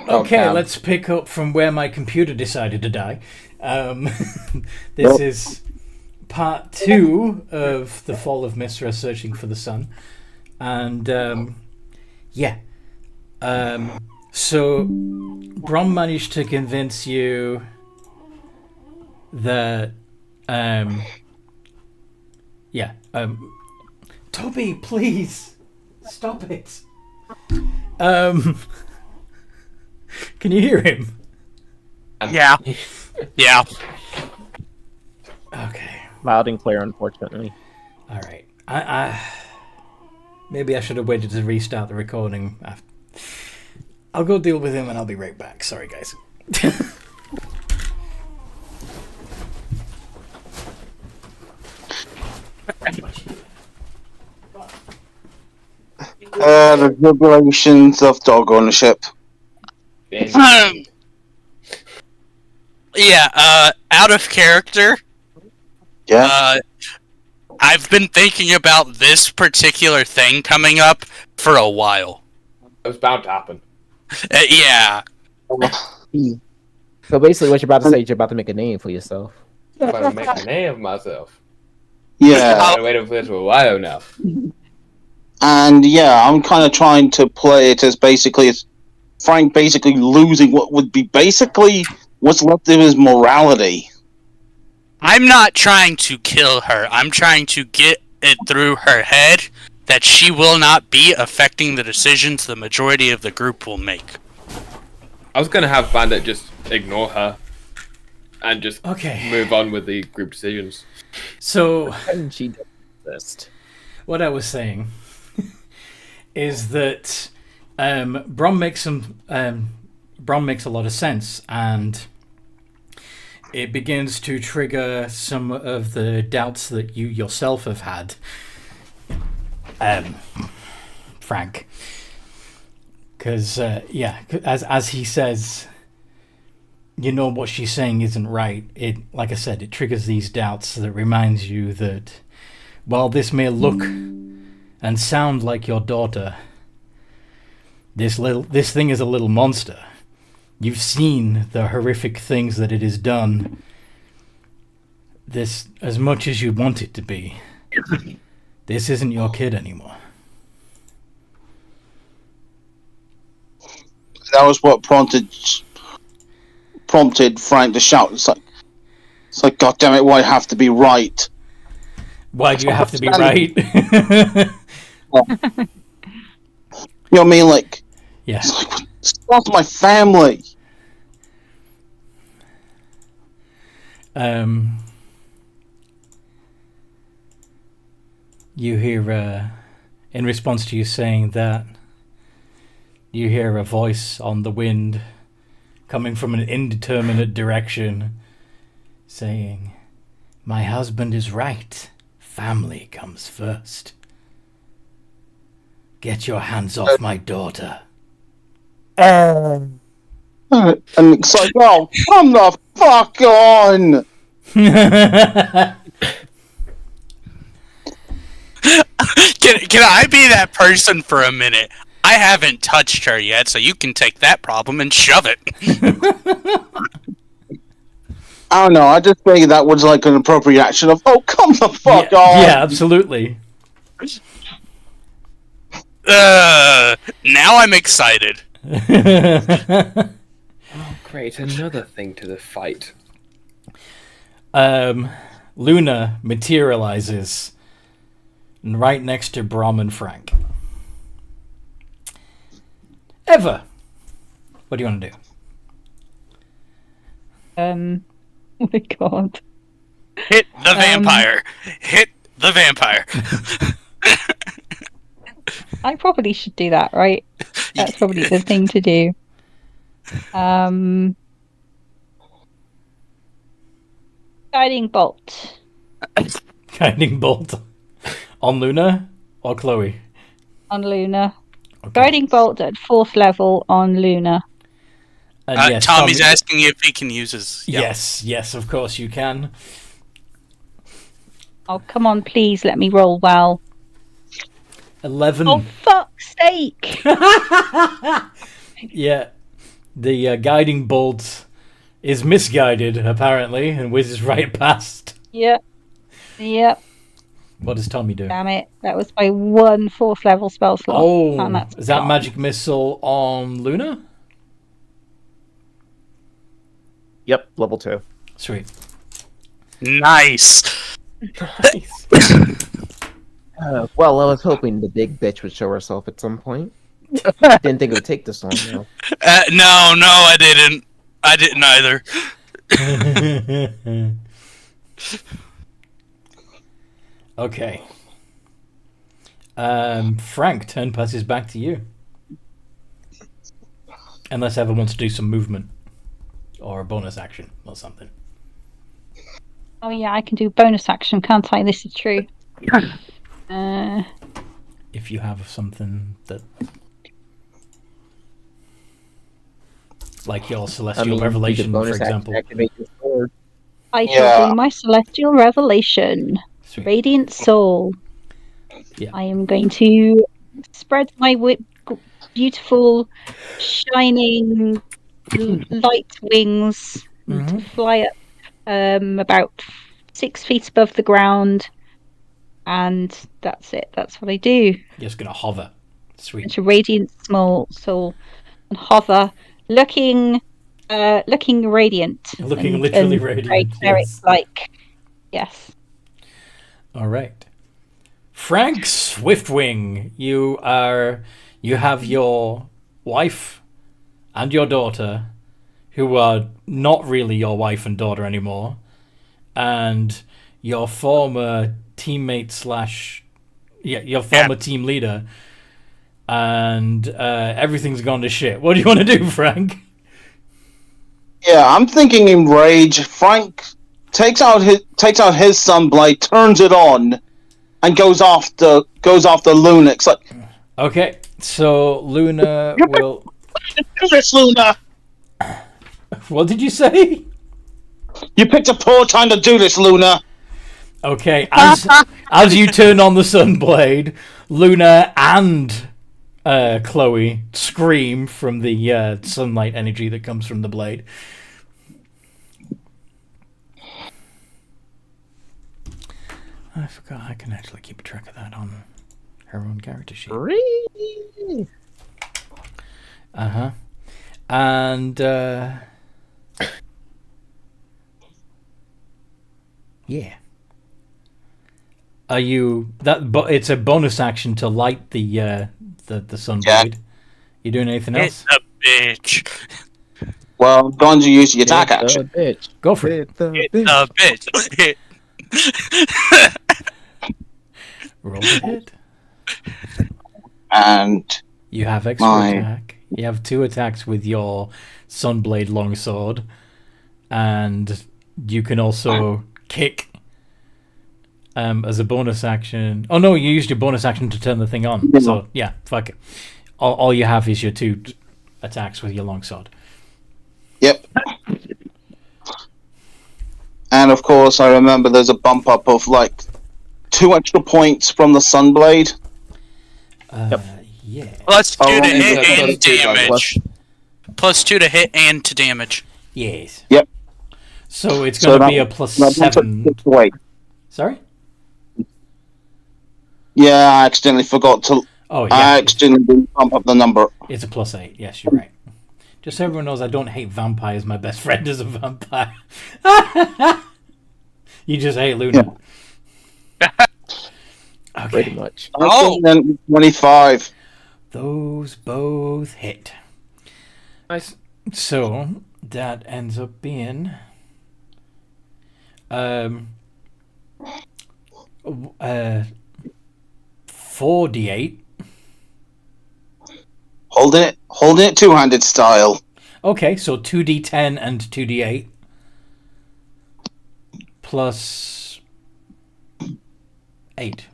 Okay, let's pick up from where my computer decided to die. This is part 2 of the Fall of Misra, Searching for the Sun. And, so Brom managed to convince you that, Toby, please, stop it. Can you hear him? Yeah. Yeah. Okay. Loud and clear, unfortunately. All right. I maybe I should have waited to restart the recording. I'll go deal with him and I'll be right back. Sorry, guys. The tribulations of dog ownership. Out of character. Yeah. I've been thinking about this particular thing coming up for a while. It was bound to happen. Yeah. So basically, what you're about to say is you're about to make a name for yourself. I'm about to make a name of myself. Yeah. I've been waiting for this for a while now. And yeah, I'm kind of trying to play it as Frank basically losing what would be basically what's left of his morality. I'm not trying to kill her. I'm trying to get it through her head that she will not be affecting the decisions the majority of the group will make. I was going to have Bandit just ignore her and just move on with the group decisions. So, And she did this. what I was saying is that Brom makes a lot of sense, and it begins to trigger some of the doubts that you yourself have had, Frank. Because, as he says, you know what she's saying isn't right. It, like I said, it triggers these doubts that reminds you that while this may look and sound like your daughter, this thing is a little monster. You've seen the horrific things that it has done. This, as much as you want it to be, this isn't your kid anymore. That was what prompted Frank to shout. It's like, God damn it, why have to be right? Why do you have to be right? You know what I mean? Like, yeah. It's not my family. You hear, in response to you saying that, you hear a voice on the wind coming from an indeterminate direction saying, "My husband is right. Family comes first. Get your hands off my daughter." And it's like, oh, come the fuck on! Can I be that person for a minute? I haven't touched her yet, so you can take that problem and shove it. I don't know, I just think that was like an appropriate action of, oh, come the fuck on! Yeah, absolutely. Now I'm excited. Oh, great, another thing to the fight. Luna materializes right next to Brom and Frank. Eva, what do you want to do? Oh my god. Hit the vampire. Hit the vampire. I probably should do that, right? That's probably the thing to do. Guiding bolt. Guiding bolt on Luna or Chloe? On Luna. Okay. Guiding bolt at 4th level on Luna. Yes, Tommy's asking if he can use his... Yep. Yes, of course you can. Oh, come on, please let me roll well. 11. Oh, fuck's sake! Yeah. The guiding bolt is misguided, apparently, and whizzes right past. Yep. What does Tommy do? Damn it. That was my 1 4th level spell slot. And Oh, that's is that gone. magic missile on Luna? Yep, level 2. Sweet. Nice. Well, I was hoping the big bitch would show herself at some point. Didn't think it would take this long. No. No, I didn't. I didn't either. Okay. Frank, turn passes back to you. Unless Evan wants to do some movement. Or a bonus action or something. Oh yeah, I can do bonus action, can't I? This is true. If you have something that... Like your Celestial Revelation, for example. Activate your sword. I shall do my Celestial Revelation. Sweet. Radiant Soul. Yeah. I am going to spread my beautiful, shining light wings to fly up about 6 feet above the ground. And that's it. That's what I do. You're just going to hover. Sweet. It's a Radiant Soul and hover, looking radiant. Looking literally radiant. Yes. Like, yes. All right. Frank Swiftwing, you have your wife and your daughter, who are not really your wife and daughter anymore, and your former teammate your former team leader, and everything's gone to shit. What do you want to do, Frank? Yeah, I'm thinking in rage. Frank takes out his sunblade, turns it on, and goes after Luna. It's like, Okay, so Luna will. do this, Luna. What did you say? You picked a poor time to do this, Luna. Okay, as you turn on the sunblade, Luna and Chloe scream from the sunlight energy that comes from the blade. I forgot I can actually keep track of that on her own character sheet. And yeah. Are you that? But it's a bonus action to light the sunblade. Yeah. You doing anything else? It's a bitch. Well, I'm going to use the attack action. Bitch. Go for it. It's a bitch. Roll the hit. And You have extra attack. You have 2 attacks with your sunblade longsword, and you can also kick. As a bonus action. Oh no, you used your bonus action to turn the thing on. Yeah. So yeah, fuck it. All you have is your 2 attacks with your longsword. yep. And of course, I remember there's a bump up of like 2 extra points from the sunblade. Yeah. Plus 2 to and hit plus and 2 damage. Plus 2 to hit and to damage. Yes. Yep. So it's going to be a plus 7. Wait. Sorry? Yeah, I accidentally forgot to. Oh I yeah. accidentally bump up the number. It's a plus 8. Yes, you're right. Just so everyone knows, I don't hate vampires. My best friend is a vampire. You just hate Luna. Okay. Pretty much. Oh. 25. Those both hit. Nice. So that ends up being 4d8. Holding it two-handed style. Okay, so 2d10 and 2d8 plus 8.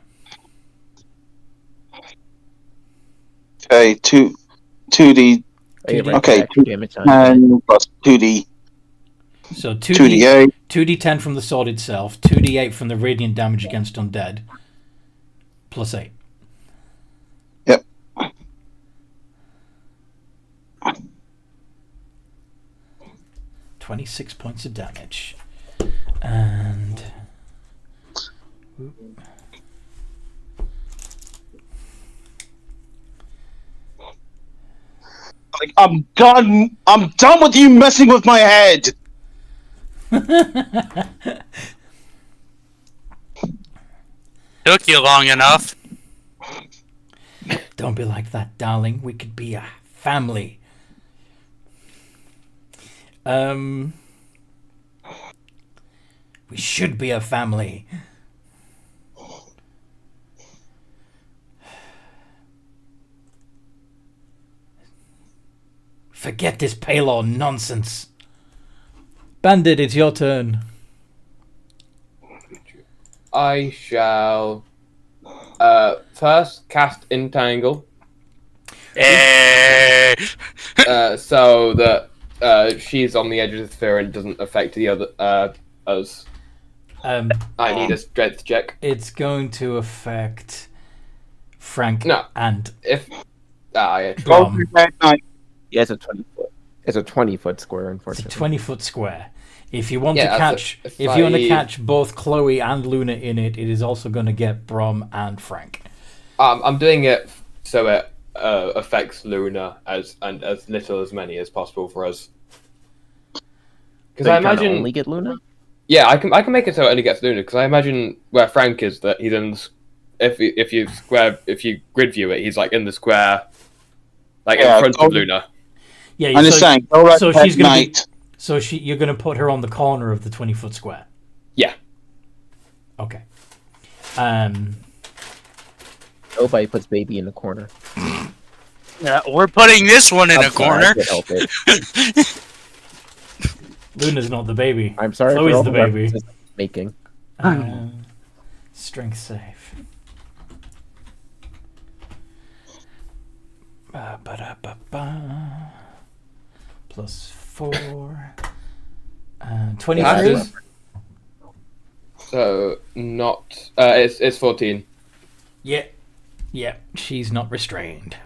Okay, 2d. Okay, damage on 10 plus 2d. So 2d8. 2d10 from the sword itself, 2d8 from the radiant damage against undead, plus 8. Yep. 26 points of damage. And... Like, I'm done. I'm done with you messing with my head. Took you long enough. Don't be like that, darling. We could be a family. We should be a family. Forget this Palor nonsense. Bandit, it's your turn. I shall first cast Entangle, Eh. so that she's on the edge of the sphere and doesn't affect the other us. I need a strength check. It's going to affect Frank No. and If yeah, Brom. Yeah, it's a 20-foot. It's a 20-foot square, It's a unfortunately. 20-foot square. If you want Yeah, to catch, if if you want to I- catch both Chloe and Luna in it, it is also going to get Brom and Frank. I'm doing it so it affects Luna as little as many as possible for us. Because So I you're trying to imagine only get Luna. Yeah, I can make it so it only gets Luna because I imagine where Frank is that he's in. If you grid view it, he's like in the square, like Yeah, in front of Luna. Yeah, I'm just saying. Go right so ahead, she's gonna be- mate. so you're going to put her on the corner of the 20-foot square. Yeah. Okay. Nobody puts baby in the corner. Yeah, we're putting this one in I'm a sorry, corner. I can't help it. Luna's not the baby. I'm sorry Chloe's for all the the baby. references I'm making. Strength save. Ba-da-ba-ba. +4. 23. Passes. So not. It's 14. Yeah. Yeah. She's not restrained.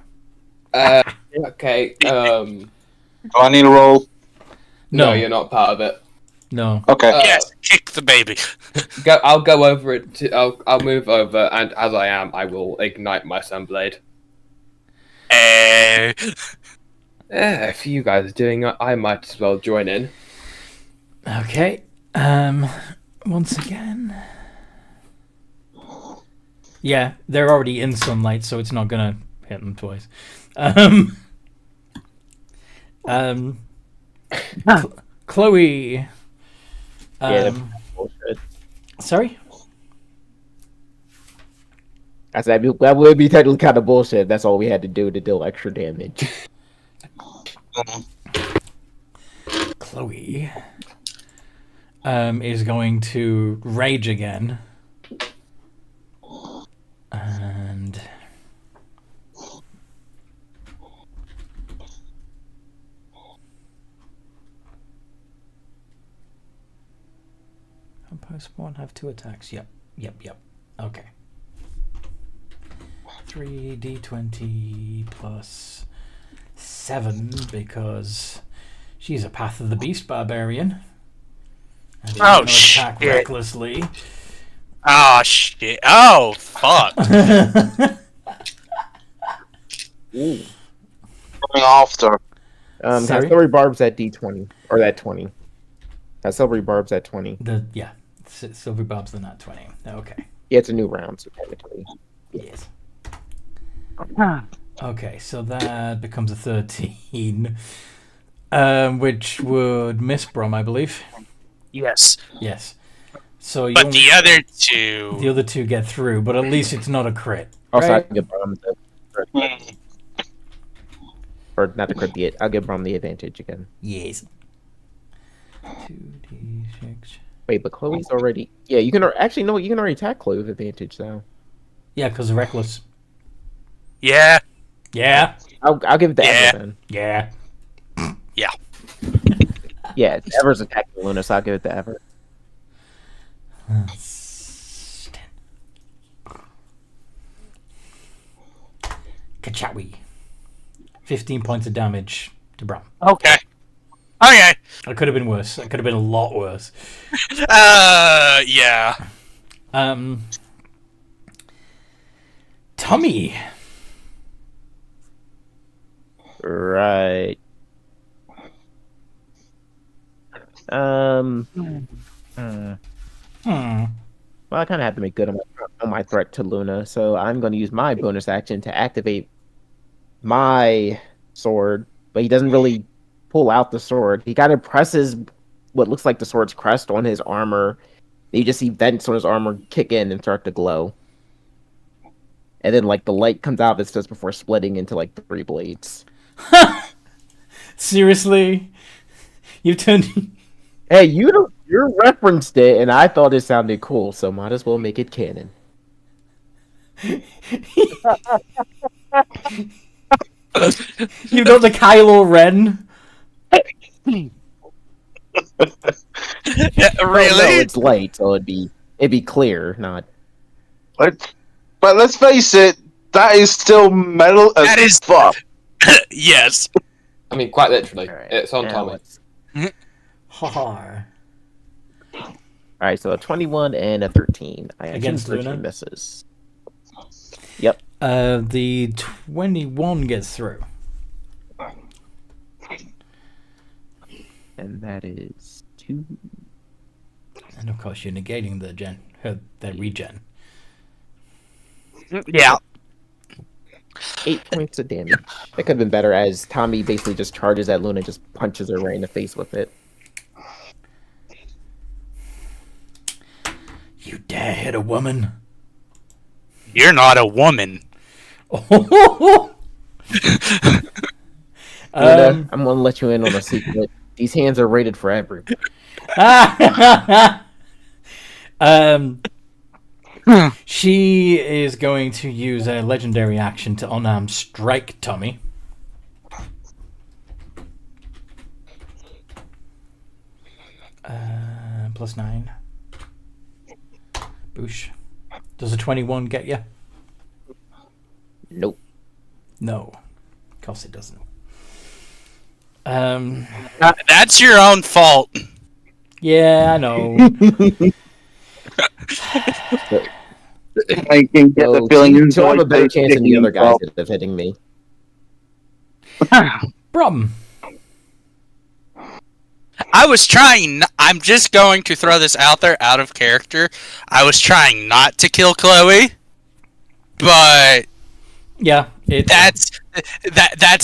Okay. Do I need a roll? No, No. you're not part of it. No. Okay. Yes, kick the baby. I'll go over it. I'll move over, and as I am, I will ignite my sunblade. Eh. If you guys are doing it, I might as well join in. Okay. Once again. Yeah, they're already in sunlight, so it's not gonna hit them twice. Chloe. Yeah, bullshit. Sorry. I said that would be technically kind of bullshit. That's all we had to do to deal extra damage. Chloe is going to rage again. And post-spawn have 2 attacks. Yep. Okay. 3d20 plus 7 because she's a Path of the Beast barbarian. And she's Oh, gonna attack shit. recklessly. Oh shit. Oh fuck. Coming after. Has silvery barbs at D20 or that 20. Has silvery barbs at 20. Silver Bob's the nat 20. Okay. Yeah, it's a new round, so technically. Yes. Okay, so that becomes a 13, which would miss Brom, I believe. Yes. Yes. So you But only- the other two. the other 2 get through, but at least it's not a crit. Also, Right. I give Brom the or not the crit. I'll give Brom the advantage again. Yes. 2d6. Wait, but Chloe's already. Yeah, you can actually no. You can already attack Chloe with advantage though. Yeah, because reckless. Yeah. Yeah. I'll give it to Yeah. Ever then. Yeah. Yeah. Yeah, Ever's attacking Luna, so I'll give it to Ever. Kachawi. 15 points of damage to Brom. Okay. Okay. It could have been worse. It could have been a lot worse. Yeah. Tommy. Right. Well, I kind of have to make good on my threat to Luna, so I'm going to use my bonus action to activate my sword, but he doesn't really pull out the sword. He kind of presses what looks like the sword's crest on his armor. You just see vents on his armor kick in and start to glow. And then, like, the light comes out of it just before splitting into, like, 3 blades. Seriously? You turned... Hey, you referenced it, and I thought it sounded cool, so might as well make it canon. You got the Kylo Ren? Yeah, really? No, it's light, so it'd be clear, not... But let's face it, that is still metal as That is- fuck. Yes. I mean, quite literally. Alright, It's on now Tommy. let's- Har. Alright, so a 21 and a 13. I actually Against virtually Luna? misses. Yep. The 21 gets through. And that is 2. And of course, you're negating the regen. Yeah. 8 points of damage. That could have been better, as Tommy basically just charges at Luna and just punches her right in the face with it. You dare hit a woman? You're not a woman. Luna, I'm gonna let you in on a secret. These hands are rated for everyone. She is going to use a legendary action to unarmed strike Tommy. +9. Boosh. Does a 21 get you? Nope. No. Of course it doesn't. That's your own fault. Yeah, I know. I can get the feeling you she'll have a better chance than the other guys guys. of hitting me. Problem. I was trying. I'm just going to throw this out there, out of character. I was trying not to kill Chloe, but Yeah, that's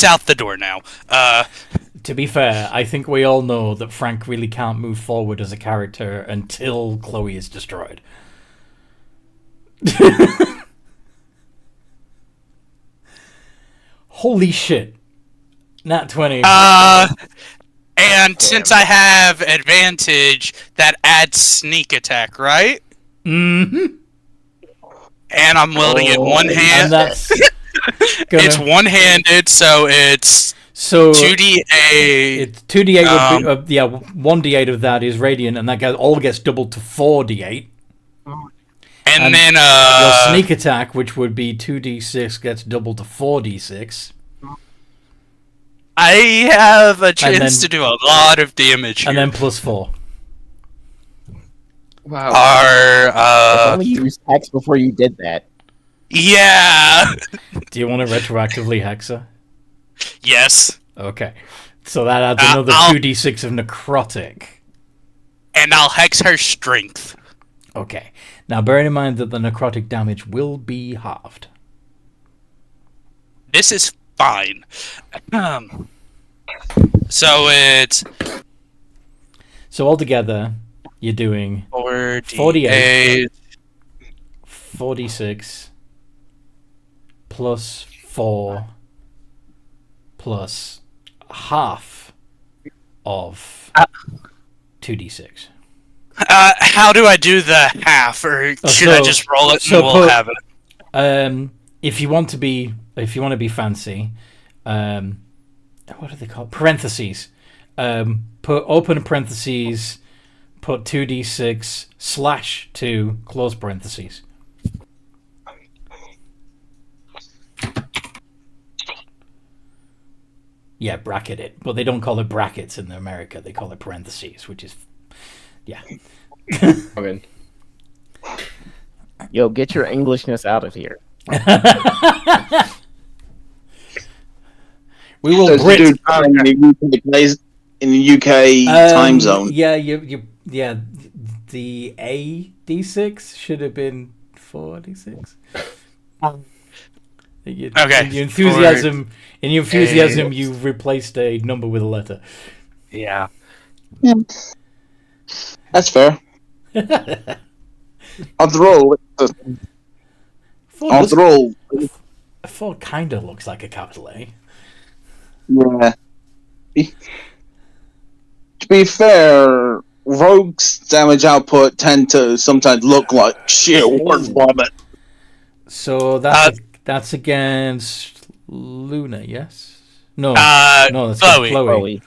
out the door now. To be fair, I think we all know that Frank really can't move forward as a character until Chloe is destroyed. Holy shit. Nat 20. And since I have advantage, that adds sneak attack, right? Mm-hmm. And I'm wielding it one And hand. that's It's one-handed, so it's so 2d8. it's 2d8 would be, 1d8 of that is radiant, and that all gets doubled to 4d8. And then Your sneak attack, which would be 2d6, gets doubled to 4d6. I have a chance then- to do a lot of damage here. And then +4. Wow. Our, Only used hex before you did that. yeah. Do you want to retroactively hex her? Yes. Okay. So that adds another I'll- 2d6 of necrotic. And I'll hex her strength. Okay. Now, bearing in mind that the necrotic damage will be halved. This is fine. So it's So altogether, you're doing 48. 4d6 plus 4 plus half of 2d6. How do I do the half, or should I so- just roll it so and we'll put- have it? If you want to be fancy, what are they called? Parentheses. Put open parentheses, put 2d6 /2 close parentheses. Yeah, bracket it. But they don't call it brackets in America. They call it parentheses, which is... Yeah. I mean, Yo, get your Englishness out of here. We will So to Brit... do time in the UK time zone. Yeah, yeah. The A-D6 should have been 4D6. Okay. In your enthusiasm, you've replaced a number with a letter. Yeah. That's fair. After all, A 4 kind of looks like a capital A. yeah. To be fair, rogues' damage output tend to sometimes look like sheer word vomit. So that's against Luna, yes? No, that's Chloe. Chloe.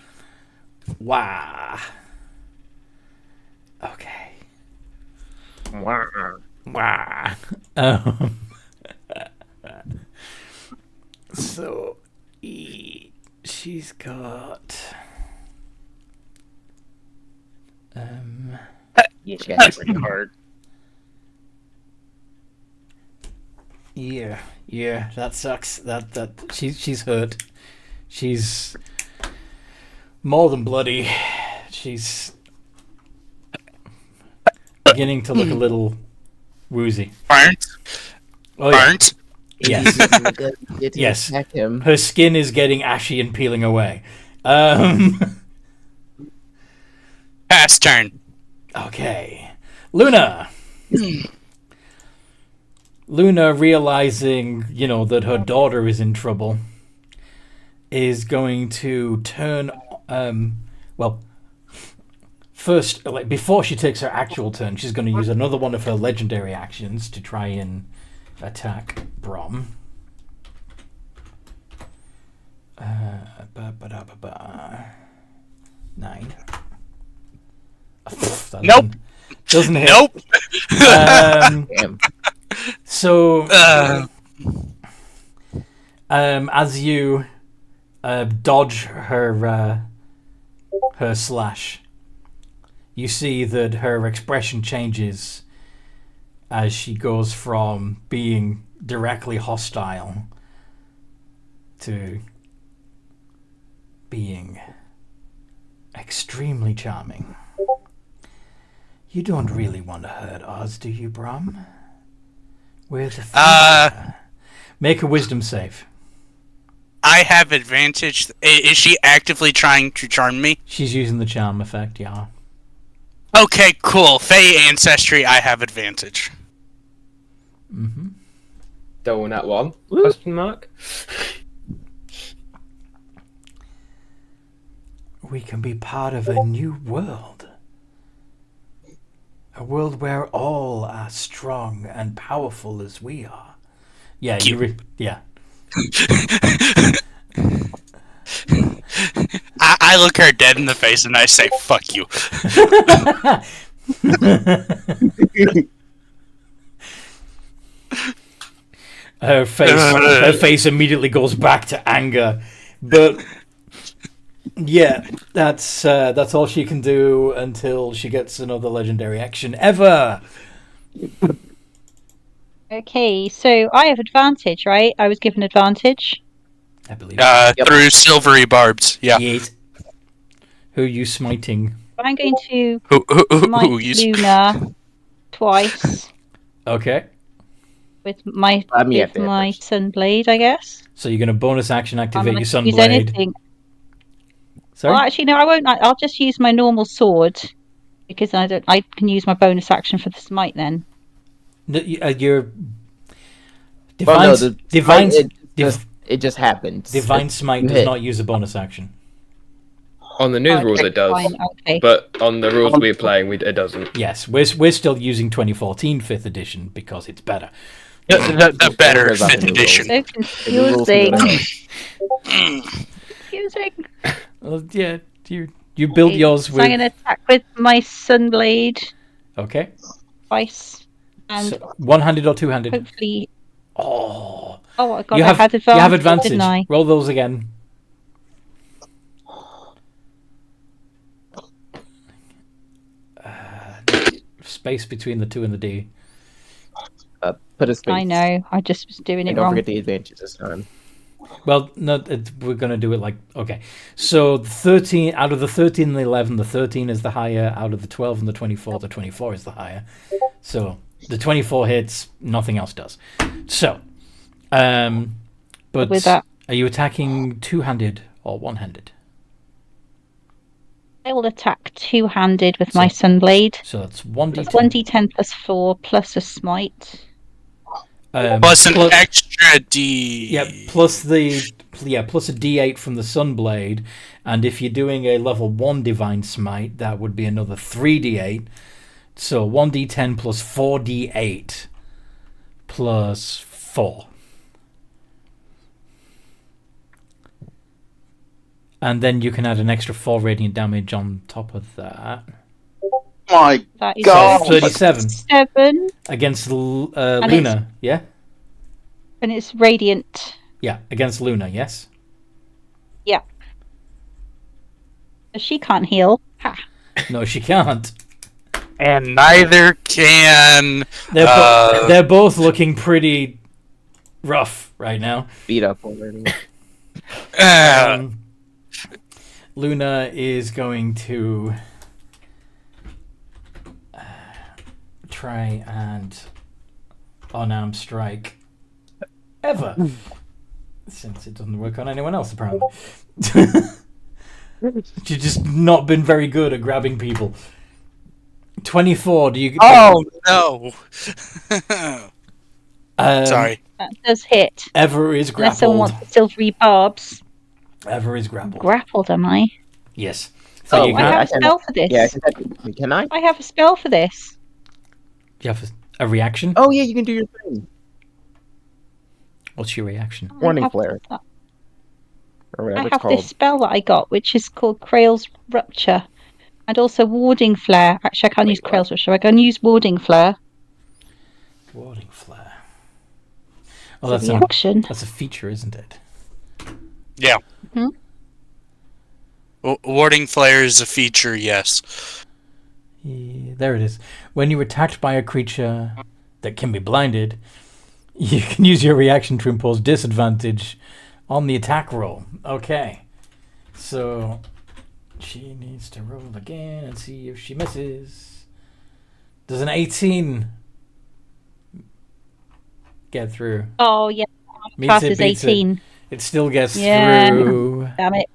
Wow. Okay. Wow. So she's got Yeah, she got hit pretty hard. Yeah, that sucks. That she's hurt. She's more than bloody. She's beginning to look a little woozy. Burnt. Oh yeah. Burnt. Yes. Yes. Attack him. Her skin is getting ashy and peeling away. Pass turn. Okay. Luna. Luna, realizing, that her daughter is in trouble, is going to turn, first, before she takes her actual turn, she's going to use another one of her legendary actions to try and attack Brom. 9. Nope. Doesn't hit. Nope. Damn. So, as you dodge her slash, you see that her expression changes as she goes from being directly hostile to being extremely charming. You don't really want to hurt Oz, do you, Brom? Where's the Make a wisdom save. I have advantage. Is she actively trying to charm me? She's using the charm effect, yeah. Okay, cool. Fey ancestry, I have advantage. Mm-hmm. double nat 1? Question mark. We can be part of a new world. A world where all are strong and powerful as we are. Yeah, yeah. I look her dead in the face and I say, fuck you. Her face immediately goes back to anger. But yeah, that's all she can do until she gets another legendary action ever. Okay, so I have advantage, right? I was given advantage. I believe. Through silvery barbs. Yeah. Yes. Who are you smiting? I'm going to Who smite you Luna twice Okay. with my Yeah, Sunblade, I guess. So you're going to bonus action activate your Use Sunblade. anything. Sorry? Well, actually, no, I won't. I'll just use my normal sword because I can use my bonus action for the smite then. Your Well, divine, no, it just happens. divine smite You does hit. not use a bonus action. On the news Oh, rules okay, it does, fine, okay. but on the rules we're playing, it doesn't. Yes, we're still using 2014 5th edition because it's better. The better Rules are 5th edition. So rules confusing. are Confusing. Well, yeah, you build Okay, yours so with... I'm going to attack with my Sunblade Okay. twice, and So, one-handed or two-handed? hopefully. Oh. Oh, I got You I have had advantage. advantage. Didn't I? Roll those again. space between the 2 and the D. Put a space. I know. I just was doing And it don't wrong. forget the advantages this time. Well, no, we're going to do it like... Okay. So, 13... Out of the 13 and the 11, the 13 is the higher. Out of the 12 and the 24 is the higher. So, the 24 hits, nothing else does. So, but With that, are you attacking two-handed or one-handed? I will attack two-handed with my Sunblade. So that's 1d10. It's 1d10 plus 4 plus a smite. Plus an extra D. Yeah, plus a D8 from the Sunblade, and if you're doing a level 1 Divine Smite, that would be another 3d8. So 1d10 plus 4d8 plus 4. And then you can add an extra 4 radiant damage on top of that. My That is God. 37 7, against Luna, yeah? and it's radiant. Yeah, against Luna, yes? Yeah. She can't heal. Ha. No, she can't. And neither can. They're both looking pretty rough right now. Beat up already. Luna is going to try and unarmed strike Ever. Since it doesn't work on anyone else, apparently. She's just not been very good at grabbing people. 24, do you... Oh, no. Sorry. That does hit. Ever is Unless someone grappled. wants the silvery barbs. Ever is grappled. Grappled, am I? Yes. So Oh, you I can't... have a spell for this. Yeah, can I? I have a spell for this. You have a reaction? Oh, yeah, you can do your thing. What's your reaction? Warning I have- flare. Or whatever I it's have called. this spell that I got, which is called Krail's Rupture. And also Warding Flare. Actually, I can't use Krail's Rupture. I can use Warding Flare. Warding flare. Oh, It's a reaction. that's a feature, isn't it? Yeah. Hmm? Warding flare is a feature, yes. Yeah, there it is. When you're attacked by a creature that can be blinded, you can use your reaction to impose disadvantage on the attack roll. Okay. So she needs to roll again and see if she misses. Does an 18 get through? Oh, yeah. Meets Pass it, is beats it. 18. It still gets Yeah. through. Damn it.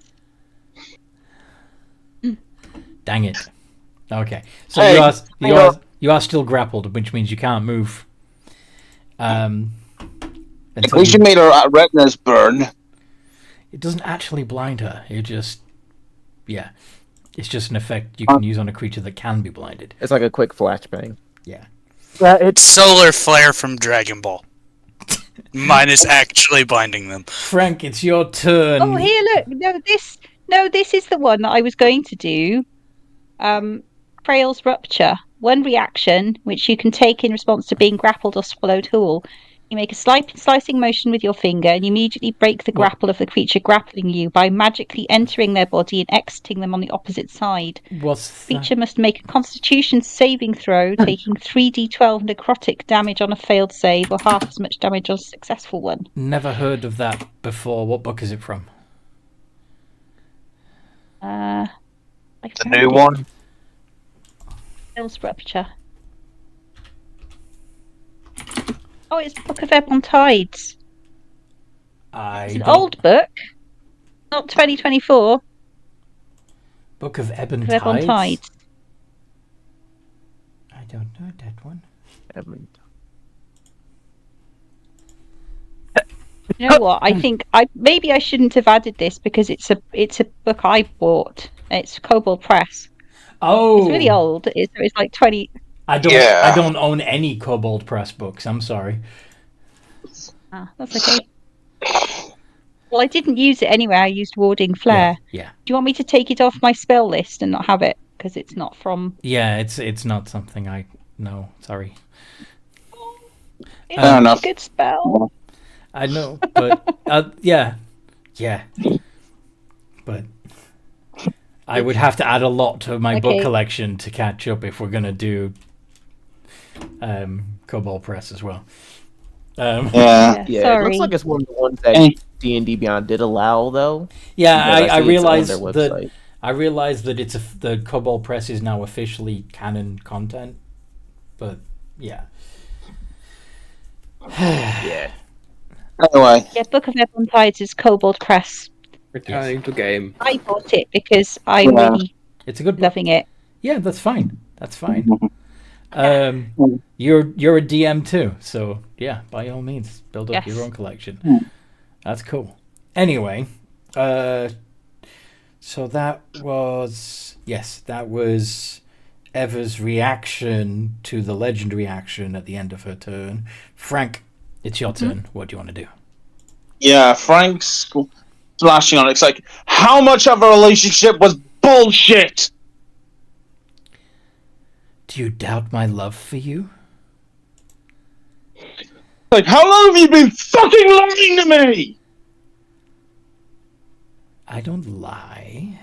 Dang it. Okay. So Hey, you are still grappled, which means you can't move. Until We should make our retinas burn. it doesn't actually blind her. It just, yeah, it's just an effect you can use on a creature that can be blinded. It's like a quick flashbang. Yeah. It's solar flare from Dragon Ball. Mine is actually blinding them. Frank, it's your turn. Oh, here, look. No, this is the one that I was going to do. Krail's Rupture. One reaction, which you can take in response to being grappled or swallowed whole. You make a slicing motion with your finger and you immediately break the grapple of the creature grappling you by magically entering their body and exiting them on the opposite side. What's The creature must make a constitution saving throw, taking 3d12 necrotic damage on a failed save or half as much damage on a successful one. Never heard of that before. What book is it from? I The found new it. one. Krail's Rupture. Oh, it's Book of Ebon Tides. It's an old book, not 2024. Book of Ebon Book of Ebon Tides? Tides. I don't know that one. You know what? I think maybe I shouldn't have added this because it's a book I bought. It's Kobold Press. Oh, It's really old. It's like 20. I don't. Yeah. I don't own any Kobold Press books. I'm sorry. Ah, that's okay. Well, I didn't use it anyway. I used Warding Flare. Yeah. Do you want me to take it off my spell list and not have it because it's not from? Yeah. It's not something I know. Sorry. It's Fair a enough. good spell. I know, but yeah. But I would have to add a lot to my book Okay. collection to catch up if we're gonna do Cobalt Press as well. Yeah. Yeah, sorry. it looks like it's one of the ones that And- D&D Beyond did allow, though. Yeah, because I see it's on realized their that. website. I realized that the Cobalt Press is now officially canon content, but yeah. Yeah. Anyway, Yeah, Book of Ebon Tides is Kobold Press. Returning to game. I bought it because I'm Yeah. really It's a good book. loving it. Yeah, that's fine. That's fine. You're a DM too, so yeah, by all means, build up Yes. your own collection. Mm. That's cool. Anyway, so that was Eva's reaction to the legendary action at the end of her turn. Frank, it's your turn. What do you want to do? yeah, Frank's flashing on it. It's like, how much of a relationship was bullshit? Do you doubt my love for you? Like, how long have you been fucking lying to me? I don't lie.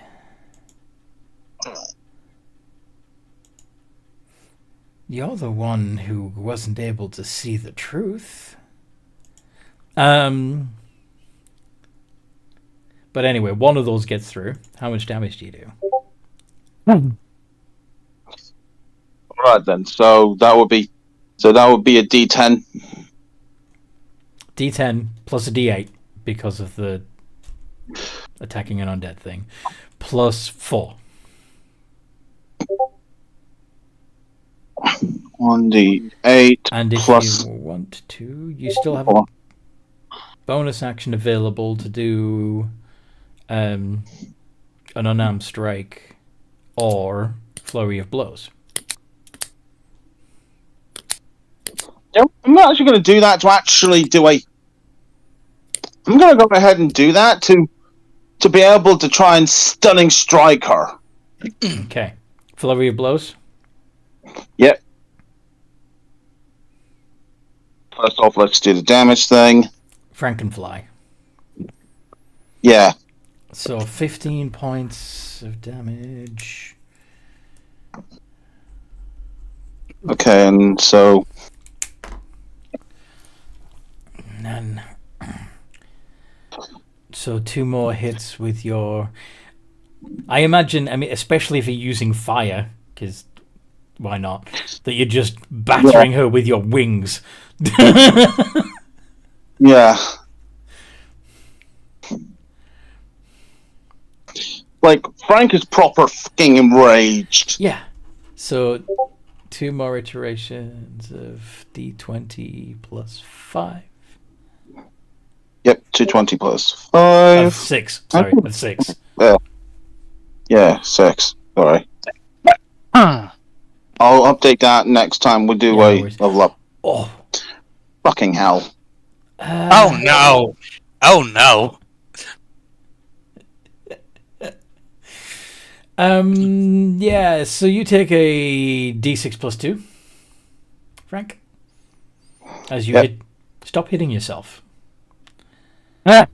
You're the one who wasn't able to see the truth. But anyway, one of those gets through. How much damage do you do? Alright then, so that would be a D10. D10 plus a D8 because of the attacking an undead thing. Plus 4. 1D8 And if plus you want to, you still have a 4. bonus action available to do an unarmed strike or flurry of blows. Yeah, I'm not actually going to do that to actually do a... I'm going to go ahead and do that to be able to try and stunning strike her. Okay. Flurry of blows? Yep. First off, let's do the damage thing. Frankenfly. Yeah. So 15 points of damage. Okay, and so... And then... So 2 more hits with your... I imagine, especially if you're using fire, because why not? That you're just battering her with your wings. Yeah. Like, Frank is proper fucking enraged. Yeah. So 2 more iterations of D20 plus 5. Yep, 220 plus 5. Of 6. Sorry, of 6. Yeah, 6. Sorry. I'll update that next time we do Yeah, no a worries. level up. Oh. Fucking hell. Oh no! Oh no! Yeah, so you take a D6 plus 2, Frank. As you Yep. hit... Stop hitting yourself. Why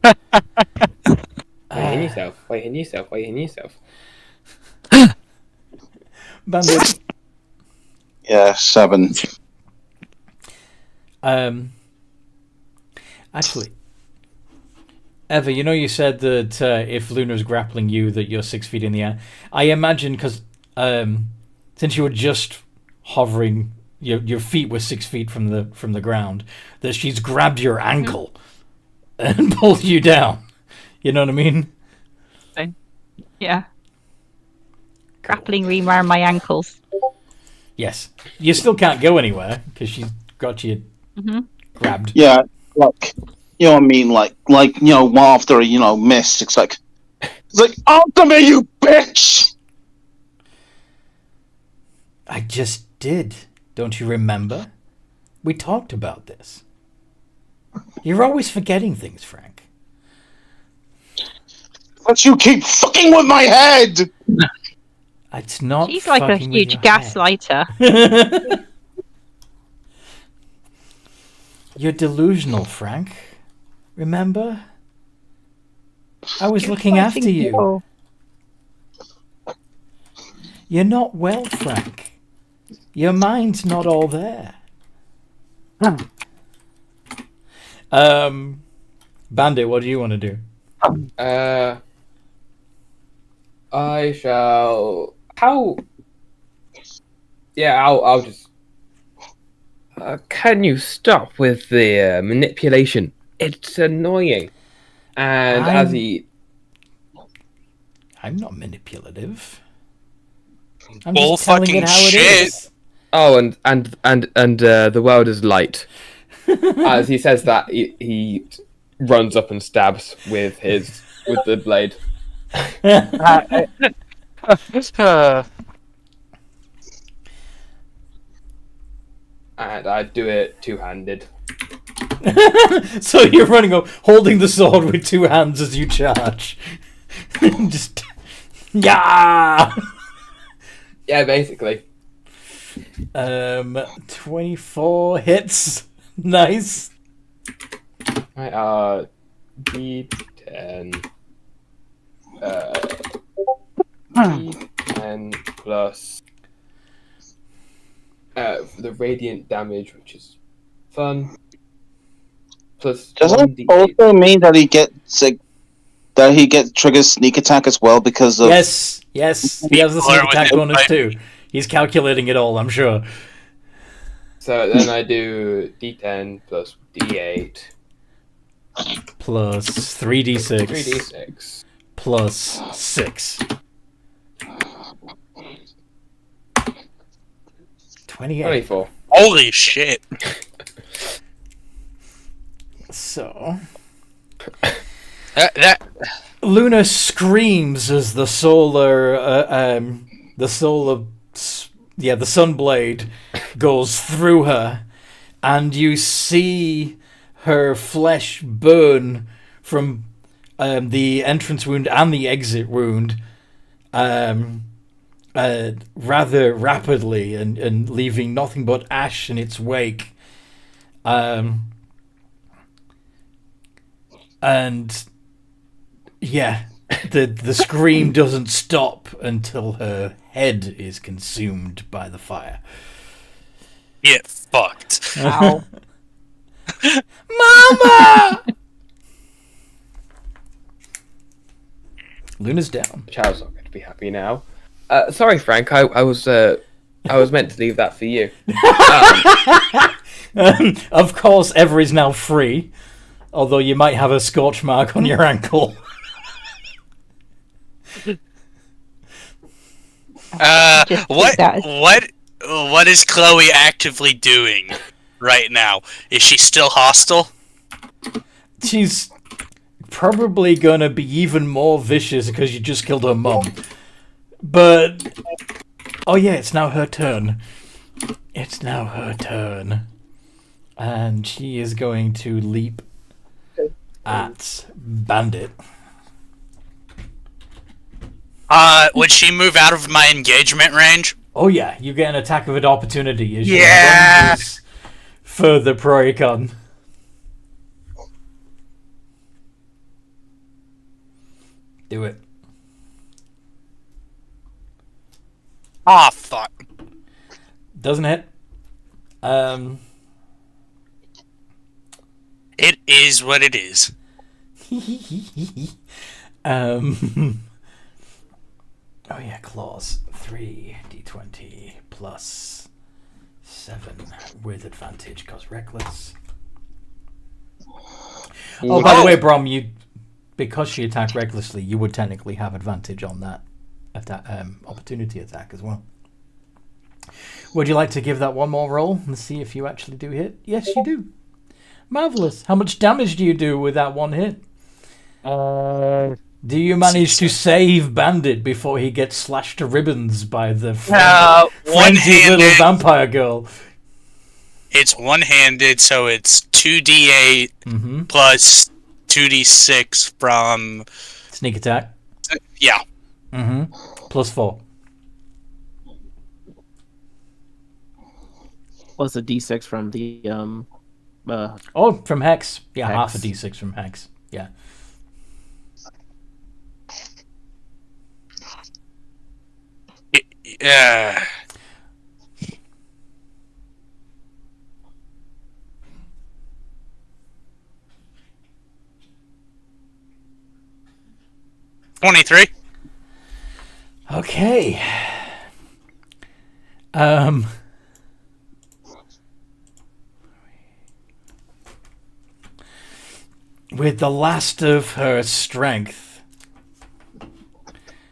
hitting yourself? Why hitting yourself? Why hitting yourself? Bandit. Yeah, 7. Actually, Eva, you said that if Luna's grappling you, that you're 6 feet in the air. I imagine because since you were just hovering, your feet were 6 feet from the ground, that she's grabbed your ankle and pulled you down. You know what I mean? Yeah. Grappling ream around my ankles. Yes. You still can't go anywhere because she's got you grabbed. Yeah, like, you know what I mean? Like, after, missed, it's like, after me, you bitch! I just did. Don't you remember? We talked about this. You're always forgetting things, Frank. But you keep fucking with my head! It's not. She's like a fucking with huge your head. gaslighter. You're delusional, Frank. Remember? I was looking after you. You're not well, Frank. Your mind's not all there. Bandit, what do you want to do? I shall. How? Yeah, I'll just. Can you stop with the manipulation? It's annoying. And as he. I'm not manipulative. I'm Bull just telling fucking it how it shit. is. Oh, and the world is light. As he says that, he runs up and stabs with the blade. And I do it two-handed. So you're running up, holding the sword with two hands as you charge. Just, yeah. Yeah, basically. 24 hits. Nice. Right, D10. D10 plus the radiant damage, which is fun. Plus Does it 1d8. also mean that he triggers sneak attack as well because of? Yes. He has the sneak attack bonus too. He's calculating it all, I'm sure. So then I do D10 plus D8 Plus 3d6. 3d6 Plus 6. 28. 24. Holy shit. So That Luna screams as the sunblade goes through her, and you see her flesh burn from the entrance wound and the exit wound rather rapidly, and leaving nothing but ash in its wake. And yeah, the scream doesn't stop until her head is consumed by the fire. get fucked. Ow. Mama! Luna's down. The child's not going to be happy now. Sorry, Frank. I was meant to leave that for you. Of course, Every's now free, although you might have a scorch mark on your ankle. Just take that as- What is Chloe actively doing right now? Is she still hostile? She's probably gonna be even more vicious because you just killed her mum. But oh yeah, it's now her turn. And she is going to leap at Bandit. Would she move out of my engagement range? Oh yeah, you get an attack of an opportunity as she Yeah! lunges for the Proicon. Do it. Ah, fuck. Doesn't hit. It is what it is. Oh yeah, claws. 3d20 plus 7 with advantage because reckless. Oh, by the way, Brom, because she attacked recklessly, you would technically have advantage on that opportunity attack as well. Would you like to give that one more roll and see if you actually do hit? Yes, you do. Marvelous. How much damage do you do with that one hit? Do you manage to save Bandit before he gets slashed to ribbons by the frenzied little vampire girl? It's one-handed, so it's 2d8 plus 2d6 from... Sneak attack? Yeah. Plus 4. Plus a d6 from the from Hex. Yeah, Hex. half a d6 from Hex. Yeah. 23. Okay. With the last of her strength,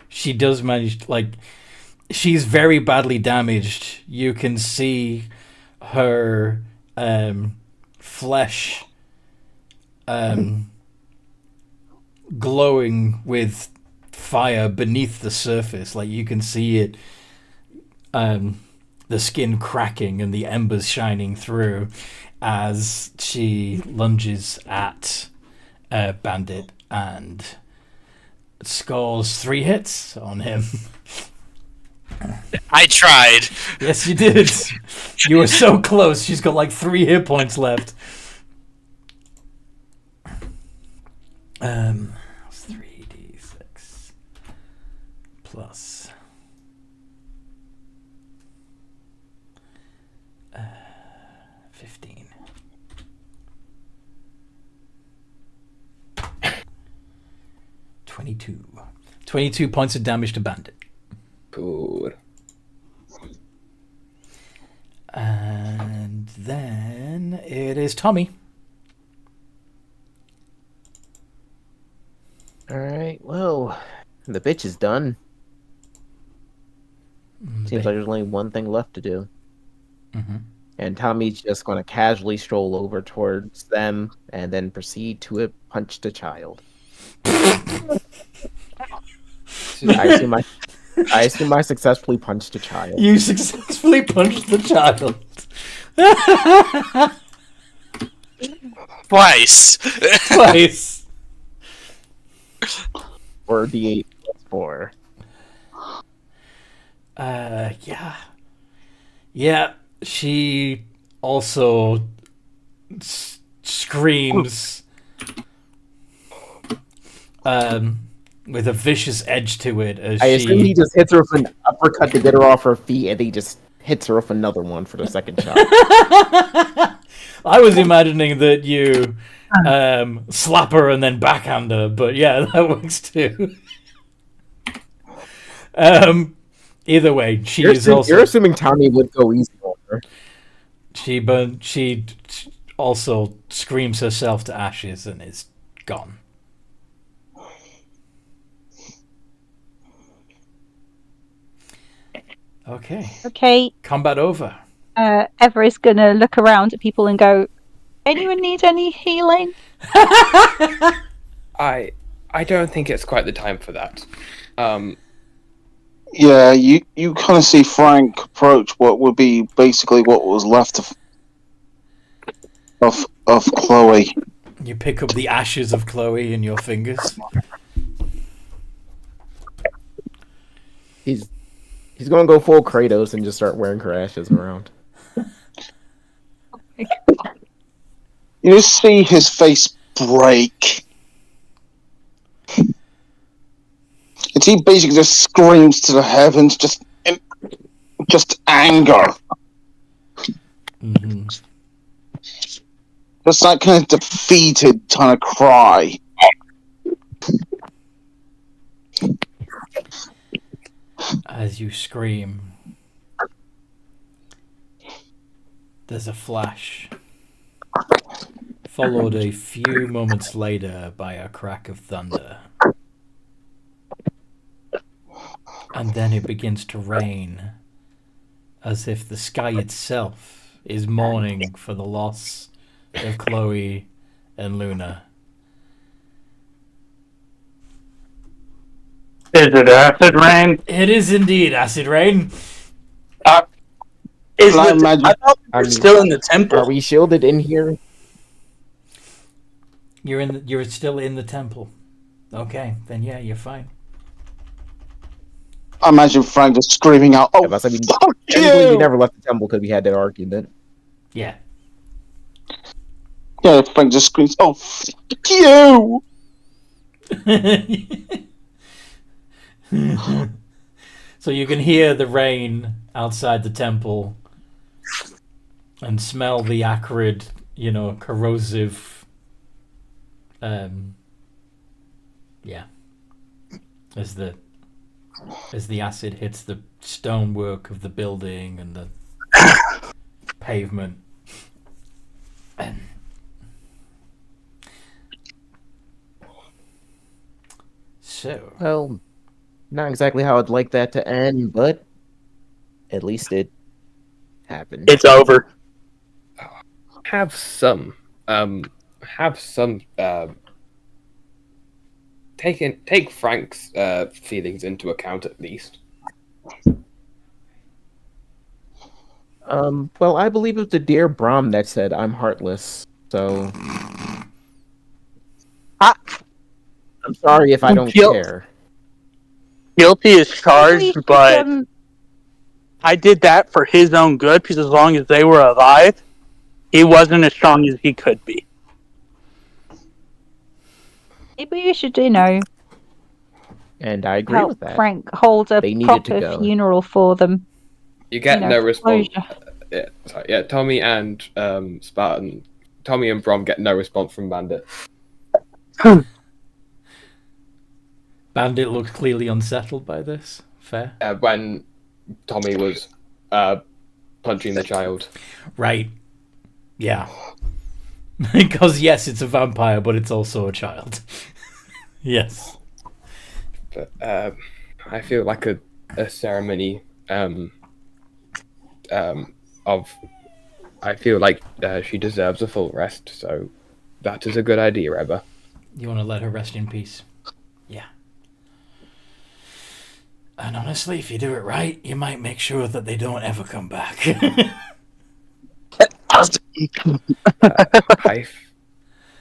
she does manage, like, she's very badly damaged. You can see her flesh glowing with fire beneath the surface. Like, you can see it, the skin cracking and the embers shining through as she lunges at Bandit and scores 3 hits on him. I tried. Yes, you did. You were so close. She's got like 3 hit points left. 3d6 plus 15. 22 points of damage to Bandit. Good. And then it is Tommy. Alright, well, the bitch is done. Seems like there's only one thing left to do. Mm-hmm. And Tommy's just going to casually stroll over towards them and then proceed to punch the child. I assume I successfully punched a child. You successfully punched the child. Twice. Twice. Or D8 plus 4. Yeah. Yeah, she also screams with a vicious edge to it as I assume he just hits her with an uppercut to get her off her feet, and then he just hits her with another one for the second shot. I was imagining that you slap her and then backhand her, but yeah, that works too. Either way, You're assuming Tommy would go easy on her. She also screams herself to ashes and is gone. Okay. Combat over. Ever is going to look around at people and go, anyone need any healing? I don't think it's quite the time for that. Yeah, you kind of see Frank approach what would be basically what was left of Chloe. You pick up the ashes of Chloe in your fingers. He's going to go full Kratos and just start wearing her ashes around. You just see his face break. And he basically just screams to the heavens, just anger. Mm-hmm. Just that kind of defeated kind of cry. As you scream, there's a flash, followed a few moments later by a crack of thunder. And then it begins to rain, as if the sky itself is mourning for the loss of Chloe and Luna. Is it acid rain? It is indeed acid rain. I thought we were still in the temple. Are we shielded in here? You're still in the temple. Okay, then yeah, you're fine. I imagine Frank just screaming out, "Oh, fuck you!" We never left the temple because we had that argument. Yeah. Yeah, Frank just screams, "Oh, fuck you!" So you can hear the rain outside the temple and smell the acrid, corrosive, as the acid hits the stonework of the building and the pavement. So, Well, not exactly how I'd like that to end, but at least it happened. It's over. Have some. Take Frank's feelings into account at least. Well, I believe it was the dear Brahm that said I'm heartless, so I'm sorry if I don't care. Guilty is charged, Maybe, but I did that for his own good, because as long as they were alive, he wasn't as strong as he could be. maybe you should, you know, And I agree help with that. Frank hold a They needed to proper go. funeral for them. You get You know, no response. closure. Tommy and Spartan, Tommy and Brom get no response from Bandit. Bandit looks clearly unsettled by this. Fair. When Tommy was punching the child. Right. Yeah. Because, yes, it's a vampire, but it's also a child. Yes. But I feel like a ceremony of. I feel like she deserves a full rest, so that is a good idea, Eva. You want to let her rest in peace? Yeah. And honestly, if you do it right, you might make sure that they don't ever come back.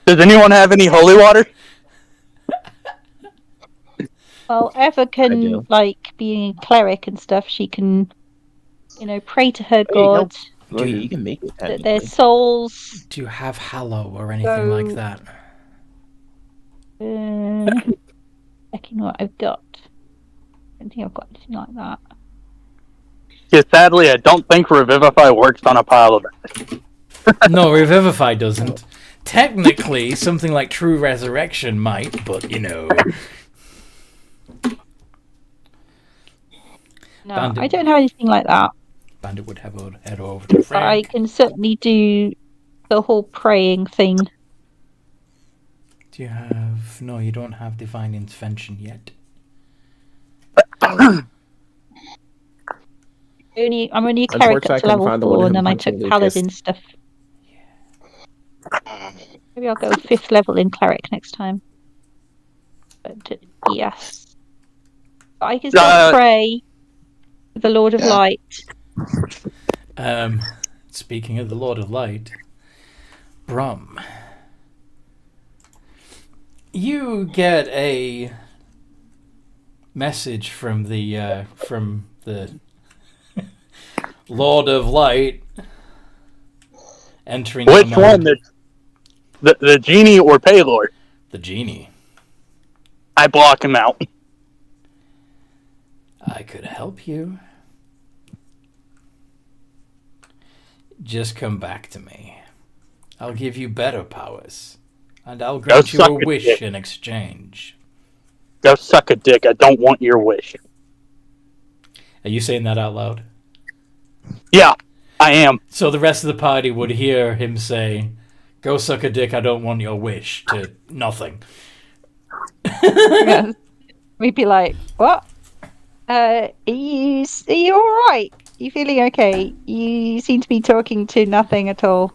Does anyone have any holy water? Well, Eva can, like, being a cleric and stuff, she can, you know, pray to her god Well, you can make it that their souls. Do you have hallow or anything like that? Checking what I've got. I don't think I've got anything like that. Because sadly, I don't think Revivify works on a pile of it. No, Revivify doesn't. Technically, something like True Resurrection might, but, you know. No, Bandit. I don't have anything like that. Bandit would have a head over to But I Frank. can certainly do the whole praying thing. Do you have... No, you don't have Divine Intervention yet. I'm only a cleric up to level 4, and then I took paladin stuff. Maybe I'll go 5th level in cleric next time. But yes, I can still pray to the Lord of Light. Speaking of the Lord of Light, Brum, you get a message from the Lord of Light entering. Which one? The genie or Paylord? The genie. I block him out. I could help you. Just come back to me. I'll give you better powers. And I'll grant you a wish in exchange. Go suck a dick. I don't want your wish. Are you saying that out loud? Yeah, I am. So the rest of the party would hear him say, "Go suck a dick, I don't want your wish," to nothing. Yeah. We'd be like, what? Are you alright? You feeling okay? You seem to be talking to nothing at all.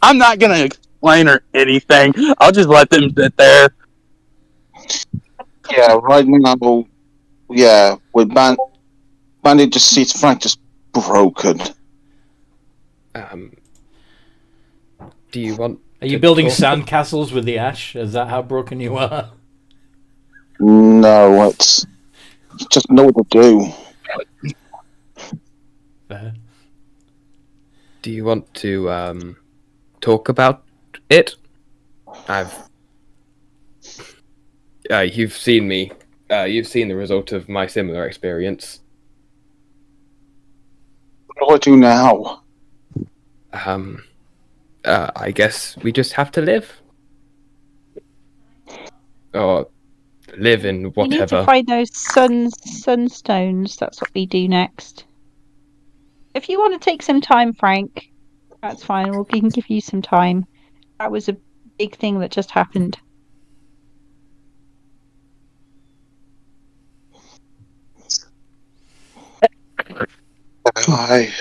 I'm not going to explain or anything. I'll just let them sit there. Yeah, right now, with Bandit just sees Frank just broken. Do you want? Are you building sandcastles with the ash? Is that how broken you are? No, it's just know what to do. Fair. Do you want to talk about it? You've seen me. You've seen the result of my similar experience. What do I do now? I guess we just have to live. Or live in We need to whatever. find those sunstones. That's what we do next. If you want to take some time, Frank, that's fine. We can give you some time. That was a big thing that just happened. I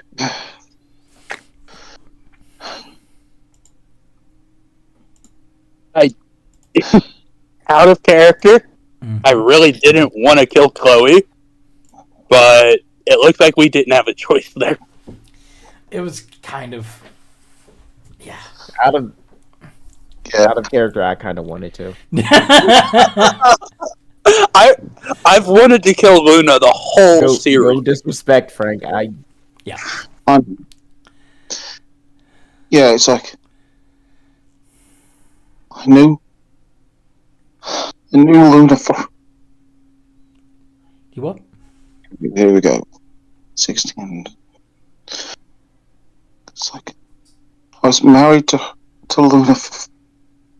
Out of character, Mhm. I really didn't want to kill Chloe, but it looks like we didn't have a choice there. It was kind of, yeah. Out of yeah. out of character, I kind of wanted to. I've wanted to kill Luna the whole series. No disrespect, Frank. Yeah, it's like I knew Luna for. You what? Here we go. 16. It's like I was married to Luna for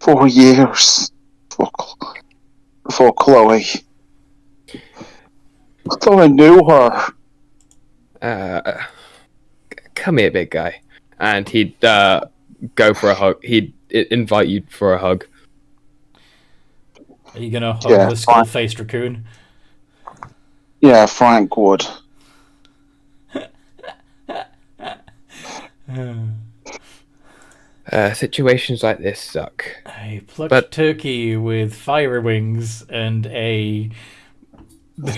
4 years before Chloe. I thought I knew her. Come here, big guy. And he'd go for a hug. He'd invite you for a hug. Are you gonna hug Yeah, the skull-faced raccoon? Yeah, Frank would. Situations like this suck. A plucked turkey with fire wings and a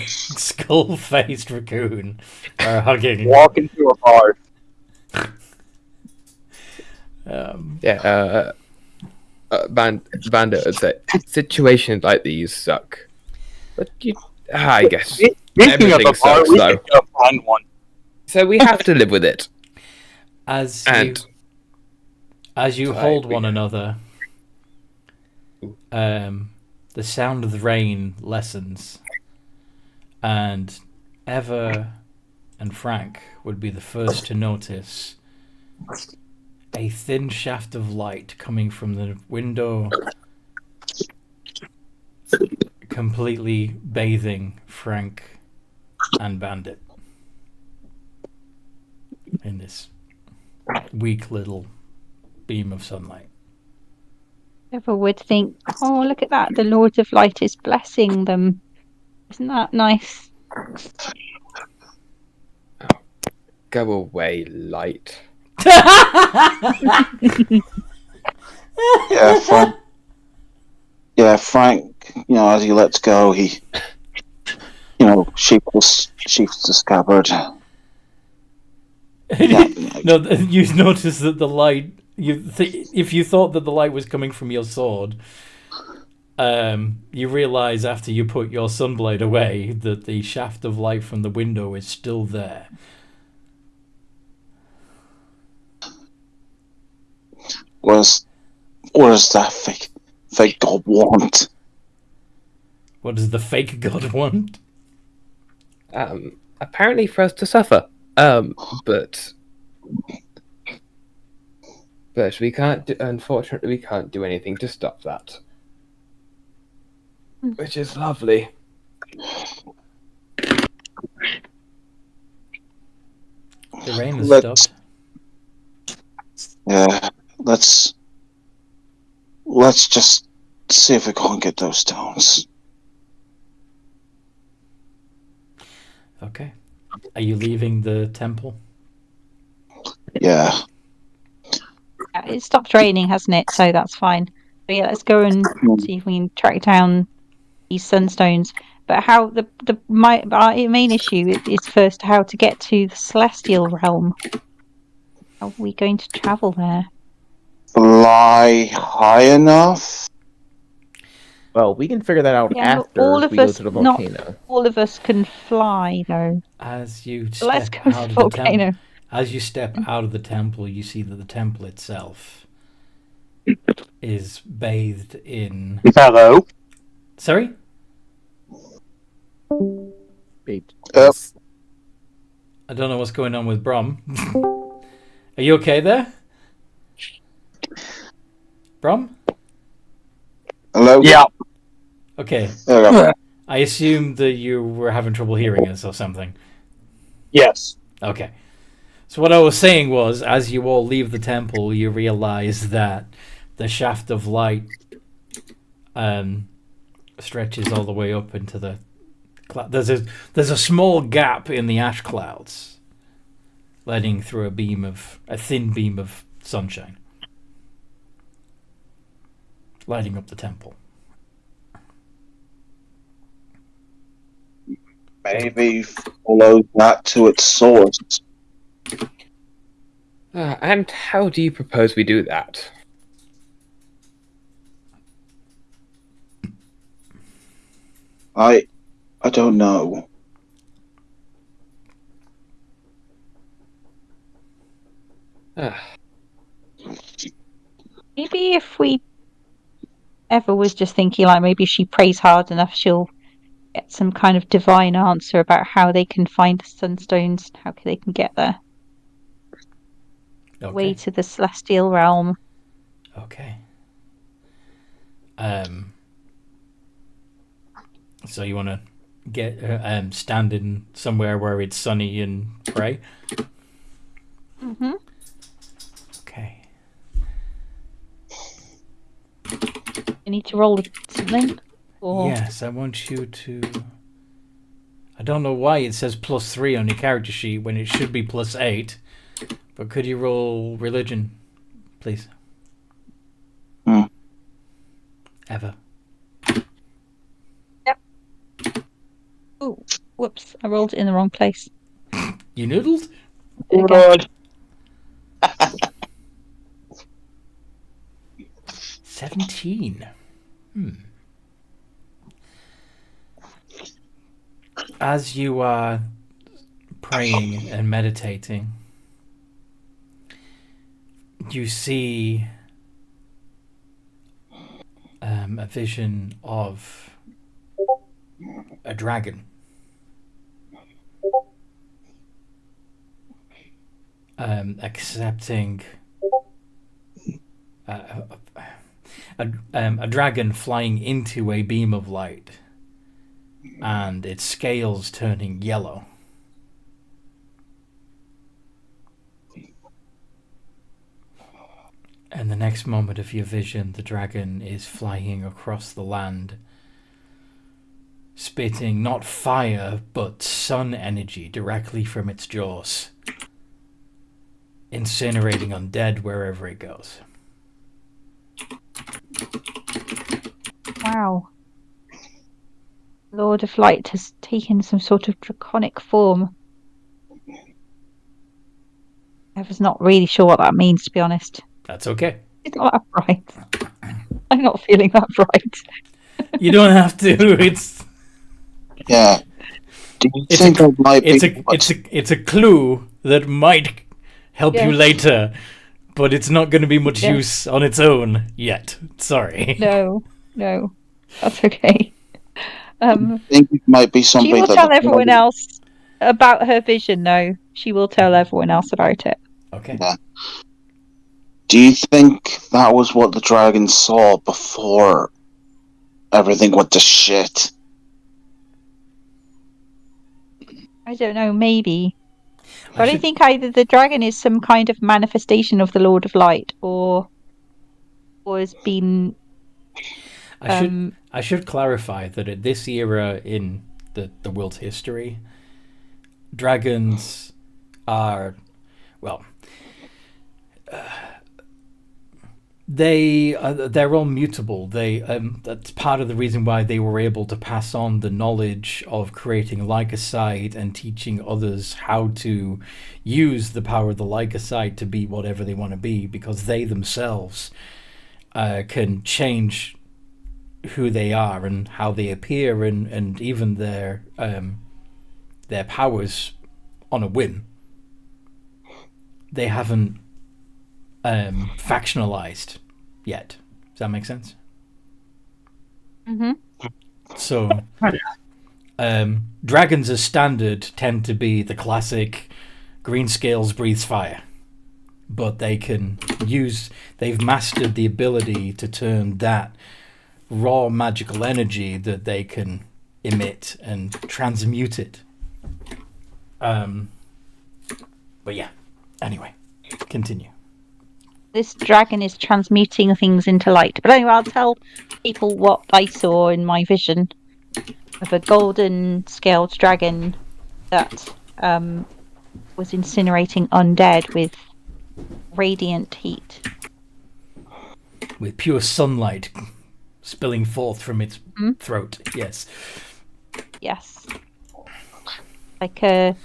skull-faced raccoon are hugging. Walk into a bar. Bandit would say, situations like these suck. But I guess Speaking of everything a bar, sucks, we though. should go find one. So we have to live with it. As And you hold one another, the sound of the rain lessens, and Eva and Frank would be the first to notice a thin shaft of light coming from the window, completely bathing Frank and Bandit in this weak little beam of sunlight. Ever would think, oh, look at that. The Lord of Light is blessing them. Isn't that nice? go away, light. Yeah, Frank. Yeah, Frank. You know, as he lets go, he, sheaths the scabbard. Yeah. No, you notice that the light. If you thought that the light was coming from your sword, you realize after you put your sunblade away that the shaft of light from the window is still there. What does that fake god want? What does the fake god want? Apparently for us to suffer. But we can't. Unfortunately, we can't do anything to stop that. Which is lovely. The rain has stopped. Yeah, let's just see if we can't get those stones. Okay. Are you leaving the temple? Yeah. It stopped raining, hasn't it? So that's fine. But yeah, let's go and see if we can track down these sunstones. But how my main issue is first how to get to the celestial realm. How are we going to travel there? Fly high enough? Well, we can figure that out Yeah, after all of we go us, to the not volcano. all of us can fly though. As you So let's step go to out the of the volcano. temple, as you step out of the temple, you see that the temple itself is bathed in. Hello. Sorry? Babe, I don't know what's going on with Brom. Are you okay there? Brom? Hello? Yeah. Okay. There we go. I assume that you were having trouble hearing us or something. Yes. Okay. So what I was saying was, as you all leave the temple, you realize that the shaft of light stretches all the way up into the there's a small gap in the ash clouds, letting through a thin beam of sunshine, lighting up the temple. Maybe follow that to its source. And how do you propose we do that? I don't know. Maybe if we ever was just thinking, like, maybe if she prays hard enough, she'll get some kind of divine answer about how they can find the Sunstones, how they can get there. Okay. Way to the celestial realm. Okay. So you want to get standing somewhere where it's sunny and pray? Mm-hmm. Okay. You need to roll something? Or... Yes, I want you to... I don't know why it says +3 on your character sheet when it should be +8. But could you roll religion, please? Ever. Yep. Oh, whoops. I rolled it in the wrong place. You noodled? Good. 17. As you are praying and meditating, you see a vision of a dragon. Accepting a dragon flying into a beam of light, and its scales turning yellow. And the next moment of your vision, the dragon is flying across the land, spitting not fire, but sun energy directly from its jaws, incinerating undead wherever it goes. Wow. Lord of Light has taken some sort of draconic form. I was not really sure what that means, to be honest. That's okay. It's not that bright. I'm not feeling that bright. You don't have to. It's Yeah. Do you It's think a- it might be? it's a clue that might help you Yes. later, but it's not going to be much Yes. use on its own yet. Sorry. No, that's okay. I think it might be something She will that tell everyone else about her vision, though. She will tell everyone else about it. Okay. Yeah. Do you think that was what the dragon saw before everything went to shit? I don't know, maybe. I But I should- think either the dragon is some kind of manifestation of the Lord of Light, or has been. I should clarify that at this era in the world's history, dragons are, well, they're all mutable. That's part of the reason why they were able to pass on the knowledge of creating Lycocyte and teaching others how to use the power of the Lycocyte to be whatever they want to be, because they themselves can change who they are and how they appear, and even their powers on a whim. They haven't factionalized yet. Does that make sense? Mm-hmm. So, dragons as standard tend to be the classic green scales breathes fire, but they've mastered the ability to turn that raw magical energy that they can emit and transmute it. But yeah, anyway, continue. This dragon is transmuting things into light. But anyway, I'll tell people what I saw in my vision of a golden scaled dragon that was incinerating undead with radiant heat. With pure sunlight spilling forth from its throat, yes. Yes. Like a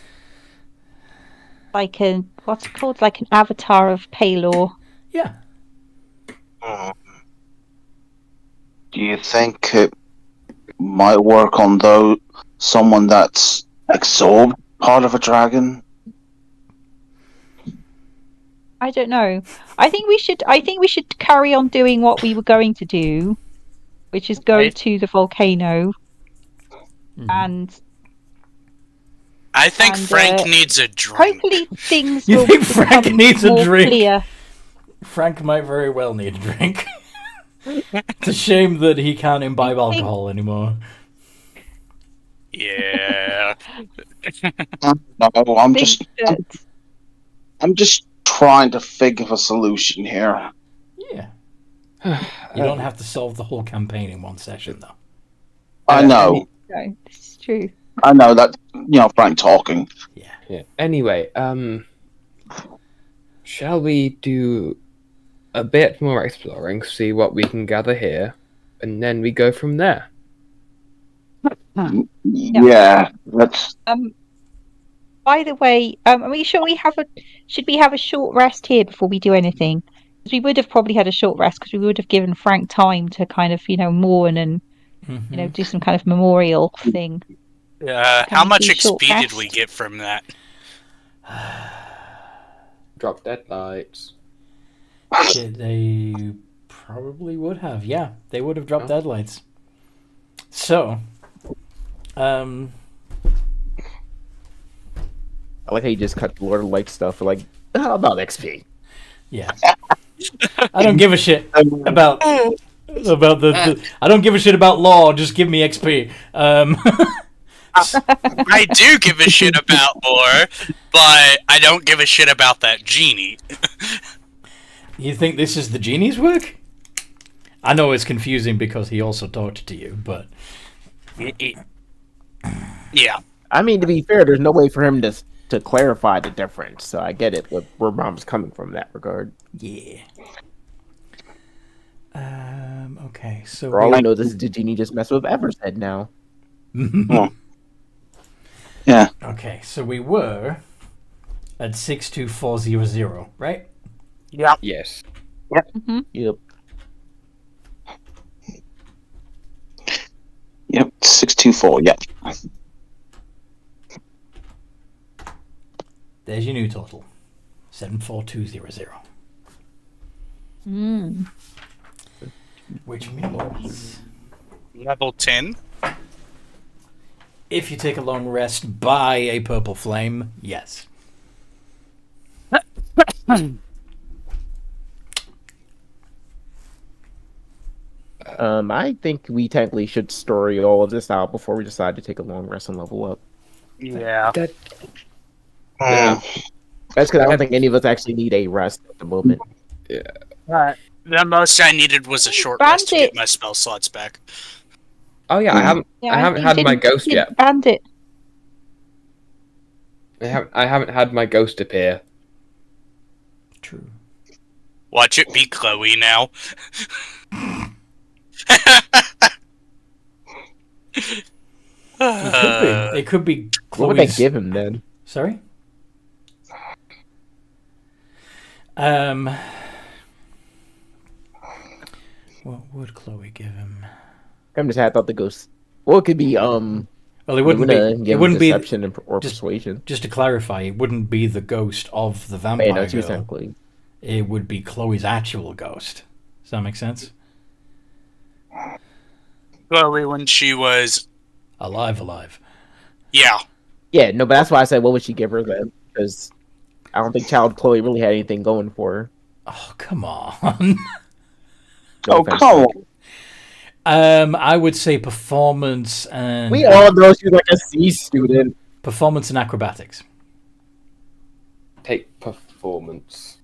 what's it called? Like an avatar of Palor. Yeah. Do you think it might work on someone that's absorbed part of a dragon? I don't know. I think we should carry on doing what we were going to do, which is go to the volcano. And I think Frank needs a drink. hopefully things You will think Frank become needs a more drink? clear. Frank might very well need a drink. It's a shame that he can't imbibe alcohol anymore. Yeah. No, I'm Think just that- I'm just trying to think of a solution here. Yeah. You don't have to solve the whole campaign in one session, though. I know. No, this is true. I know that, Frank talking. Yeah. Anyway, shall we do a bit more exploring, see what we can gather here, and then we go from there? Yeah, that's... By the way, are we sure should we have a short rest here before we do anything? 'Cause we would have probably had a short rest because we would have given Frank time to kind of, mourn and do some kind of memorial thing. How much do short XP did we rest? get from that? Drop deadlights. They probably would have. Yeah, they would have dropped deadlights. So, I like how you just cut the Lord of Light stuff for like, how about XP? yeah. I don't give a shit about the I don't give a shit about law. Just give me XP. I do give a shit about lore, but I don't give a shit about that genie. You think this is the genie's work? I know it's confusing because he also talked to you, but Yeah. I mean, to be fair, there's no way for him to clarify the difference, so I get it where Mom's coming from in that regard. yeah. Okay, so For all I know, this is the genie just messing with Ever's head now. Yeah. Okay, so we were at 62400, right? Yeah. Yes. Yep. Yep, 624, yep. There's your new total. 74200. Which means Level 10. if you take a long rest by a purple flame, yes. I think we technically should story all of this out before we decide to take a long rest and level up. Yeah. That, Yeah. That's because I don't think any of us actually need a rest at the moment. The most I needed was a short rest to get my spell slots back. oh yeah, I haven't had my ghost yet. Bandit. I haven't had my ghost appear. True. Watch it be Chloe now. It could be What would they Chloe's... give him then? Sorry? What would Chloe give him? I'm just I thought the ghost. Well, it could be Well, it wouldn't Luna be. give It wouldn't be. deception or just- persuasion. Just to clarify, it wouldn't be the ghost of the vampire Yeah, no, it's girl. exactly. It would be Chloe's actual ghost. Does that make sense? Chloe when she was... Alive. Yeah. Yeah, no, but that's why I said, what would she give her then? Because I don't think Child Chloe really had anything going for her. Oh, come on. No Oh, offense, come Frank. on. I would say performance and We all know she's like a C student. performance and acrobatics. Take performance.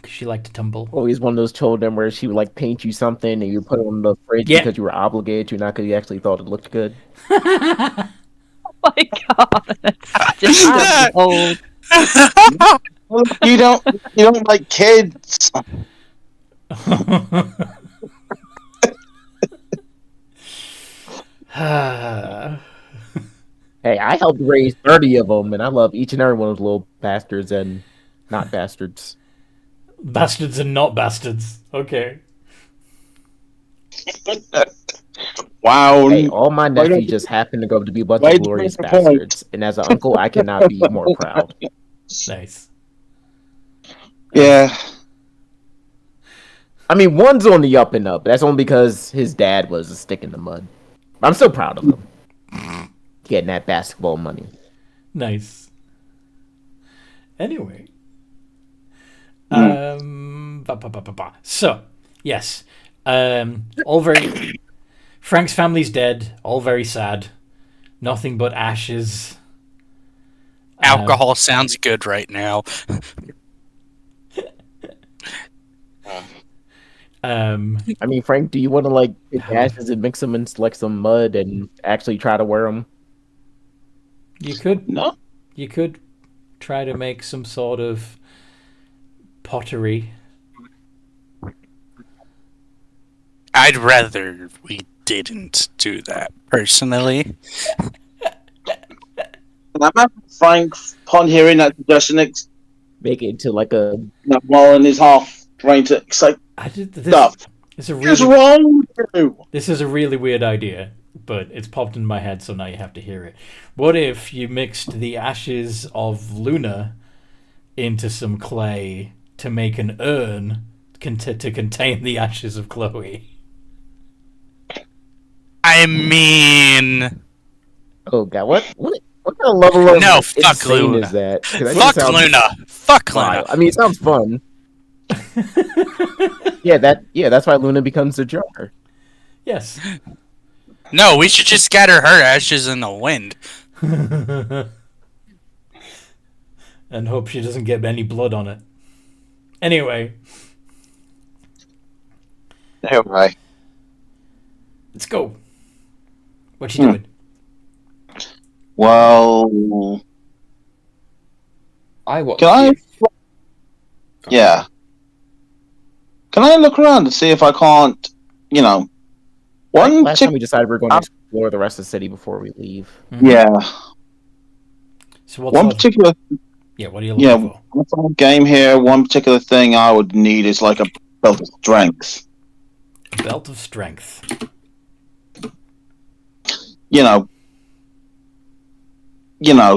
She liked to tumble. Always one of those children where she would like paint you something and you put it on the fridge Yeah. because you were obligated to, not because you actually thought it looked good. Oh my god, that's just old. You don't like kids. Hey, I helped raise 30 of them, and I love each and every one of those little bastards and not bastards. Bastards and not bastards. Okay. Wow. Hey, all my Why don't nephews you- just happen to go to be a bunch why of do you glorious make a point? bastards, and as an uncle, I cannot be more proud. Nice. Yeah. I mean, one's on the up and up. That's only because his dad was a stick in the mud. I'm still proud of him. Getting that basketball money. Nice. Anyway. So, yes. All very... Frank's family's dead. All very sad. Nothing but ashes. Alcohol sounds good right now. I mean, Frank, do you want to like take ashes and mix them in like some mud and actually try to wear them? You could No. You could try to make some sort of pottery. I'd rather we didn't do that, personally. And I remember Frank, upon hearing that suggestion, Make it into like a while in his half trying to excite I did this. stuff. It's a What's really, wrong with you? this is a really weird idea, but it's popped in my head, so now you have to hear it. What if you mixed the ashes of Luna into some clay to make an urn to contain the ashes of Chloe? I mean, oh god, what kind of level of No, fuck insane Luna. is that? 'Cause that fuck just sounds Luna. Fuck Luna. wild. I mean, it sounds fun. That's why Luna becomes the Joker. Yes. No, we should just scatter her ashes in the wind. And hope she doesn't get any blood on it. Anyway, Anyway, let's go. What you doing? well, I watched. can I? you- Yeah. Can I look around to see if I can't, one Last chick? time we decided we are going to explore the rest of the city before we leave. Yeah. So what's One all- particular, Yeah, what are you looking for? what's on the game here? One particular thing I would need is like a belt of strength. Belt of strength.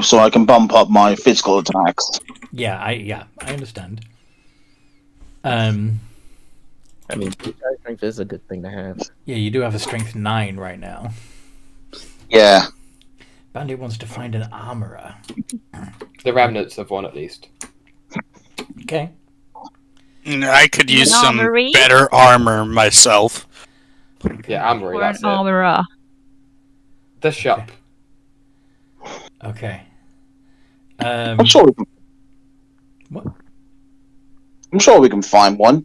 So I can bump up my physical attacks. Yeah, I understand. I mean, strength is a good thing to have. Yeah, you do have a strength 9 right now. Yeah. Bandit wants to find an armorer. The remnants of one at least. Okay. I could use An some armory? better armor myself. Yeah, Amory, Or an that's it. armourer. The shop. Okay. I'm sure we can. What? I'm sure we can find one.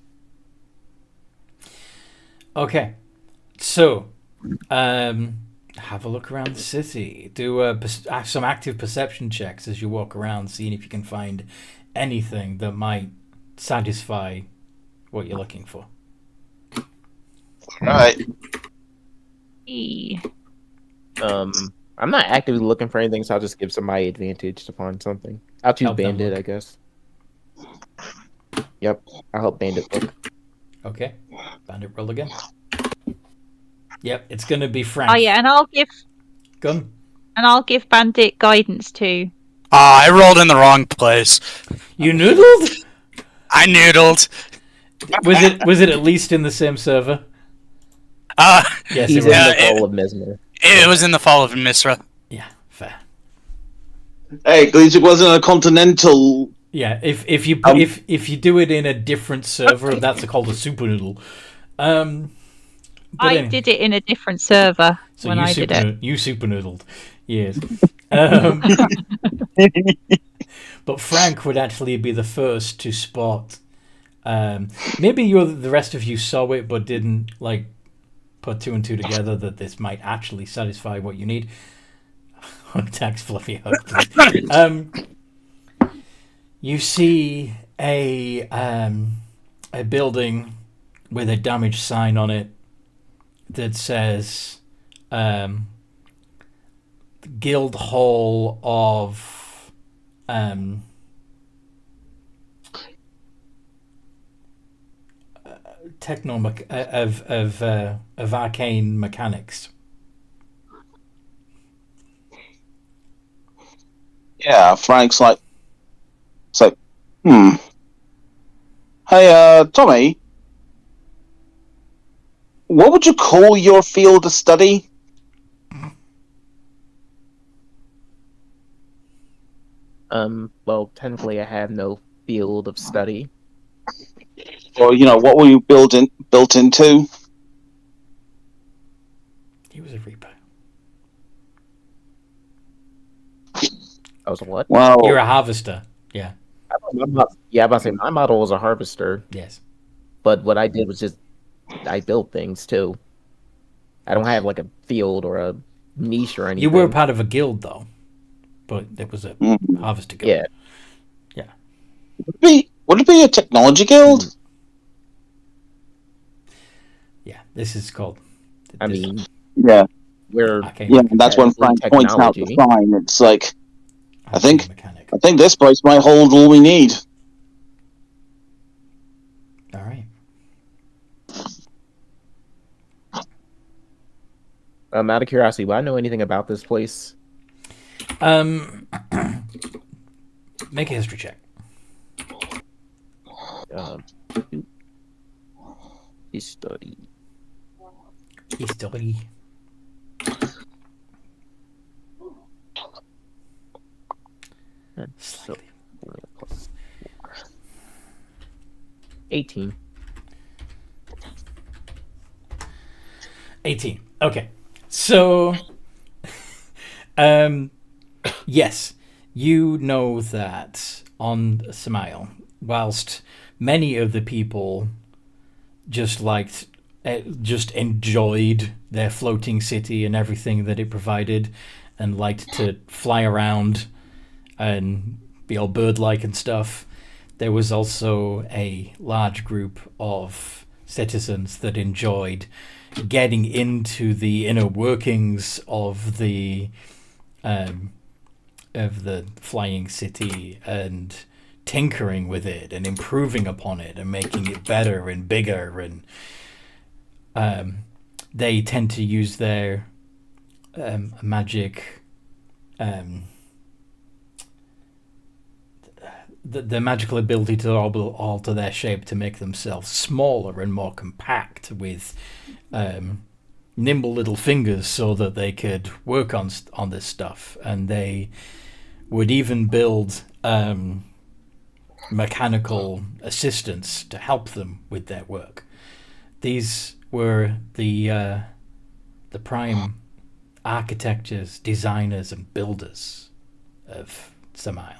Okay. So, have a look around the city. Do some active perception checks as you walk around, seeing if you can find anything that might satisfy what you're looking for. Right. I'm not actively looking for anything, so I'll just give somebody advantage to find something. I'll choose Help them Bandit, look. I guess. Yep, I'll help Bandit look. Okay. Bandit, roll again. Yep, it's going to be Frank. Oh yeah, and Gun. I'll give Bandit guidance too. Ah, I rolled in the wrong place. You noodled? I noodled. Was it at least in the same server? Yes, He's it in was. the it- Fall of Misra. It was in the Fall of Misra. Yeah, fair. Hey, at least it wasn't a continental Yeah, if you if you do it in a different server, that's called a super noodle. But I did it in a different server so when I did it. you super noodled, yes. Um, but Frank would actually be the first to spot. Maybe the rest of you saw it, but didn't like put two and two together that this might actually satisfy what you need. Tax fluffy hug, please. You see a building with a damaged sign on it that says Guild Hall of of arcane mechanics. Yeah, Frank's like, so, Hey, Tommy, what would you call your field of study? Well, technically, I have no field of study. Or, what were you built into? He was a reaper. I was a what? Well, You're a harvester. Yeah. Yeah, I'm about to say my model was a harvester, Yes. but what I did was just I built things too. I don't have like a field or a niche or anything. You were part of a guild, though, but there was a harvester guild. Yeah. Yeah. Would it be a technology guild? Yeah. This is called. I mean, Yeah. we're Yeah, that's when Frank points out the sign. It's like, I think this place might hold all we need. All right. Out of curiosity, do I know anything about this place? Make a history check. History. History. So, 18. 18. Okay. So, yes, you know that on Samael, whilst many of the people just enjoyed their floating city and everything that it provided and liked to fly around and be all bird-like and stuff, there was also a large group of citizens that enjoyed getting into the inner workings of the flying city and tinkering with it and improving upon it and making it better and bigger, and they tend to use their magic the magical ability to alter their shape to make themselves smaller and more compact with nimble little fingers so that they could work on this stuff. And they would even build mechanical assistants to help them with their work. These were the prime architects, designers, and builders of Samael.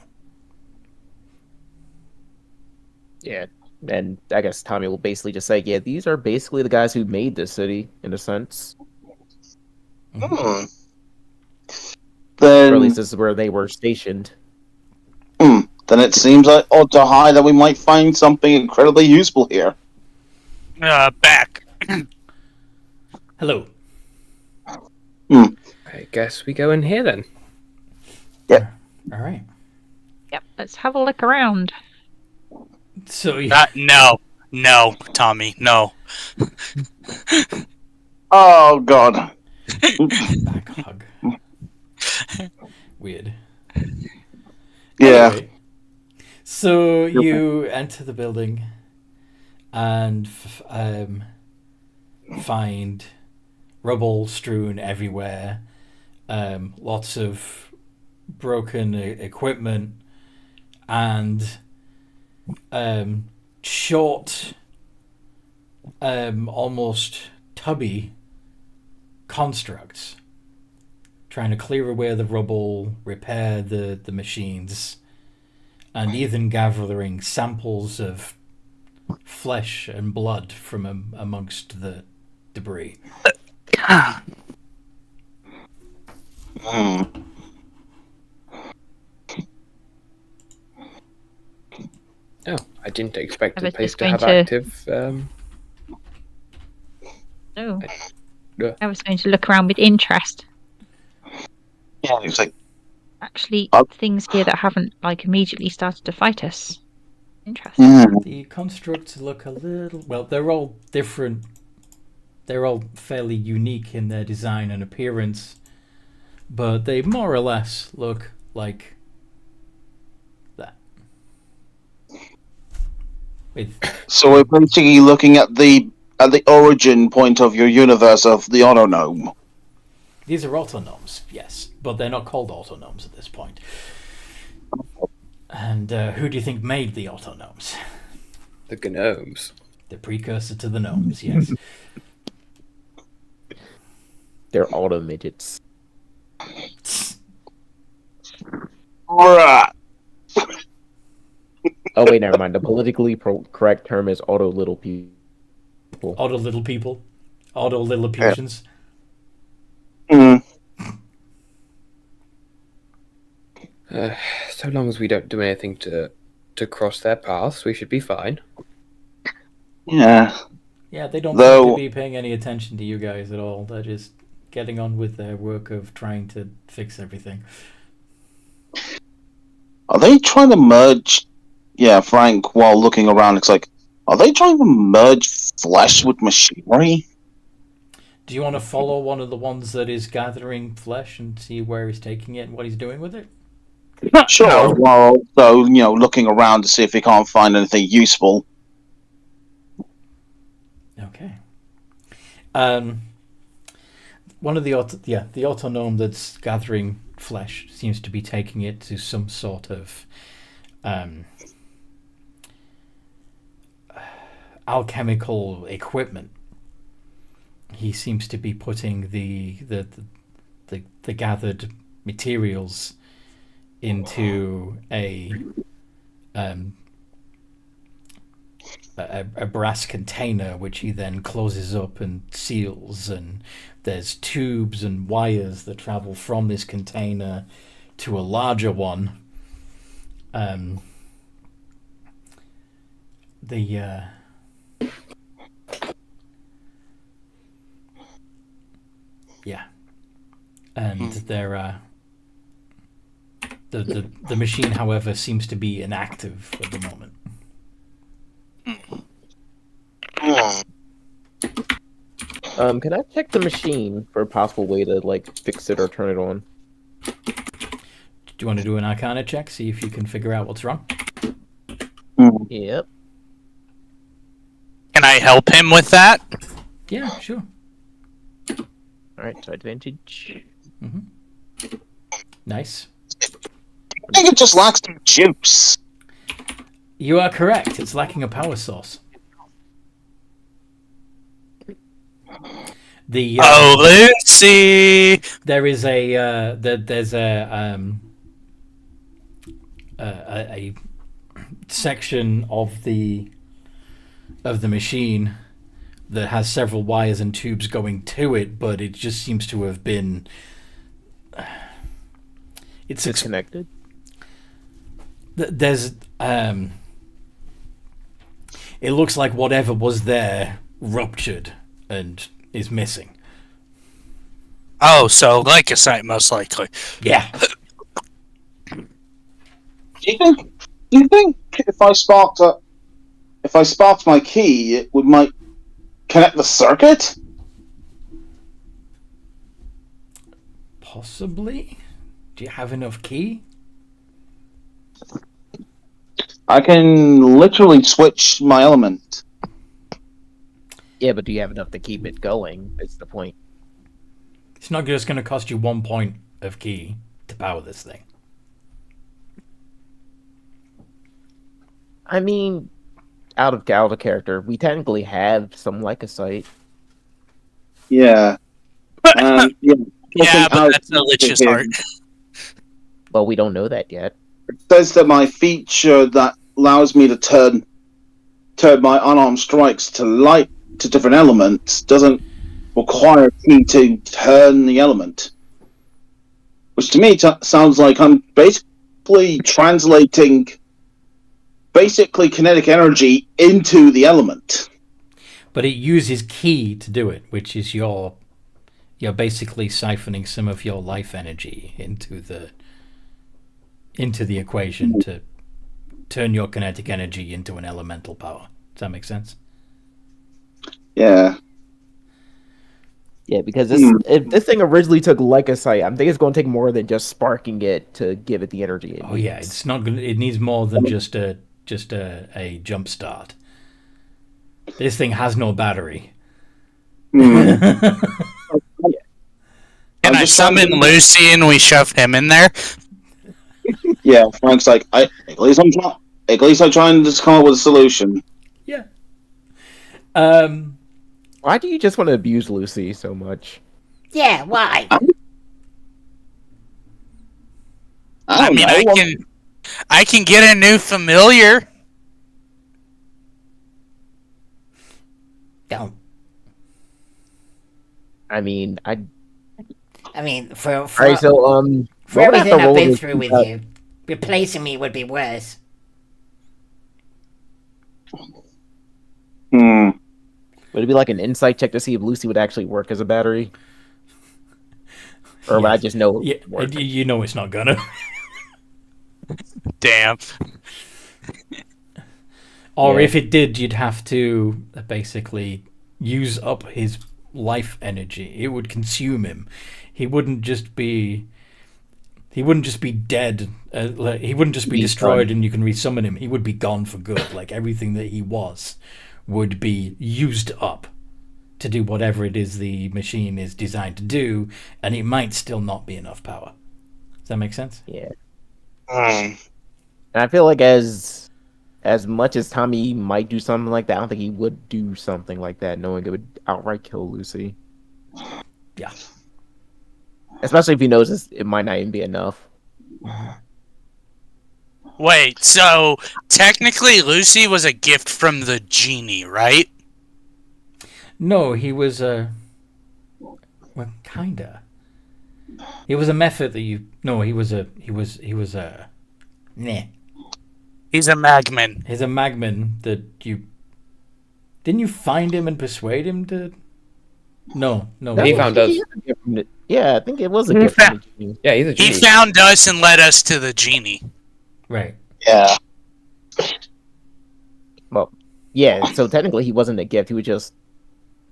Yeah, and I guess Tommy will basically just say, yeah, these are basically the guys who made this city, in a sense. Then, Or at least this is where they were stationed. Then it seems like odd to high that we might find something incredibly useful here. Back. Hello. I guess we go in here then. Yep. All right. Yep, let's have a look around. So No, Tommy, no. Oh God. Back hug. Weird. Yeah. Anyway, so you enter the building and find rubble strewn everywhere, lots of broken equipment, and short, almost tubby constructs, trying to clear away the rubble, repair the machines, and even gathering samples of flesh and blood from amongst the debris. Hmm. Oh, I didn't expect I the was place just to have going to- active. No. Yeah. I was going to look around with interest. Yeah, it's like Actually, Oh. things here that haven't immediately started to fight us. Interesting. yeah. The constructs look a little... Well, they're all different. They're all fairly unique in their design and appearance, but they more or less look like that. With So we're basically looking at the origin point of your universe of the Autonome. these are autonomes, yes, but they're not called autonomes at this point. And who do you think made the autonomes? The gnomes. The precursor to the gnomes, yes. They're auto midgets. Right. Oh wait, never mind. The politically correct term is auto little people. Auto little people. Auto Lilliputians. Mm. So long as we don't do anything to cross their paths, we should be fine. Yeah. Yeah, they don't Though- seem to be paying any attention to you guys at all. They're just getting on with their work of trying to fix everything. Are they trying to merge? Yeah, Frank, while looking around, it's like, are they trying to merge flesh with machinery? Do you want to follow one of the ones that is gathering flesh and see where he's taking it and what he's doing with it? Sure. While also, looking around to see if we can't find anything useful. Okay. One of the autonome that's gathering flesh seems to be taking it to some sort of alchemical equipment. He seems to be putting the gathered materials into a brass container, which he then closes up and seals, and there's tubes and wires that travel from this container to a larger one. And the machine, however, seems to be inactive at the moment. Can I check the machine for a possible way to fix it or turn it on? Do you want to do an Arcana check, see if you can figure out what's wrong? Yep. Can I help him with that? Yeah, sure. All right, so advantage. Nice. I think it just lacks some juice. You are correct. It's lacking a power source. The Oh, let's see. there is there's a section of the machine that has several wires and tubes going to it, but it just seems to have been it's Disconnected. there's it looks like whatever was there ruptured and is missing. Oh, so Lycosite most likely. Yeah. Do you think if I sparked my key, it might connect the circuit? Possibly. Do you have enough key? I can literally switch my element. Yeah, but do you have enough to keep it going? That's the point. It's not just going to cost you 1 point of key to power this thing. I mean, out of character, we technically have some lycocyte. Yeah. Yeah. Yeah, but out that's a lich's here. heart. But we don't know that yet. It says that my feature that allows me to turn my unarmed strikes to different elements doesn't require me to turn the element. Which to me sounds like I'm basically translating kinetic energy into the element. But it uses ki to do it, which is you're basically siphoning some of your life energy into the equation to turn your kinetic energy into an elemental power. Does that make sense? Yeah. Yeah, because if this thing originally took lycocyte, I think it's going to take more than just sparking it to give it the energy it needs. Yeah, it's not gonna. It needs more than just a jump start. This thing has no battery. Can I summon Lucy and we shove him in there? Yeah, Frank's like, at least I'm trying to come up with a solution. Yeah. Why do you just want to abuse Lucy so much? Yeah, why? I can get a new familiar. Don't. I mean, for Alright, so for everything I've been through with you, replacing me would be worse. Would it be like an insight check to see if Lucy would actually work as a battery? Or would I just know it would work? You know it's not gonna. Damn. Or if it did, you'd have to basically use up his life energy. It would consume him. He wouldn't just be dead. He wouldn't just be destroyed and you can resummon him. He would be gone for good. Like everything that he was would be used up to do whatever it is the machine is designed to do, and it might still not be enough power. Does that make sense? Yeah. And I feel like as much as Tommy might do something like that, I don't think he would do something like that, knowing it would outright kill Lucy. Yeah. Especially if he knows it might not even be enough. Wait, so technically Lucy was a gift from the genie, right? No, he was well, kinda. It was a method that you. No, he was a. Nah. He's a magman. He's a magman that you. Didn't you find him and persuade him to? No. He found us. Yeah, I think it was a gift from the genie. Yeah, he's a genie. He found us and led us to the genie. Right. Yeah. Well, yeah. So technically, he wasn't a gift. He was just.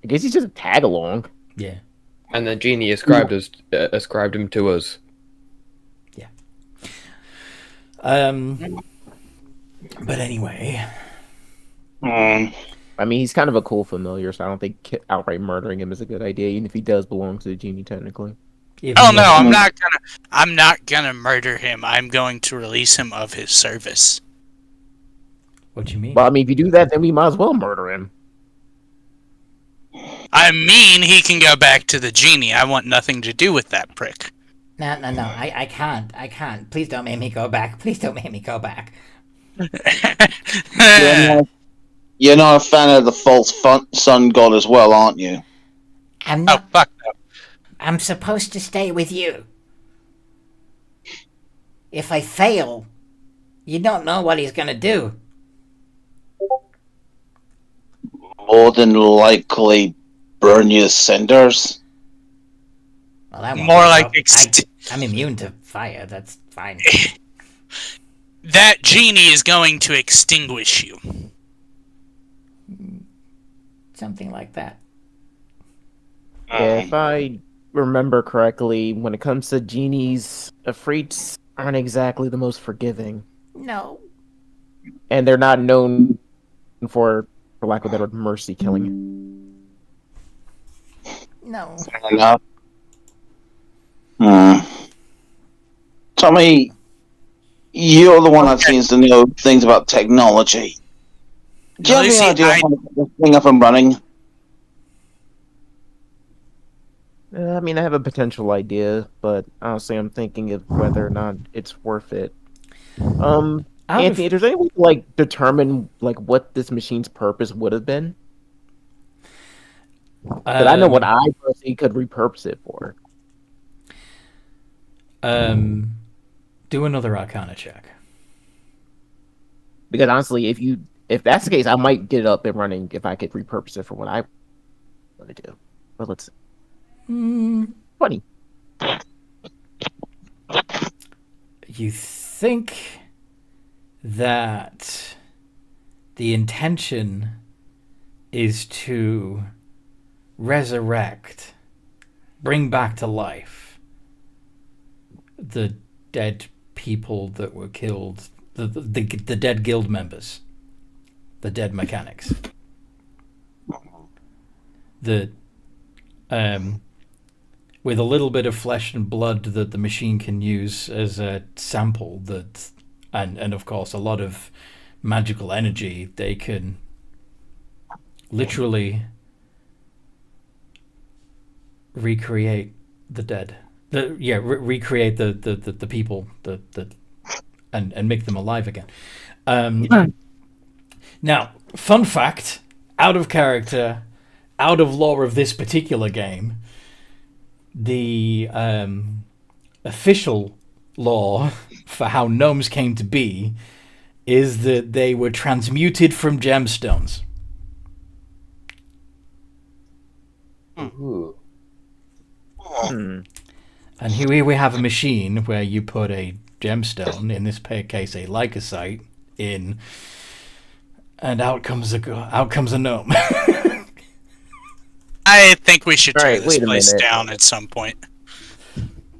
I guess he's just a tag along. Yeah. And the genie ascribed him to us. Yeah. But anyway. I mean, he's kind of a cool familiar, so I don't think outright murdering him is a good idea, even if he does belong to the genie technically. Oh no, I'm not gonna murder him. I'm going to release him of his service. What do you mean? Well, I mean, if you do that, then we might as well murder him. I mean, he can go back to the genie. I want nothing to do with that prick. No, I can't. Please don't make me go back. You're not a fan of the false sun god as well, aren't you? I'm not. Oh, fuck no. I'm supposed to stay with you. If I fail, you don't know what he's gonna do. More than likely burn you to cinders. Well, that won't More be a like problem. I'm immune to fire. That's fine. That genie is going to extinguish you. Something like that. Yeah, if I remember correctly, when it comes to genies, Afrits aren't exactly the most forgiving. No. And they're not known for lack of a better word, mercy killing. No. Fair enough. Tommy, You're the one that seems to know things about technology. Do you have any Lucy, idea how to get this thing up and running? I mean, I have a potential idea, but honestly, I'm thinking of whether or not it's worth it. Anthony, if there's any way to like determine like what this machine's purpose would have been, because I know what I personally could repurpose it for. Do another Arcana check. Because honestly, if that's the case, I might get it up and running if I could repurpose it for what I want to do. But let's see. 20. You think that the intention is to resurrect, bring back to life the dead people that were killed, the dead guild members, the dead mechanics. With a little bit of flesh and blood that the machine can use as a sample, and of course a lot of magical energy, they can literally recreate the dead. Recreate the people and make them alive again. Now, fun fact, out of character, out of lore of this particular game, the official law for how gnomes came to be is that they were transmuted from gemstones. Ooh. And here we have a machine where you put a gemstone, in this case a lycosite, in, and out comes a gnome. I think we should tear Alright, this wait a place minute. down at some point.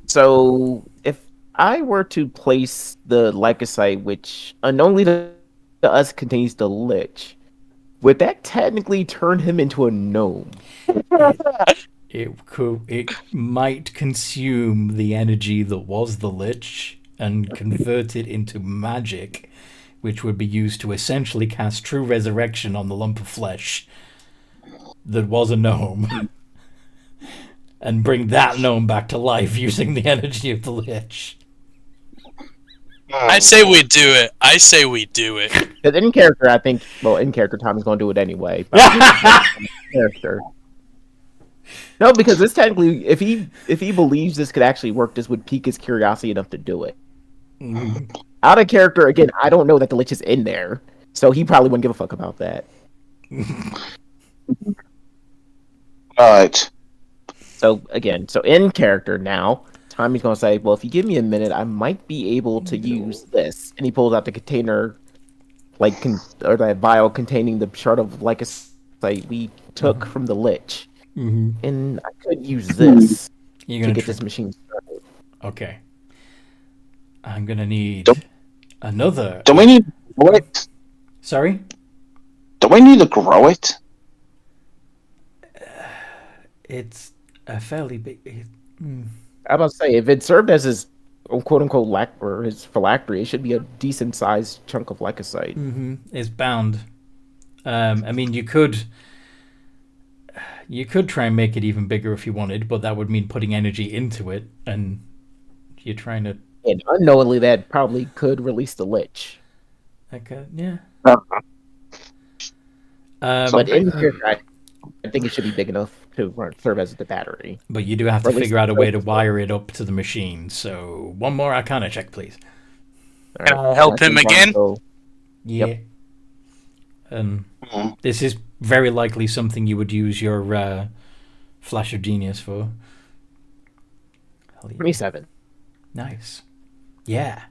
So if I were to place the lycosite, which unknowingly to us contains the lich, would that technically turn him into a gnome? It might consume the energy that was the lich and convert it into magic, which would be used to essentially cast true resurrection on the lump of flesh that was a gnome, and bring that gnome back to life using the energy of the lich. I say we do it. Because in character, I think, in character, Tommy's going to do it anyway. Character. No, because this technically, if he believes this could actually work, this would pique his curiosity enough to do it. Out of character, again, I don't know that the lich is in there, so he probably wouldn't give a fuck about that. Right. So in character now, Tommy's going to say, well, if you give me a minute, I might be able to use this. And he pulls out the container, or that vial containing the shard of lycosite we took from the lich. And I could use this to get this machine started. Okay. I'm going to need another... Do we need to grow it? Sorry? Do we need to grow it? It's a fairly big... I'm about to say, if it served as his quote-unquote his phylactery, it should be a decent-sized chunk of lycosite. It's bound. I mean, you could try and make it even bigger if you wanted, but that would mean putting energy into it, and you're trying to... And unknowingly, that probably could release the lich. Yeah. But in here, I think it should be big enough to serve as the battery. But you do have to figure out a way to wire it up to the machine. So one more Arcana check, please. Can I help him again? Yeah. This is very likely something you would use your Flash of Genius for. 27. Nice. Yeah.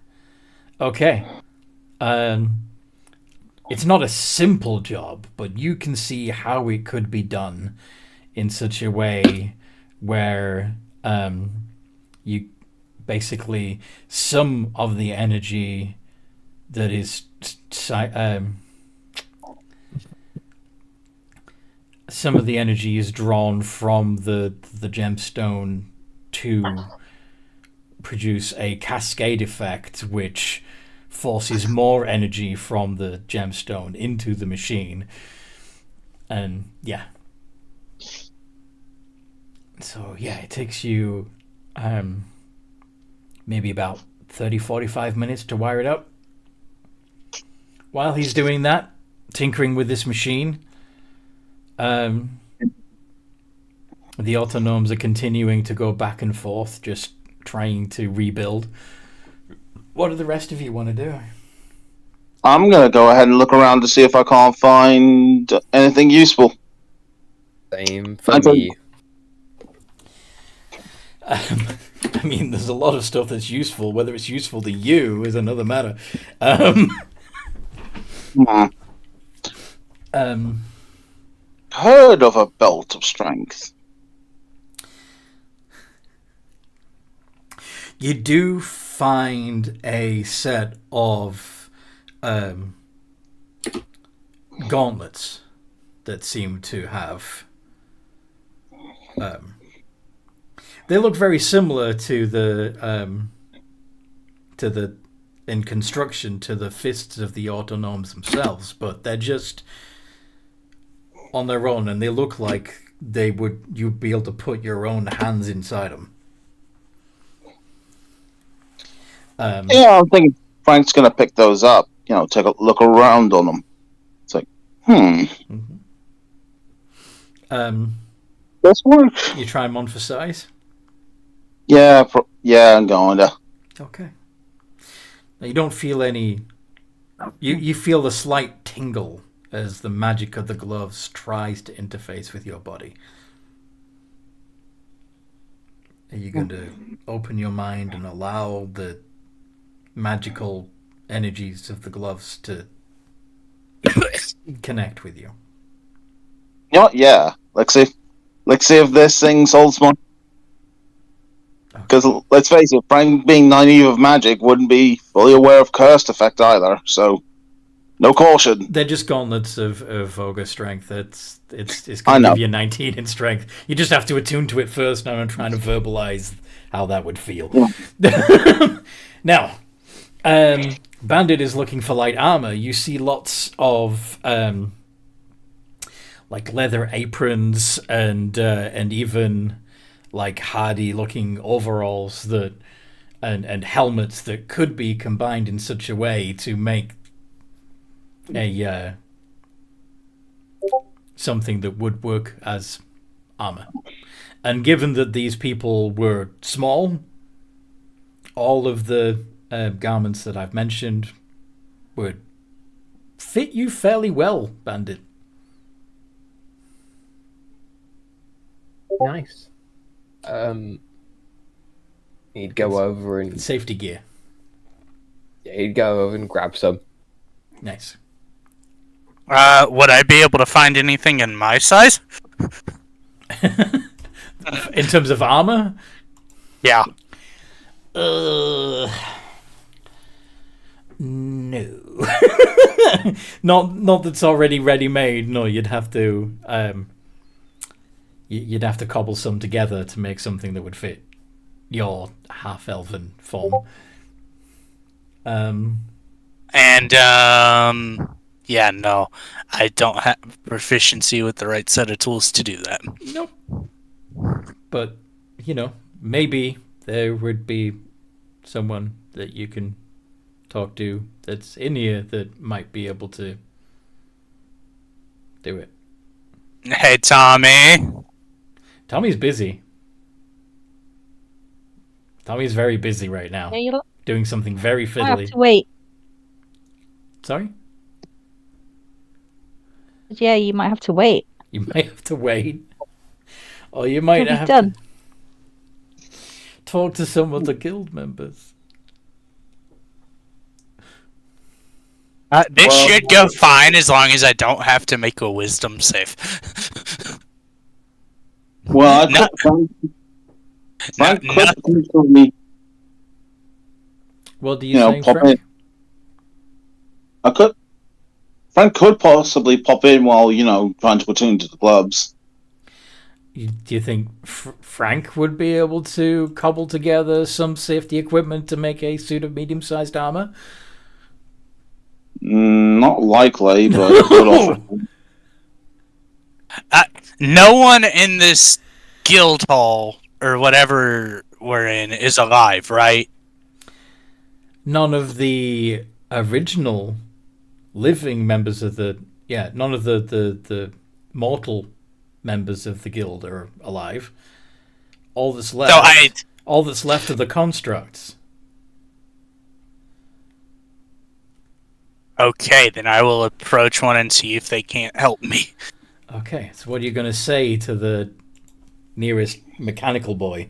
Okay. It's not a simple job, but you can see how it could be done in such a way where you basically some of the energy that is some of the energy is drawn from the gemstone to produce a cascade effect which forces more energy from the gemstone into the machine. And yeah. So yeah, it takes you maybe about 30-45 minutes to wire it up. While he's doing that, tinkering with this machine, the autonomes are continuing to go back and forth, just trying to rebuild. What do the rest of you want to do? I'm going to go ahead and look around to see if I can't find anything useful. Same for me. I mean, there's a lot of stuff that's useful. Whether it's useful to you is another matter. Heard of a belt of strength. You do find a set of gauntlets that seem to have... they look very similar to the in construction to the fists of the autonomes themselves, but they're just on their own, and they look like you'd be able to put your own hands inside them. Yeah, I'm thinking Frank's going to pick those up. Take a look around on them. It's like, This one? You try them on for size? Yeah, I'm going to. Okay. Now, you don't feel any... You feel the slight tingle as the magic of the gloves tries to interface with your body. Are you going to open your mind and allow the magical energies of the gloves to connect with you? Yeah. Let's see if this thing solves more. Because let's face it, Frank, being naive of magic, wouldn't be fully aware of cursed effect either. So, no caution. They're just gauntlets of ogre strength. It's going to give you 19 in strength. You just have to attune to it first. Now I'm trying to verbalize how that would feel. Yeah. Now, Bandit is looking for light armor. You see lots of like leather aprons and even like hardy looking overalls that and helmets that could be combined in such a way to make a something that would work as armor. And given that these people were small, all of the garments that I've mentioned would fit you fairly well, Bandit. Nice. He'd go over and... Safety gear. Yeah, he'd go over and grab some. Nice. Would I be able to find anything in my size? In terms of armor? Yeah. No. not that's already ready made. No, you'd have to you'd have to cobble some together to make something that would fit your half elven form. Yeah, no, I don't have proficiency with the right set of tools to do that. Nope. But maybe there would be someone that you can talk to that's in here that might be able to do it. Hey, Tommy. Tommy's busy. Tommy's very busy right now. Yeah, doing something very fiddly. I have to wait. Sorry? Yeah, you might have to wait. You might have to wait. Or you might have to talk to some of the guild members. This should go fine as long as I don't have to make a wisdom save. Well, Frank could potentially, what do you think, pop Frank? In. Frank could possibly pop in while, trying to attune to the gloves. Do you think Frank would be able to cobble together some safety equipment to make a suit of medium-sized armor? Not likely, but a good offer. No one in this guild hall or whatever we're in is alive, right? None of the original living members of none of the mortal members of the guild are alive. All that's left are the constructs. Okay, then I will approach one and see if they can't help me. Okay, so what are you going to say to the nearest mechanical boy?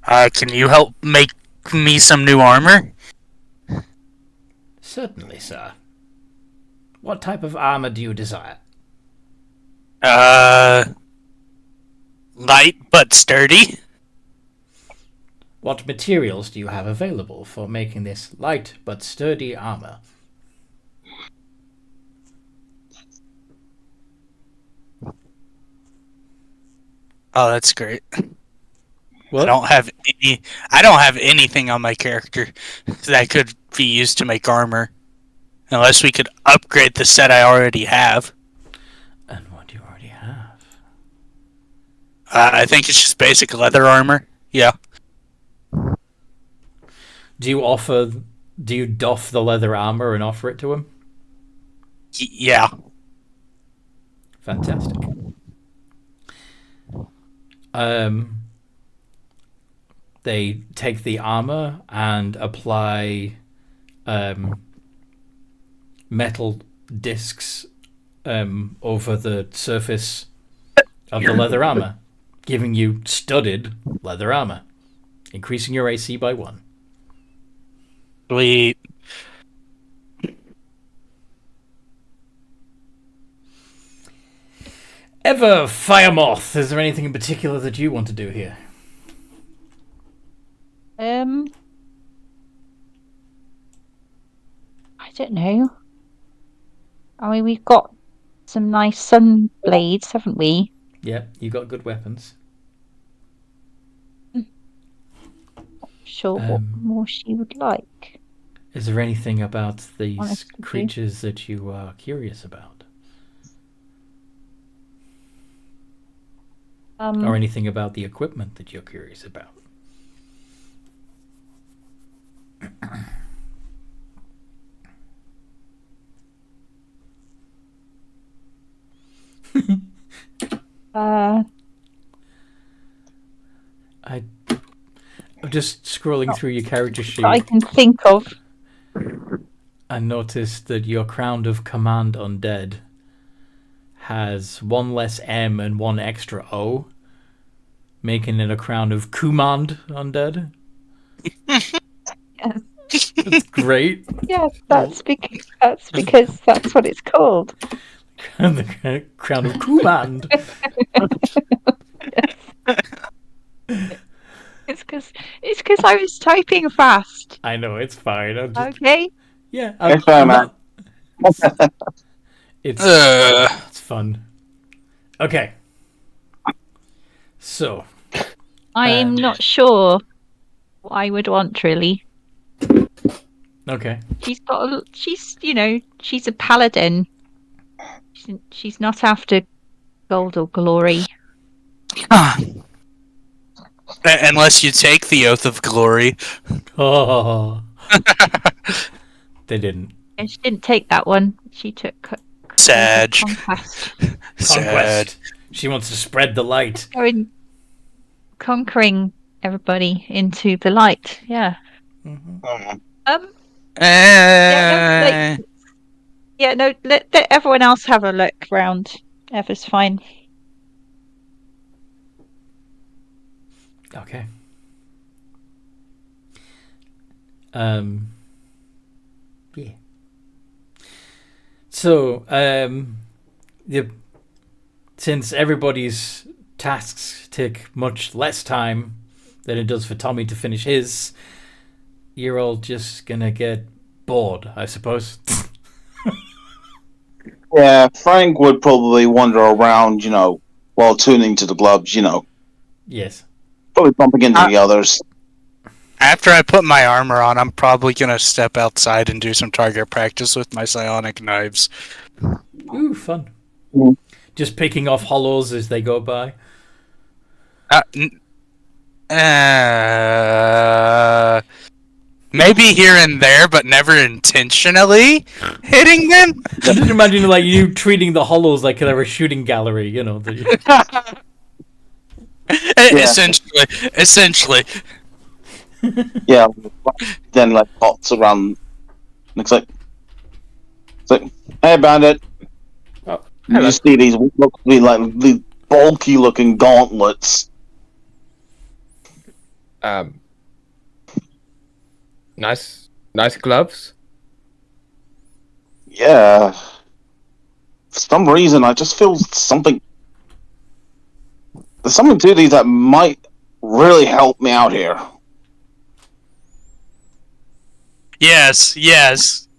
Can you help make me some new armor? Certainly, sir. What type of armor do you desire? Light but sturdy. What materials do you have available for making this light but sturdy armor? Oh, that's great. What? I don't have anything on my character that could be used to make armor. Unless we could upgrade the set I already have. And what do you already have? I think it's just basic leather armor. Yeah. Do you doff the leather armor and offer it to him? Yeah. Fantastic. They take the armor and apply metal discs over the surface of the leather armor, giving you studded leather armor, increasing your AC by 1. Sweet. Ever Firemoth, is there anything in particular that you want to do here? I don't know. I mean, we've got some nice sun blades, haven't we? Yeah, you got good weapons. Sure, what more she would like. Is there anything about these Honestly. creatures that you are curious about? Or anything about the equipment that you're curious about? Uh, I'm just scrolling through your character sheet. I can think of. I noticed that your Crown of Command Undead has 1 less M and 1 extra O, making it a Crown of Command Undead. Yes. That's great. Yes, that's because that's what it's called. The Crown of Command. It's because I was typing fast. I know, it's fine. Okay. Yeah, It's fine, man. It's fun. Okay. So. I'm not sure what I would want really. Okay. She's a paladin. She's not after gold or glory. Unless you take the Oath of Glory. Oh. They didn't. And she didn't take that one. She took Sad. conquest. Sad. She wants to spread the light. Going conquering everybody into the light. Yeah. Let everyone else have a look round. Ever's fine. Okay. Yeah. So, since everybody's tasks take much less time than it does for Tommy to finish his, you're all just gonna get bored, I suppose. Yeah, Frank would probably wander around, while tuning to the gloves, Yes. probably bumping into the others. After I put my armor on, I'm probably gonna step outside and do some target practice with my psionic knives. Ooh, fun. Mm. Just picking off hollows as they go by. Maybe here and there, but never intentionally hitting them. I just imagine like you treating the hollows like they're a shooting gallery, you know. Essentially. Yeah, then like pops around. It's like, hey, bandit. Oh, You hello. see these look to be like these bulky looking gauntlets. Nice gloves. Yeah. For some reason, I just feel something. There's something to these that might really help me out here. Yes.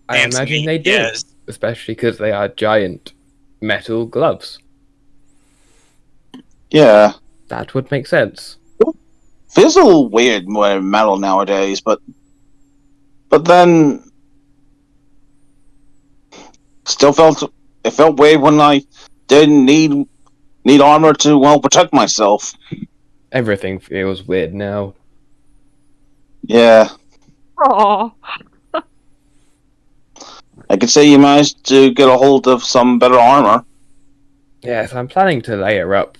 I Anthony, imagine they do, yes. especially because they are giant metal gloves. Yeah. That would make sense. Feels a little weird wearing metal nowadays, but then still felt weird when I didn't need armor to protect myself. Everything feels weird now. Yeah. Aw. I could say you managed to get a hold of some better armor. Yes, I'm planning to layer up,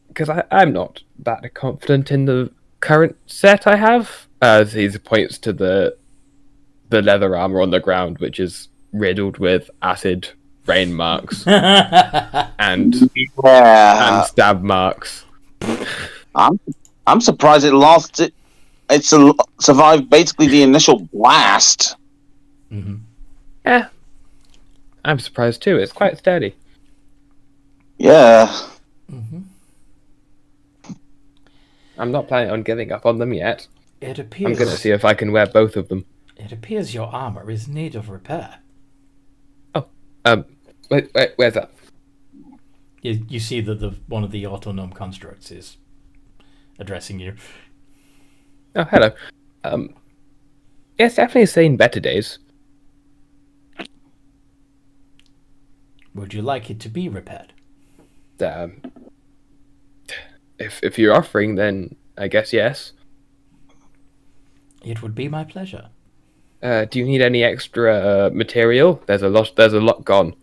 because I'm not that confident in the current set I have. As he points to the leather armor on the ground, which is riddled with acid rain marks and Yeah. stab marks. I'm surprised it survived basically the initial blast. Mm-hmm. Yeah, I'm surprised too. It's quite sturdy. Yeah. Mm-hmm. I'm not planning on giving up on them yet. It I'm appears. going to see if I can wear both of them. It appears your armor is in need of repair. Wait, where's that? You see that one of the autonomous constructs is addressing you. Oh, hello. Yes, definitely seen better days. Would you like it to be repaired? If you're offering, then I guess yes. It would be my pleasure. Do you need any extra material? There's a lot gone.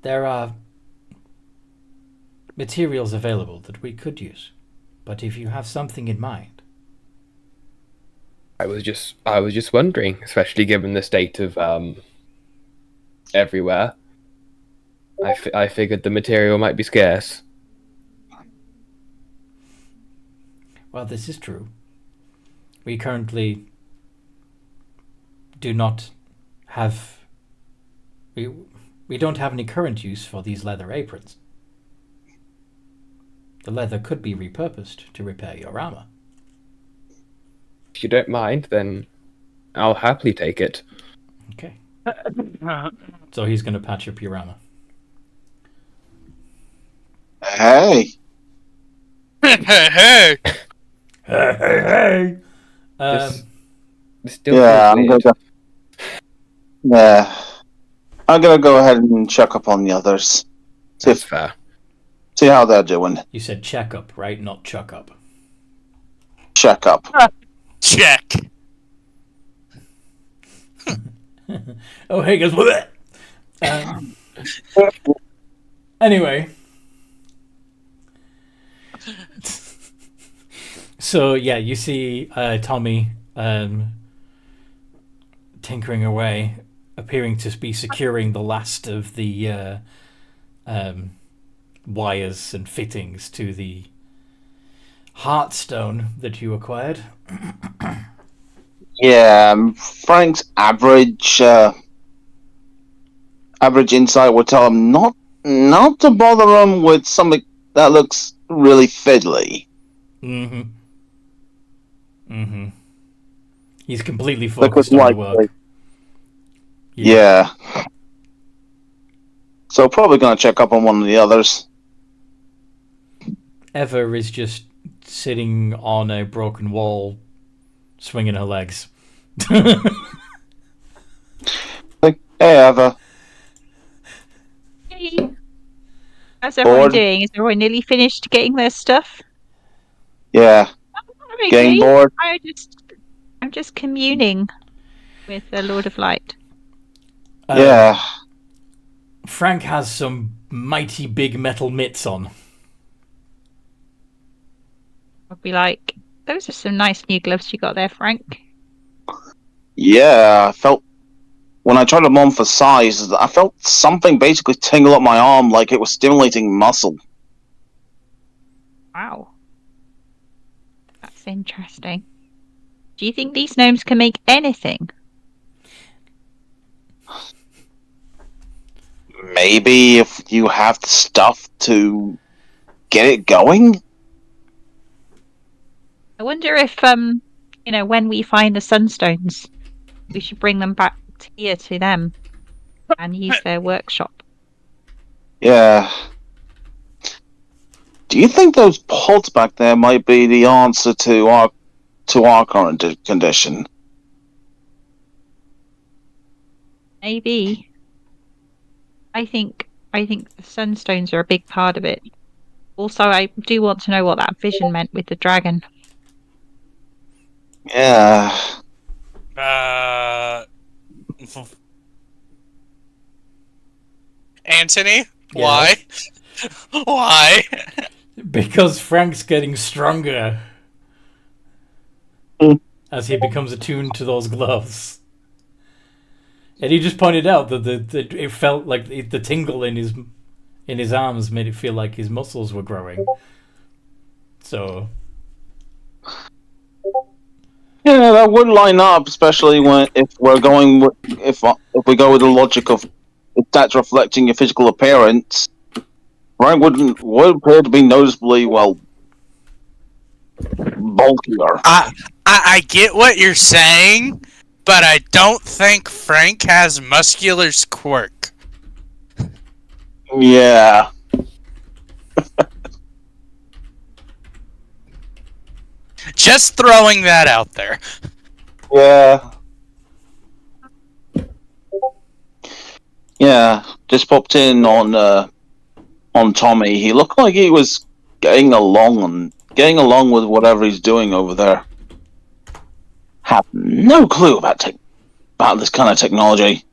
There are materials available that we could use, but if you have something in mind. I was just wondering, especially given the state of everywhere. I figured the material might be scarce. Well, this is true. We currently do not have. We don't have any current use for these leather aprons. The leather could be repurposed to repair your armor. If you don't mind, then I'll happily take it. Okay. So he's going to patch up your armor. Hey. Hey. Hey. This still Yeah, feels weird. I'm gonna go ahead and check up on the others. That's fair. See how they're doing. You said check up, right? Not chuck up. Check up. Check. Oh, hey guys. Anyway. So, yeah, you see Tommy tinkering away, appearing to be securing the last of the wires and fittings to the Heartstone that you acquired. Yeah, Frank's average insight would tell him not to bother him with something that looks really fiddly. Mm-hmm. Mm-hmm. He's completely focused on the work. Yeah. So probably gonna check up on one of the others. Ever is just sitting on a broken wall, swinging her legs. Like, hey, Eva. Hey. How's everyone Bored? doing? Is everyone nearly finished getting their stuff? Yeah. Okay. Getting bored? I'm just communing with the Lord of Light. Yeah. Frank has some mighty big metal mitts on. I'll be like, those are some nice new gloves you got there, Frank. Yeah, I felt... When I tried them on for size, I felt something basically tingle up my arm like it was stimulating muscle. Wow. That's interesting. Do you think these gnomes can make anything? Maybe if you have the stuff to get it going? I wonder if, when we find the Sunstones, we should bring them back here to them and use their workshop. Yeah. Do you think those pods back there might be the answer to our current condition? Maybe. I think the Sunstones are a big part of it. Also, I do want to know what that vision meant with the dragon. Yeah. Anthony, why? Why? Because Frank's getting stronger as he becomes attuned to those gloves. And he just pointed out that it felt like the tingle in his arms made it feel like his muscles were growing. So Yeah, that would line up, especially if we go with the logic of if that's reflecting your physical appearance. Frank would appear to be noticeably bulkier. I get what you're saying, but I don't think Frank has muscular's quirk. Yeah. Just throwing that out there. Yeah. Yeah. Just popped in on Tommy. He looked like he was getting along with whatever he's doing over there. Have no clue about this kind of technology.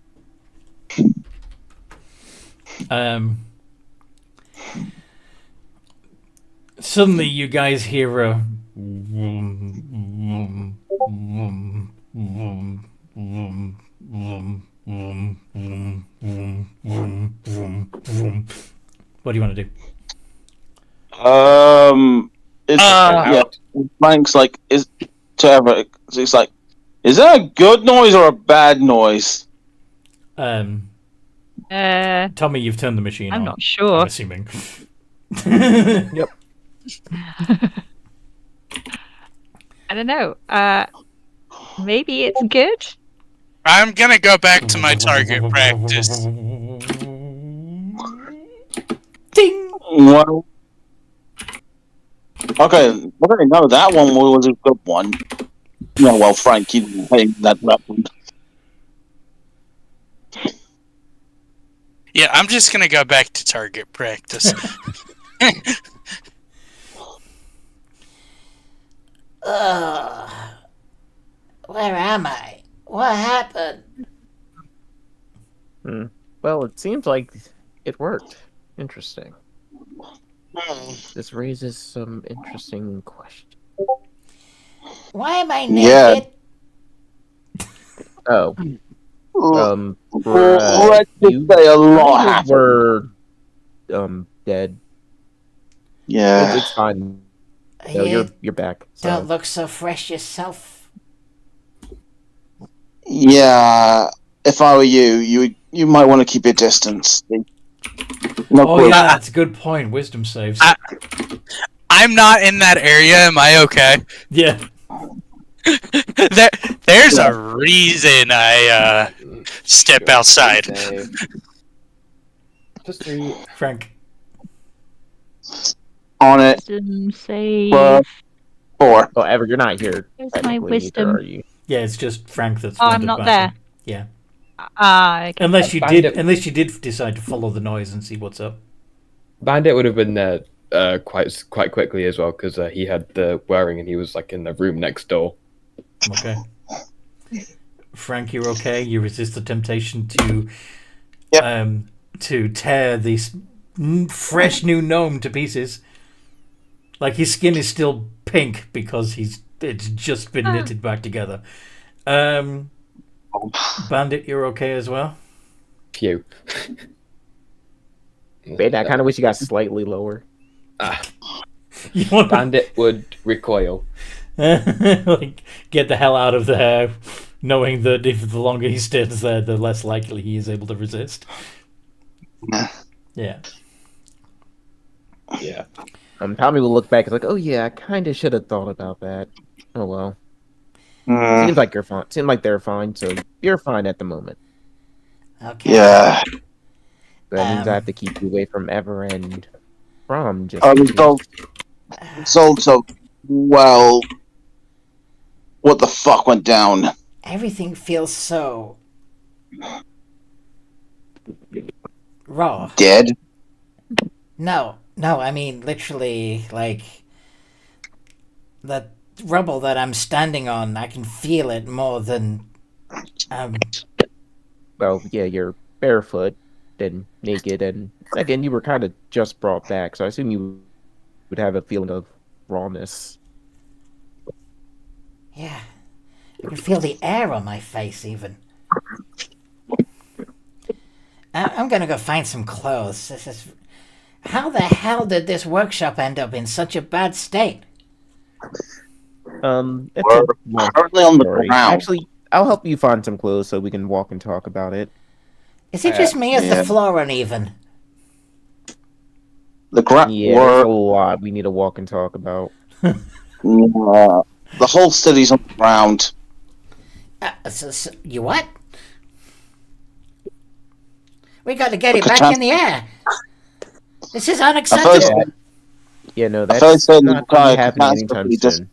Suddenly you guys hear a what do you want to do? Frank's like, it's like, is that a good noise or a bad noise? Tommy, you've turned the machine on. I'm not sure. I'm assuming. Yep. I don't know. Maybe it's good. I'm gonna go back to my target practice. Ding! Well, okay, no, that one was a good one. Yeah, well, Frank, you didn't pay that weapon. Yeah, I'm just gonna go back to target practice. Where am I? What happened? Well, it seems like it worked. Interesting. This raises some interesting questions. Why am I Yeah. naked? Oh. Let's just say a lot happened. We're dead. Yeah. It's fine. No, You you're back. So. don't look so fresh yourself. Yeah. If I were you might want to keep your distance. Oh yeah, that's a good point. Wisdom saves. I'm not in that area. Am I okay? Yeah. There's a reason I step outside. Just 3. Frank. On it. Wisdom save. Well, 4. Well, Ever, you're not here. Where's my technically, wisdom? either, are you? Yeah, it's just Frank that's. Oh, I'm wandered not back there. in. Yeah. Okay. Unless you Bandit- did decide to follow the noise and see what's up. Bandit would have been there quite quickly as well because he had the whirring and he was like in the room next door. Okay. Frank, you're okay. You resist the temptation to, Yep. to tear this fresh new gnome to pieces. Like his skin is still pink because it's just been knitted back together. Bandit, you're okay as well. Phew. Wait, I kind of wish you got slightly lower. You want Bandit would recoil. like get the hell out of there, knowing that if the longer he stays there, the less likely he is able to resist. Yeah. Yeah. Tommy will look back and like, oh yeah, I kind of should have thought about that. Oh well. Mm, Seems like you're fine. Seems like they're fine, so you're fine at the moment. Okay. yeah. But that means I Um, have to keep you away from Ever and from just. Results of, well, what the fuck went down? Everything feels so raw. Dead? No, I mean literally, like the rubble that I'm standing on. I can feel it more than. Well, yeah, you're barefoot and naked, and again, you were kind of just brought back, so I assume you would have a feeling of rawness. Yeah, I can feel the air on my face even. I'm gonna go find some clothes. This is. How the hell did this workshop end up in such a bad state? It's We're a long currently on the story. ground. Actually, I'll help you find some clothes so we can walk and talk about it. Is it just me or is yeah. the floor uneven? The Yeah, there's a lot we need to walk and talk about. the whole city's on the ground. So, you what? We got to get it back in the air. This is unacceptable. Yeah, no, I that's first said not the going to happen catastrophe anytime soon.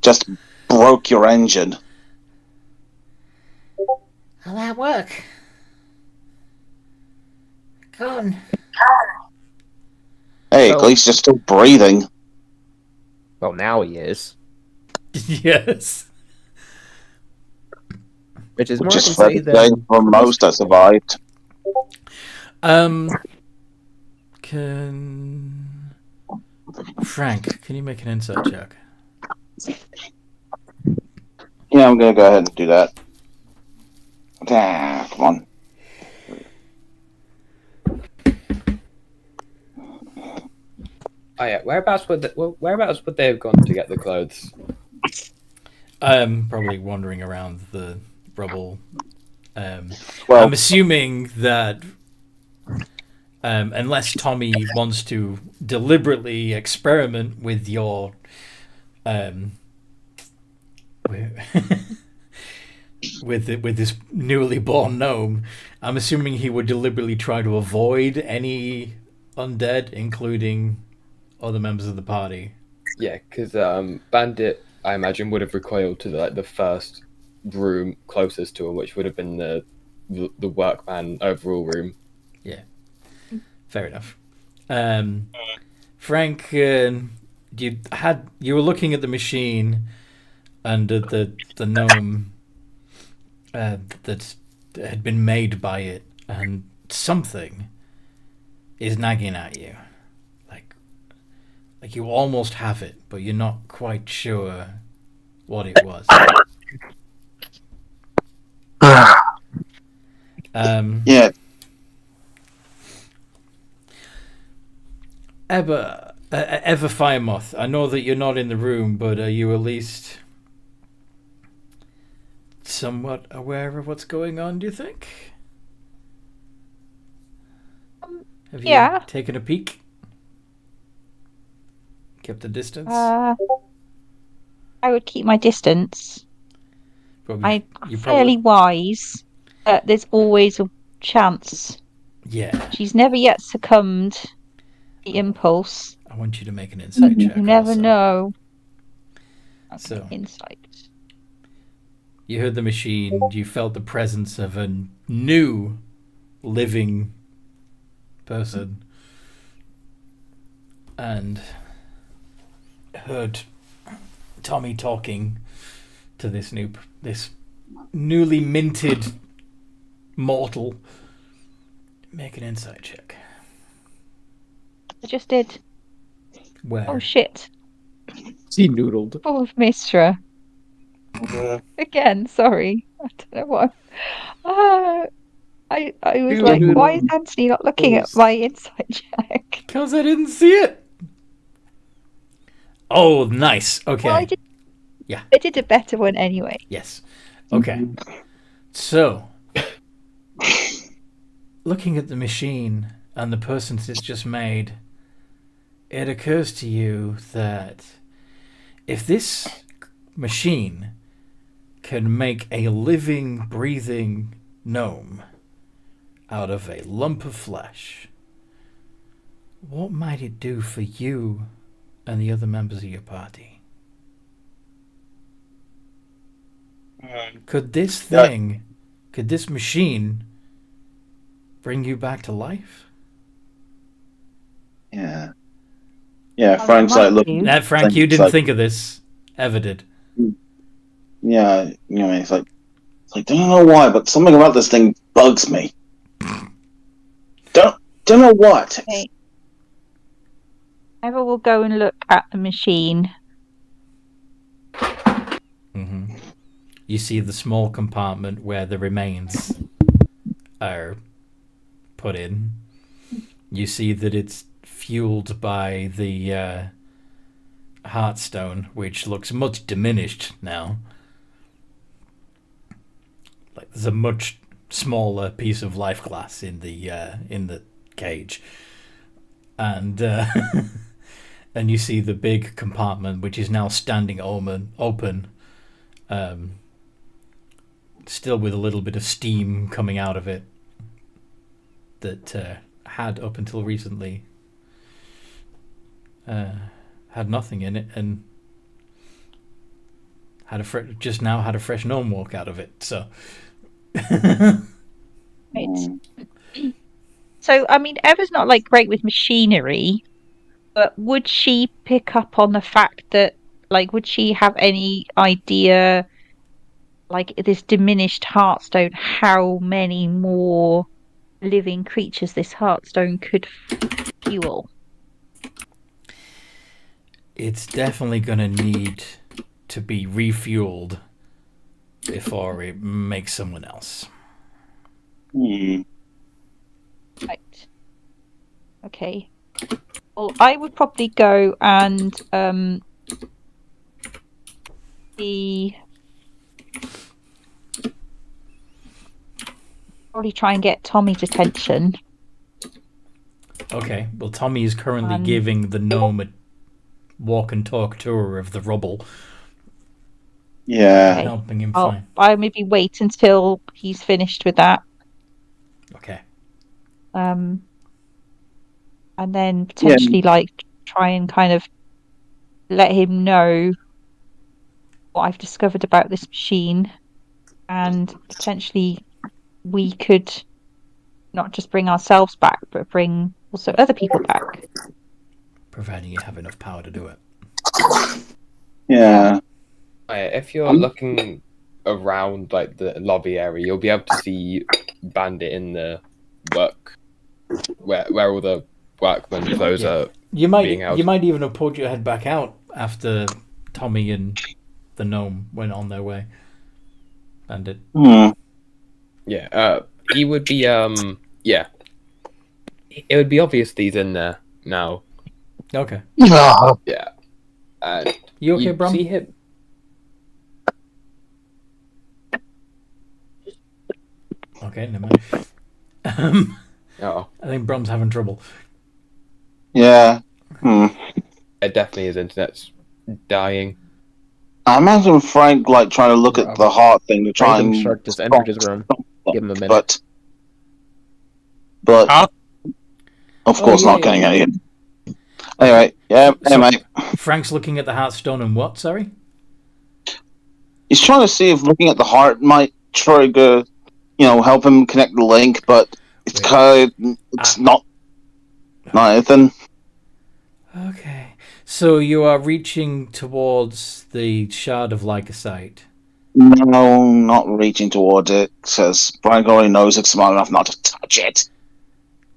just broke your engine. Will that work? Go on. Hey, Oh. at least you're still breathing. Well, now he is. Yes. Which is more Which I is can say fair to say than for most that survived. Can Frank? Can you make an insight check? Yeah, I'm gonna go ahead and do that. Come on. Oh yeah, whereabouts would they have gone to get the clothes? Probably wandering around the rubble. Well, I'm assuming that unless Tommy wants to deliberately experiment with your with this newly born gnome, I'm assuming he would deliberately try to avoid any undead, including other members of the party. Yeah, because Bandit, I imagine, would have recoiled to the first room closest to him, which would have been the workman overall room. Yeah, fair enough. Frank, you were looking at the machine and at the gnome that had been made by it, and something is nagging at you. Like you almost have it, but you're not quite sure what it was. yeah. Ever Firemoth, I know that you're not in the room, but are you at least somewhat aware of what's going on, do you think? Have you Yeah. taken a peek? Kept a distance? I would keep my distance. Probably, I'm fairly wise. There's always a chance. Yeah. She's never yet succumbed to the impulse. I want you to make an insight check. You never also. know. So Insight. you heard the machine. You felt the presence of a new living person, and heard Tommy talking to this newly minted mortal. Make an insight check. I just did. Where? Oh shit. She noodled. Fall of Misra. Again, sorry. I don't know what. I was like, why is Anthony not looking at my insight check? Because I didn't see it. Oh, nice. Okay. Well, I did a better one anyway. Yes. Okay. So, looking at the machine and the person it's just made, it occurs to you that if this machine can make a living, breathing gnome out of a lump of flesh, what might it do for you and the other members of your party? Could this machine bring you back to life? Yeah. Yeah, Frank's like, look. Frank, you didn't think of this. Ever did. Yeah, it's like, I don't know why, but something about this thing bugs me. Don't know what. Okay. Eva will go and look at the machine. Mm-hmm. You see the small compartment where the remains are put in. You see that it's fueled by the heartstone, which looks much diminished now. Like there's a much smaller piece of life glass in the cage, and and you see the big compartment, which is now standing open, still with a little bit of steam coming out of it that had up until recently had nothing in it, and just now had a fresh gnome walk out of it. So, Right. So, I mean, Eva's not like great with machinery, but would she pick up on the fact that, like, would she have any idea, like, this diminished heartstone, how many more living creatures this heartstone could fuel? it's definitely going to need to be refueled before it makes someone else. Hmm. Right. Okay. Well, I would probably go and probably try and get Tommy's attention. Okay, well, Tommy is currently giving the gnome a walk and talk tour of the rubble. Yeah. Okay. Helping him I'll maybe wait until he's finished with that. Okay. And then potentially like try and kind of let him know what I've discovered about this machine, and potentially we could not just bring ourselves back, but bring also other people back. Providing you have enough power to do it. Yeah. If you're looking around like the lobby area, you'll be able to see Bandit in the work where all the workmen clothes are. You might being out. You might even have pulled your head back out after Tommy and the gnome went on their way. Bandit. Hmm. Yeah, he would be yeah. It would be obvious that he's in there now. Okay. Yeah. And You okay, Brum? see him. Okay, never mind. Oh, I think Brum's having trouble. Yeah. Hmm. definitely his internet's dying. I imagine Frank like trying to look at the heart thing to try Random and shark just entered his room. Give him a minute. But Huh? of course not getting it. Anyway, yeah, hey So- mate. Frank's looking at the heartstone and what? Sorry. He's trying to see if looking at the heart might trigger, help him connect the link, but it's not anything. Okay. So you are reaching towards the shard of lycosite. No, not reaching towards it, says Frank already knows it's smart enough not to touch it.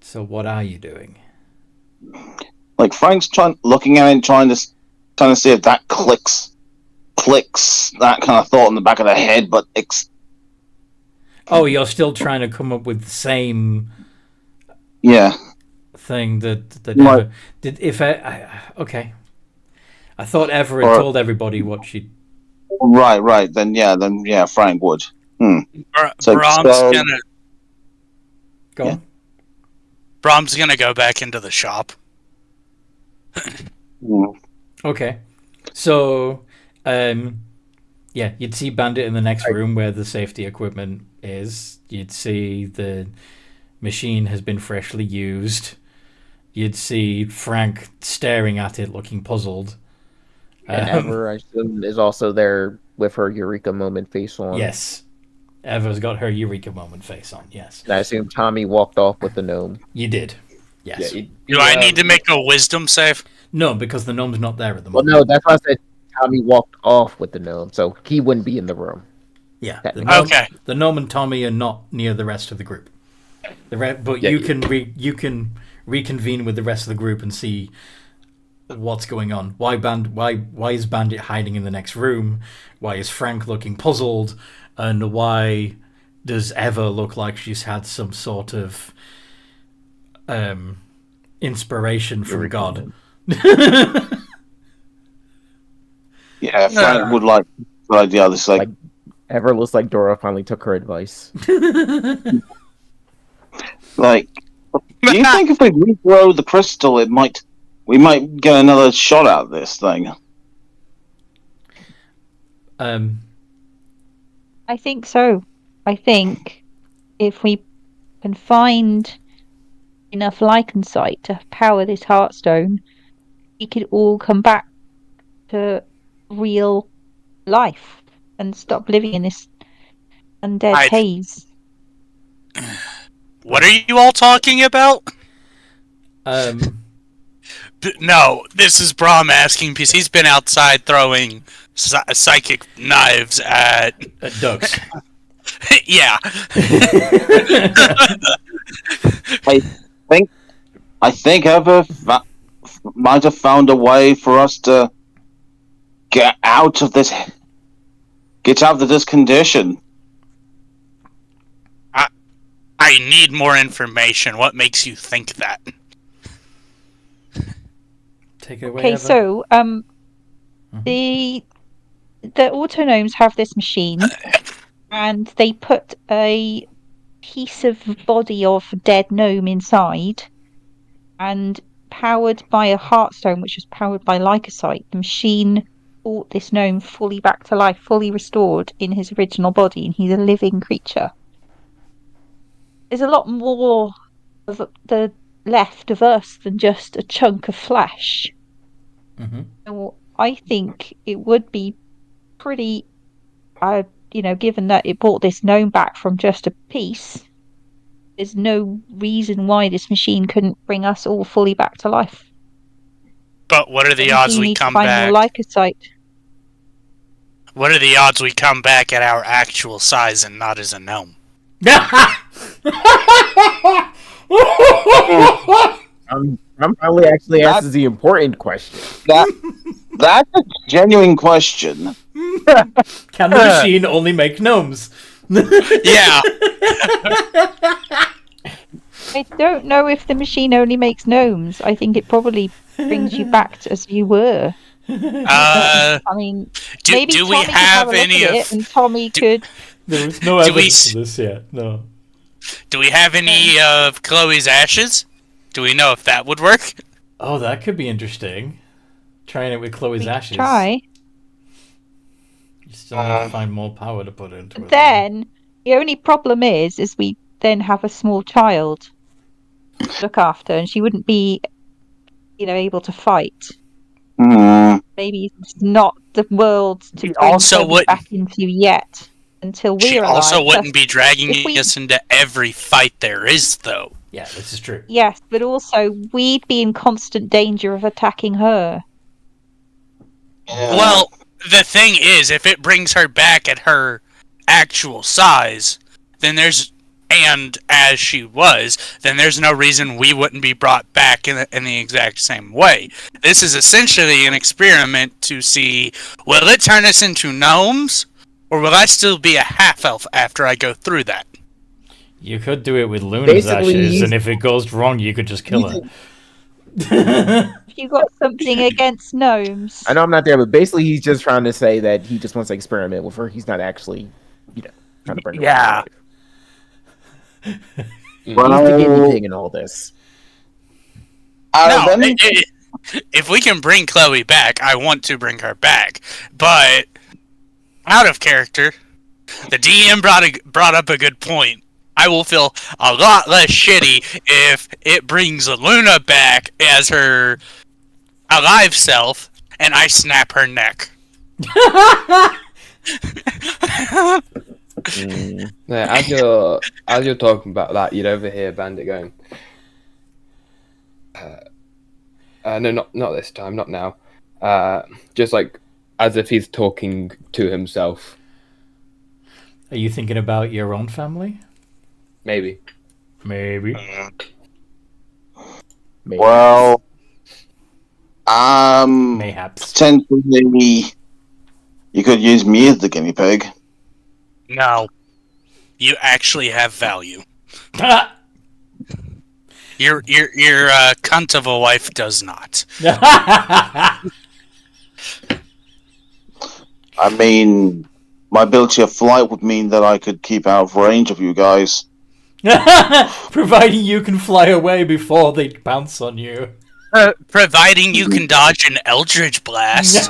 So what are you doing? Like Frank's looking at it, trying to see if that clicks that kind of thought in the back of the head, but Oh, you're still trying to come up with the same thing that Right. Eva did. Okay, I thought Eva had told everybody what she. Right. Then Frank would. So, Brahm's gonna Go on. Brahm's gonna go back into the shop. Okay, so you'd see Bandit in the next room where the safety equipment is. You'd see the machine has been freshly used. You'd see Frank staring at it, looking puzzled. And Ever, I assume, is also there with her Eureka moment face on. Yes. Eva's got her Eureka moment face on, yes. And I assume Tommy walked off with the gnome. You did. Yes. Yeah, Do I need to make a wisdom save? No, because the gnome's not there at the Well, moment. no, that's why I said Tommy walked off with the gnome, so he wouldn't be in the room. Yeah. Okay. The gnome and Tommy are not near the rest of the group. But Yeah, you can reconvene with the rest of the group and see what's going on. Why is Bandit hiding in the next room? Why is Frank looking puzzled? And why does Eva look like she's had some sort of inspiration from God? Yeah, Frank would like the idea. This like Ever looks like Dora finally took her advice. like. Do you think if we regrow the crystal, we might get another shot out of this thing? I think so. I think if we can find enough lycansite to power this heartstone, we could all come back to real life and stop living in this undead haze. What are you all talking about? No, this is Brahm asking because he's been outside throwing psychic knives at ducks. Yeah. I think Eva might have found a way for us to get out of this condition. I need more information. What makes you think that? Take it away. Okay, Eva. so the autonomes have this machine, and they put a piece of body of a dead gnome inside, and powered by a heartstone, which was powered by lycosite. The machine brought this gnome fully back to life, fully restored in his original body, and he's a living creature. There's a lot more of the left of us than just a chunk of flesh. Mm-hmm. So I think it would be pretty, given that it brought this gnome back from just a piece, there's no reason why this machine couldn't bring us all fully back to life. But what are the odds we come back? More lycosite. What are the odds we come back at our actual size and not as a gnome? I'm probably actually asking the important question. That's a genuine question. Can the machine only make gnomes? Yeah. I don't know if the machine only makes gnomes. I think it probably brings you back to as you were. I mean, maybe do Tommy we could have a look any at of? it and Tommy could. There is no evidence for this yet. No. Do we have any of Chloe's ashes? Do we know if that would work? Oh, that could be interesting. Trying it with Chloe's ashes. Try. You still need to find more power to put into it. Then the only problem is we then have a small child to look after, and she wouldn't be, able to fight. Mm. maybe it's not the world to She bring also Chloe wouldn't- back into yet until She we're alive. also wouldn't be dragging if we- us into every fight there is, though. Yeah, this is true. Yes, but also we'd be in constant danger of attacking her. Yeah. Well, the thing is, if it brings her back at her actual size, then and as she was, then there's no reason we wouldn't be brought back in the exact same way. This is essentially an experiment to see, will it turn us into gnomes, or will I still be a half-elf after I go through that? You could do it with Luna's Basically, ashes, he's- and if it goes wrong, you could just kill her. If you got something against gnomes, I know I'm not there, but basically he's just trying to say that he just wants to experiment with her. He's not actually, trying to bring her Yeah. back. He's the guinea pig in all this. No, Then, if we can bring Chloe back, I want to bring her back. But out of character, the DM brought up a good point. I will feel a lot less shitty if it brings Luna back as her alive self, and I snap her neck. Yeah, as you're talking about that, you'd overhear Bandit going, no, not this time, not now. Just like as if he's talking to himself. Are you thinking about your own family? Maybe. Maybe. well, Mayhaps. potentially you could use me as the guinea pig. No. You actually have value. Your cunt of a wife does not. I mean, my ability of flight would mean that I could keep out of range of you guys. Providing you can fly away before they bounce on you. Providing you can dodge an Eldritch Blast.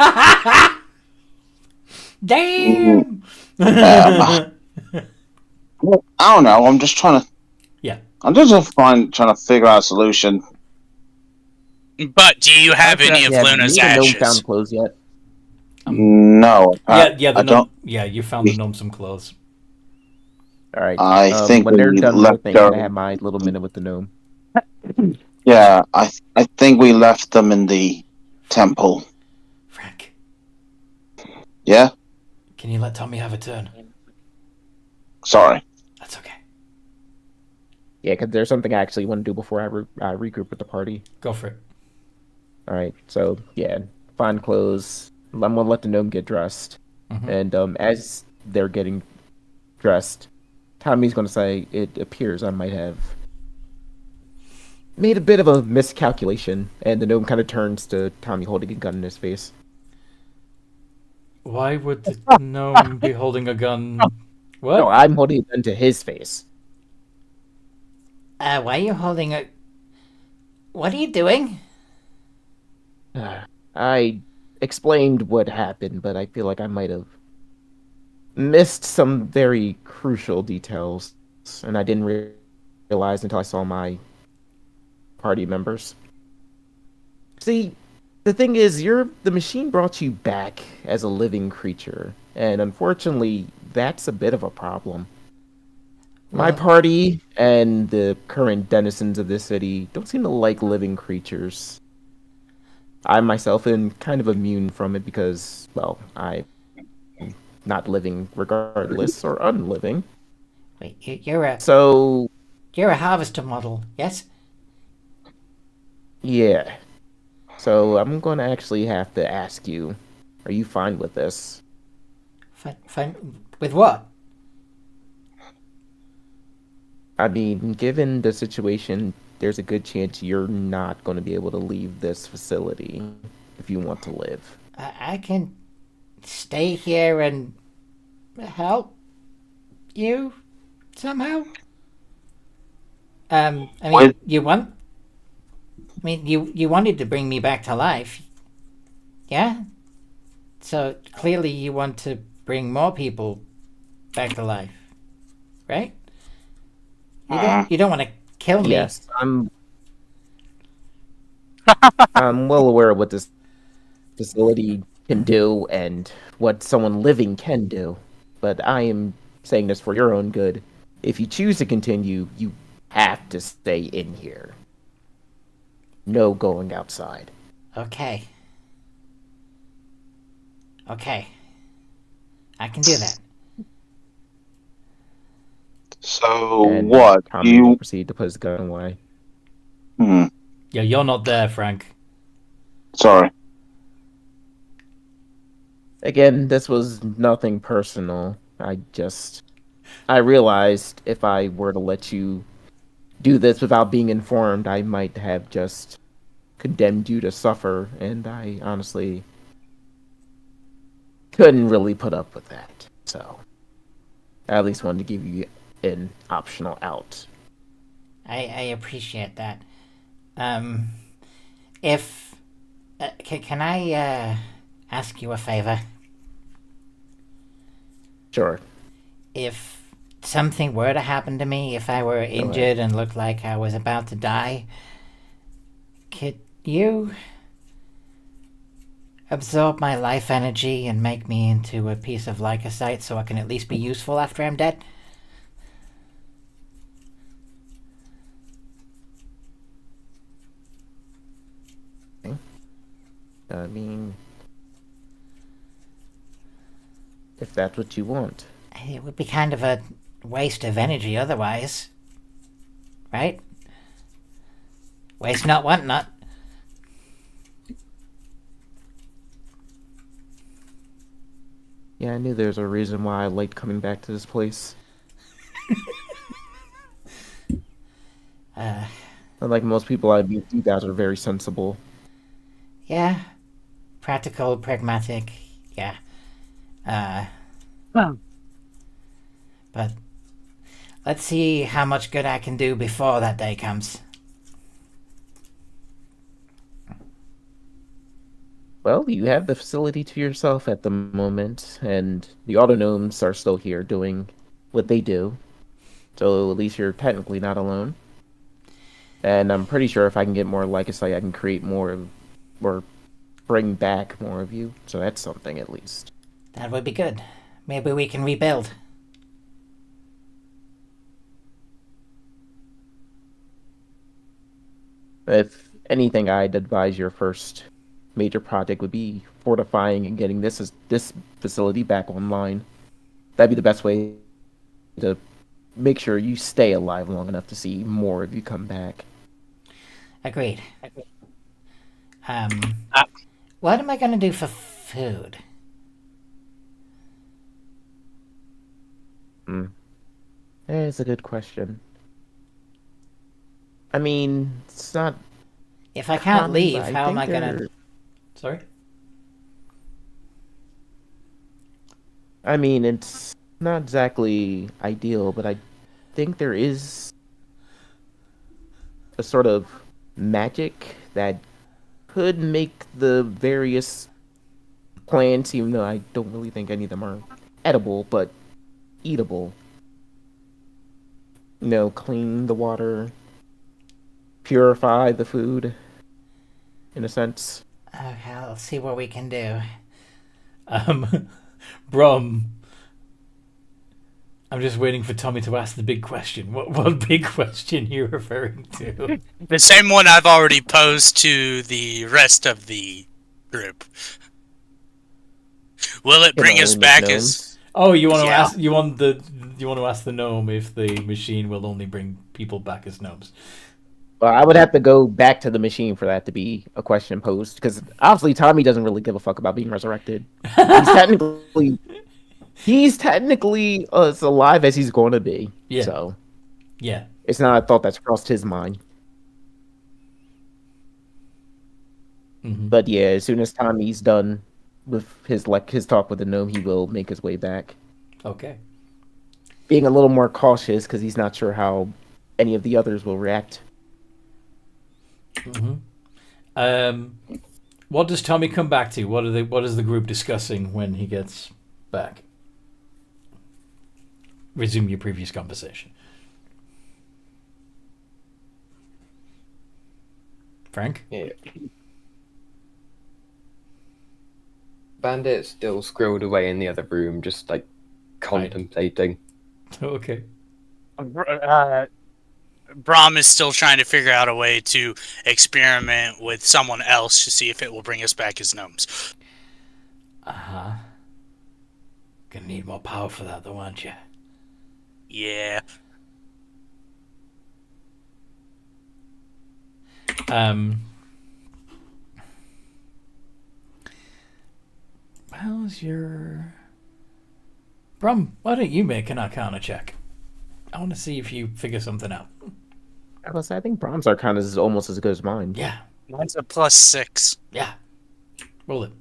Damn! Well, I don't know. I'm just trying to. Yeah. I'm just trying to figure out a solution. But do you have any of Yeah, Luna's you haven't ashes? found clothes yet. No. Yeah, I don't. Yeah, you found the gnome some clothes. All right. I think when they're we done left ripping, I'm gonna our- have my little minute with the gnome. Yeah, I think we left them in the temple. Frank, Yeah. can you let Tommy have a turn? Sorry. That's okay. Yeah, because there's something I actually want to do before I regroup with the party. Go for it. All right. So yeah, find clothes. I'm gonna let the gnome get dressed, and as they're getting dressed, Tommy's gonna say, "It appears I might have made a bit of a miscalculation," and the gnome kind of turns to Tommy holding a gun in his face. Why would the gnome be holding a gun? What? No, I'm holding a gun to his face. Why are you holding a... What are you doing? I explained what happened, but I feel like I might have missed some very crucial details, and I didn't realize until I saw my party members. See, the thing is, the machine brought you back as a living creature, and unfortunately, that's a bit of a problem. My party and the current denizens of this city don't seem to like living creatures. I myself am kind of immune from it because, well, I'm not living regardless, or unliving. Wait, you're a So, harvester model, yes? yeah. So, I'm going to actually have to ask you, are you fine with this? Fine. With what? I mean, given the situation, there's a good chance you're not going to be able to leave this facility if you want to live. I can stay here and help you somehow. I mean, What? you wanted to bring me back to life, yeah? So clearly you want to bring more people back to life, right? You don't want to kill me. Yes, I'm well aware of what this facility can do and what someone living can do. But I am saying this for your own good. If you choose to continue, you have to stay in here. No going outside. Okay. Okay. I can do that. So And what? Tommy will proceed to put his gun away. Yeah, you're not there, Frank. Sorry. Again, this was nothing personal. I realized if I were to let you do this without being informed, I might have just condemned you to suffer, and I honestly couldn't really put up with that. So, I at least wanted to give you an optional out. I appreciate that. If can I ask you a favor? Sure. If something were to happen to me, if I were injured and looked like I was about to die, could you absorb my life energy and make me into a piece of lycocyte so I can at least be useful after I'm dead? I mean, if that's what you want. It would be kind of a waste of energy otherwise. Right? Waste not, want not. Yeah, I knew there was a reason why I liked coming back to this place. Unlike most people I meet, you guys are very sensible. Yeah. Practical, pragmatic, yeah. But let's see how much good I can do before that day comes. Well, you have the facility to yourself at the moment, and the autonomes are still here doing what they do. So at least you're technically not alone. And I'm pretty sure if I can get more lycocyte, I can create more, or bring back more of you. So that's something at least. That would be good. Maybe we can rebuild. If anything, I'd advise your first major project would be fortifying and getting this facility back online. That'd be the best way to make sure you stay alive long enough to see more of you come back. Agreed. What am I gonna do for food? That's a good question. I mean, it's not. If I can't common, leave, but how am I think gonna... they're- Sorry? I mean, it's not exactly ideal, but I think there is a sort of magic that could make the various plants, even though I don't really think any of them are edible, but eatable. You know, clean the water, purify the food, in a sense. Okay, I'll see what we can do. Brom, I'm just waiting for Tommy to ask the big question. What big question are you referring to? The same one I've already posed to the rest of the group. Will it bring us back as... Oh, you want to Yeah. ask? You want to ask the gnome if the machine will only bring people back as gnomes? Well, I would have to go back to the machine for that to be a question posed, because obviously Tommy doesn't really give a fuck about being resurrected. He's technically as alive as he's going to be. Yeah. So Yeah. it's not a thought that's crossed his mind. Mm-hmm. But yeah, as soon as Tommy's done with his talk with the gnome, he will make his way back. Okay. Being a little more cautious because he's not sure how any of the others will react. Mm-hmm. What does Tommy come back to? What is the group discussing when he gets back? Resume your previous conversation. Frank? Yeah. Bandit's still squirreled away in the other room, just like contemplating. Okay. Brahm is still trying to figure out a way to experiment with someone else to see if it will bring us back as gnomes. Uh-huh. Gonna need more power for that, though, aren't you? Yeah. How's your... Brum, why don't you make an Arcana check? I want to see if you figure something out. I think Brahms Arcana is almost as good as mine. Yeah. Mine's a +6. Yeah. Roll it.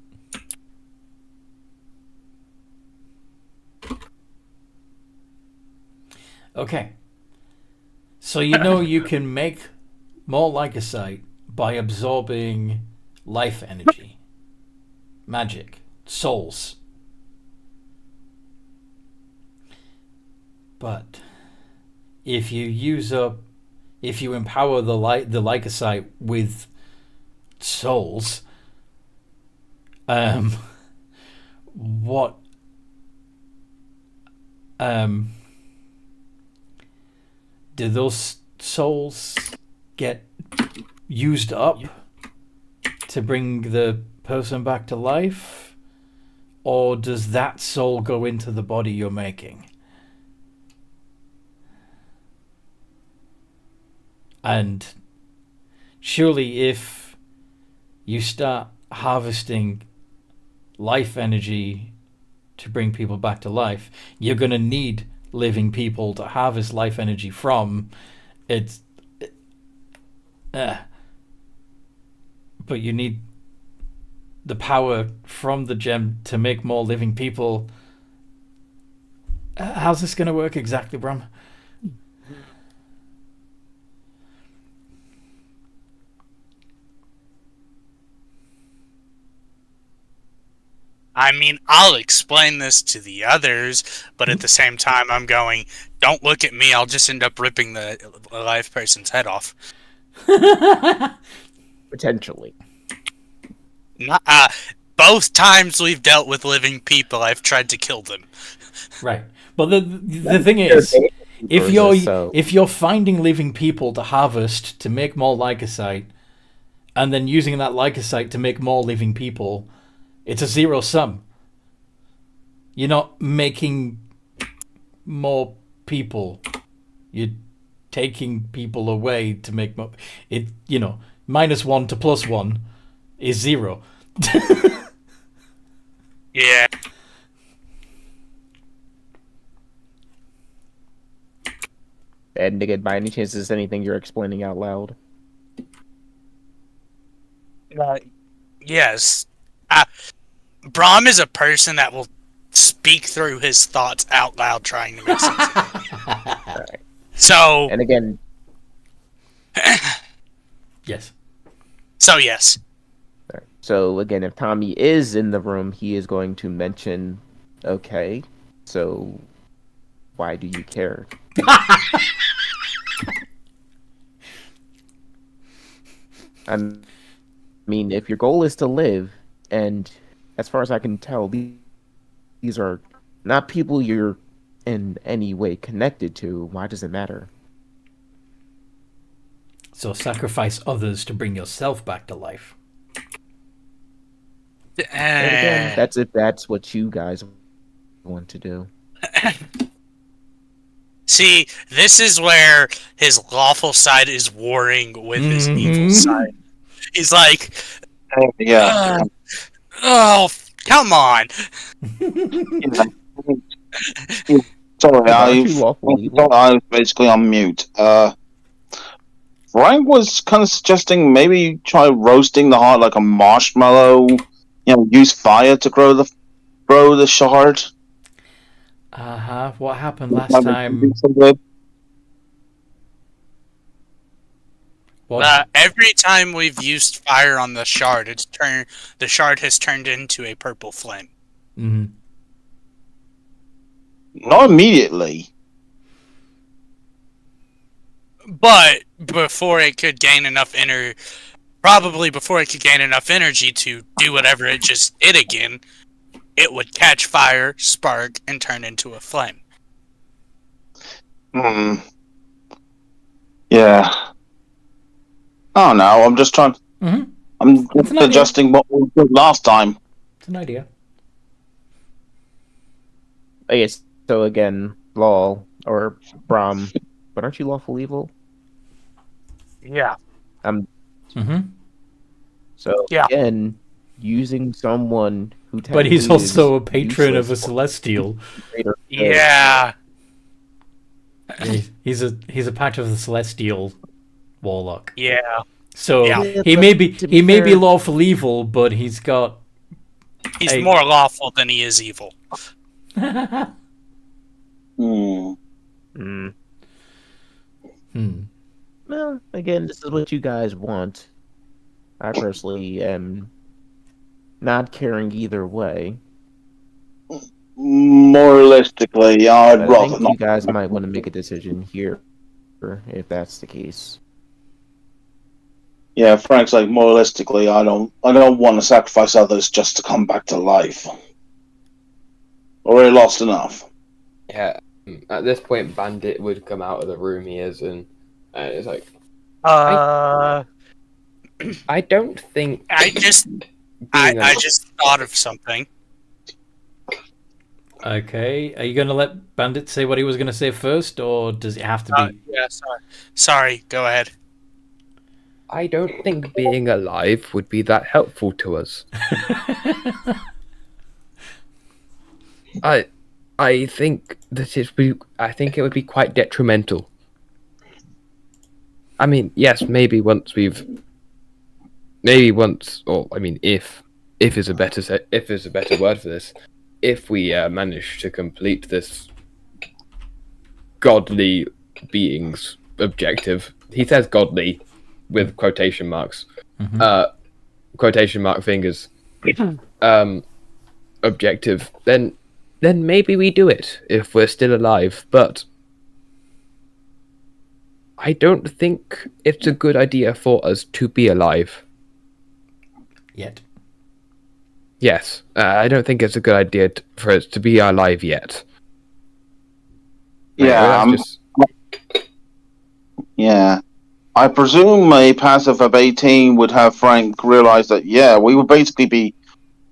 Okay. So you know you can make more lycocyte by absorbing life energy, magic, souls. But if you empower the lycocyte with souls, what do those souls get used up to bring the person back to life, or does that soul go into the body you're making? And surely if you start harvesting life energy to bring people back to life, you're going to need living people to harvest life energy from. But you need the power from the gem to make more living people. How's this going to work exactly, Bram? I mean, I'll explain this to the others, but at the same time, I'm going, don't look at me, I'll just end up ripping the live person's head off. Potentially. Both times we've dealt with living people, I've tried to kill them. Right. But the thing is, if you're finding living people to harvest to make more lycocyte, and then using that lycocyte to make more living people, it's a zero sum. You're not making more people. You're taking people away to make more. -1 to +1 is 0. Yeah. And again, by any chance, is this anything you're explaining out loud? Yes. Brahm is a person that will speak through his thoughts out loud trying to make sense of it. Right. So... And again... Yes. So, yes. Right. So, again, if Tommy is in the room, he is going to mention, okay, so why do you care? I mean, if your goal is to live, and as far as I can tell, these are not people you're in any way connected to, why does it matter? So sacrifice others to bring yourself back to life. And again, that's if that's what you guys want to do. See, this is where his lawful side is warring with his evil side. He's like, Yeah. oh, come on. Sorry, I was basically on mute. Frank was kind of suggesting maybe try roasting the heart like a marshmallow. Use fire to grow the shard. What happened last time? Every time we've used fire on the shard, the shard has turned into a purple flame. Mm-hmm. Not immediately. But before it could gain enough energy to do whatever it just did again, it would catch fire, spark, and turn into a flame. Yeah. Oh no, I'm just trying. Mm-hmm. I'm It's just an idea. adjusting what we did last time. It's an idea. Okay, so again, Lol or Brom, but aren't you lawful evil? Yeah. Mm-hmm. So Yeah. again, using someone who But he's technically also a is patron of a useless or celestial. greater good. Yeah. He's a patron of the celestial warlock. Yeah. So Yeah. he but may be to be be fair- lawful evil, but he's got He's Hey. more lawful than he is evil. Hmm. Mm. Hmm. Well, again, this is what you guys want. I personally am not caring either way. Moralistically, I'd But I rather think not. you guys might want to make a decision here, if that's the case. Yeah, Frank's like moralistically, I don't want to sacrifice others just to come back to life. Already lost enough. Yeah. At this point, Bandit would come out of the room he is in, and it's like, Uh, I don't think I just thought of something. Okay, are you going to let Bandit say what he was going to say first, or does it have to be? Yeah, sorry. Go ahead. I don't think being alive would be that helpful to us. I think that it would be quite detrimental. I mean, yes, if is a better word for this, if we manage to complete this godly being's objective, he says godly with quotation marks, quotation mark fingers, objective, then maybe we do it if we're still alive, but I don't think it's a good idea for us to be alive. Yet. Yes, I don't think it's a good idea for us to be alive yet. Yeah, yeah. I presume a passive of 18 would have Frank realize that, yeah, we would basically be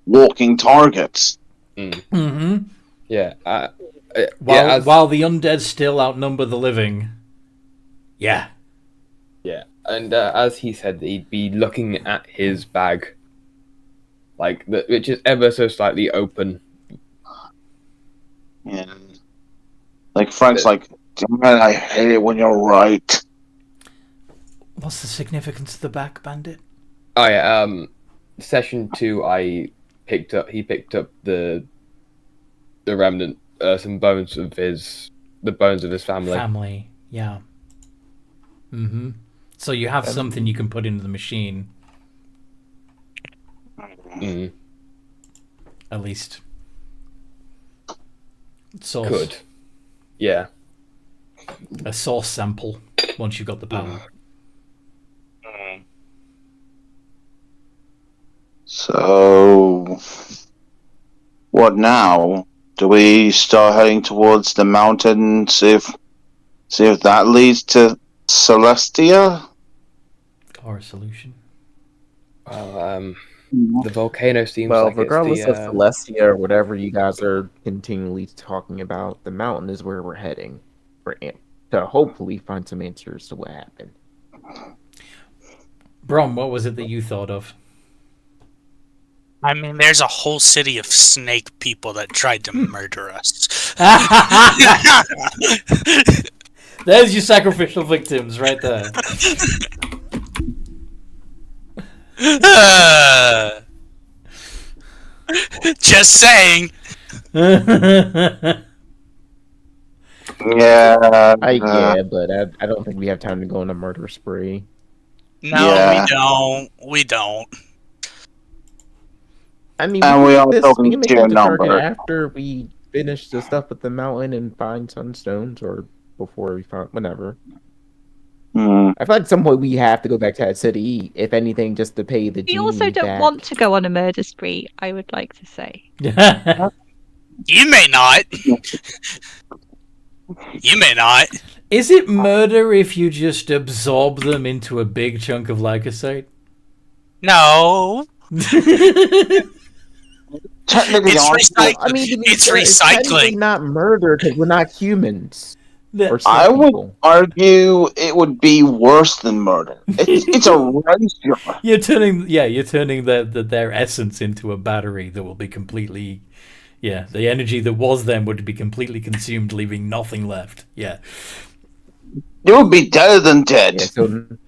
walking targets. Mm-hmm. Yeah. While the undead still outnumber the living. Yeah. Yeah, and as he said, he'd be looking at his bag, which is ever so slightly open. Yeah. Like, Frank's like, man, I hate it when you're right. What's the significance of the back, Bandit? Oh yeah, session 2, he picked up the remnant, some bones of his family. Family, yeah. Mm-hmm. So you have something you can put into the machine. Mm. At least. Source. Could. Yeah. A source sample, once you've got the power. So, what now? Do we start heading towards the mountain, see if that leads to Celestia? Or a solution. Well, the volcano seems Well, like regardless it's of Celestia or whatever you guys are continually talking about, the mountain is where we're heading to hopefully find some answers to what happened. Brom, what was it that you thought of? I mean, there's a whole city of snake people that tried to murder us. There's your sacrificial victims right there. Just saying. Yeah. Yeah, but I don't think we have time to go on a murder spree. No, Yeah. we don't. I mean, And we are we talking can make to that a to target number. after we finish the stuff with the mountain and find Sunstones, or before we find whenever. I feel like at some point we have to go back to that city, if anything, just to pay the We genie also don't back. want to go on a murder spree, I would like to say. You may not. You may not. Is it murder if you just absorb them into a big chunk of lycosite? No. Technically, It's recycling. I mean, to be It's fair, it's technically recycling. not murder because we're not humans. We're I some would people. argue it would be worse than murder. It's erasure. You're turning their essence into a battery that will be completely, the energy that was them would be completely consumed, leaving nothing left. Yeah, It would be deader than dead. Yeah,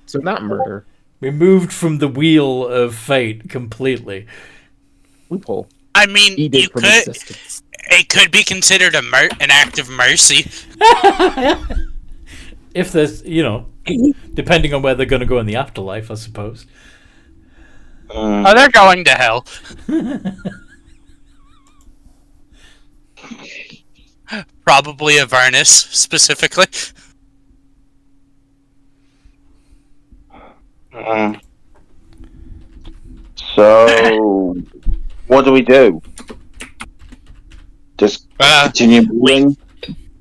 so not murder. removed from the wheel of fate completely. Loophole. I mean, Edith you from could. existence. It could be considered an act of mercy. If there's, depending on where they're going to go in the afterlife, I suppose. Oh, they're going to hell. Probably Avernus, specifically. So, what do we do? Just continue moving?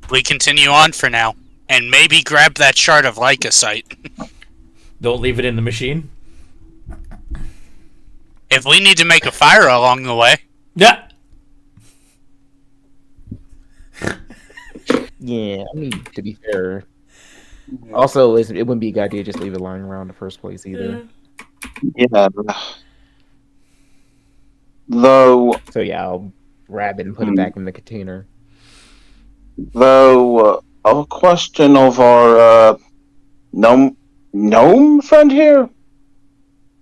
We continue on for now. And maybe grab that shard of lycosite. Don't leave it in the machine. If we need to make a fire along the way. Yeah. Yeah, I mean, to be fair. Also, it wouldn't be a good idea to just leave it lying around in the first place either. Yeah. Though, So yeah, I'll grab it and put it back in the container. a question of our gnome friend here.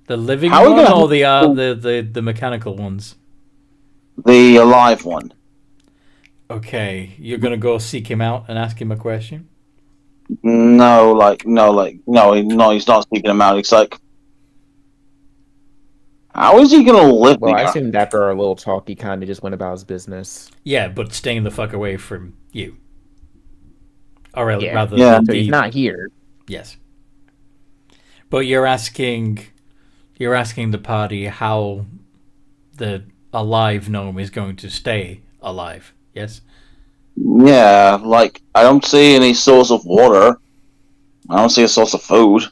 The living How are we one gonna- or the mechanical ones? The alive one. Okay, you're gonna go seek him out and ask him a question? No, he's not speaking him out. It's like, how is he gonna live Well, I here? assumed after our little talk, he kind of just went about his business. Yeah, but staying the fuck away from you. Or rather, Yeah. So he's not here. Yes. But you're asking the party how the alive gnome is going to stay alive. Yes. Yeah, like, I don't see any source of water. I don't see a source of food.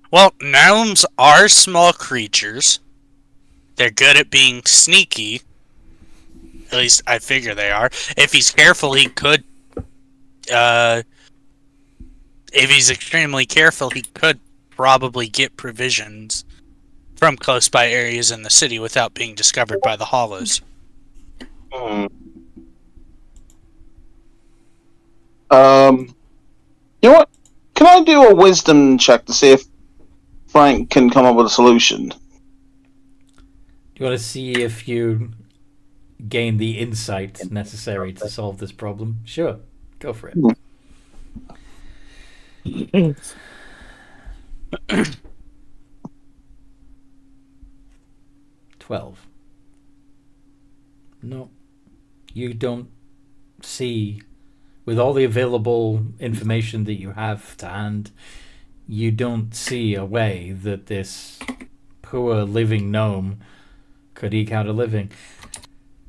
Well, gnomes are small creatures. They're good at being sneaky. At least I figure they are. If he's careful, he could. If he's extremely careful, he could probably get provisions from close by areas in the city without being discovered by the hollows. You know what? Can I do a wisdom check to see if Frank can come up with a solution? Do you want to see if you gain the insight necessary to solve this problem? Sure, go for it. 12. No, you don't see, with all the available information that you have to hand, you don't see a way that this poor living gnome could eke out a living.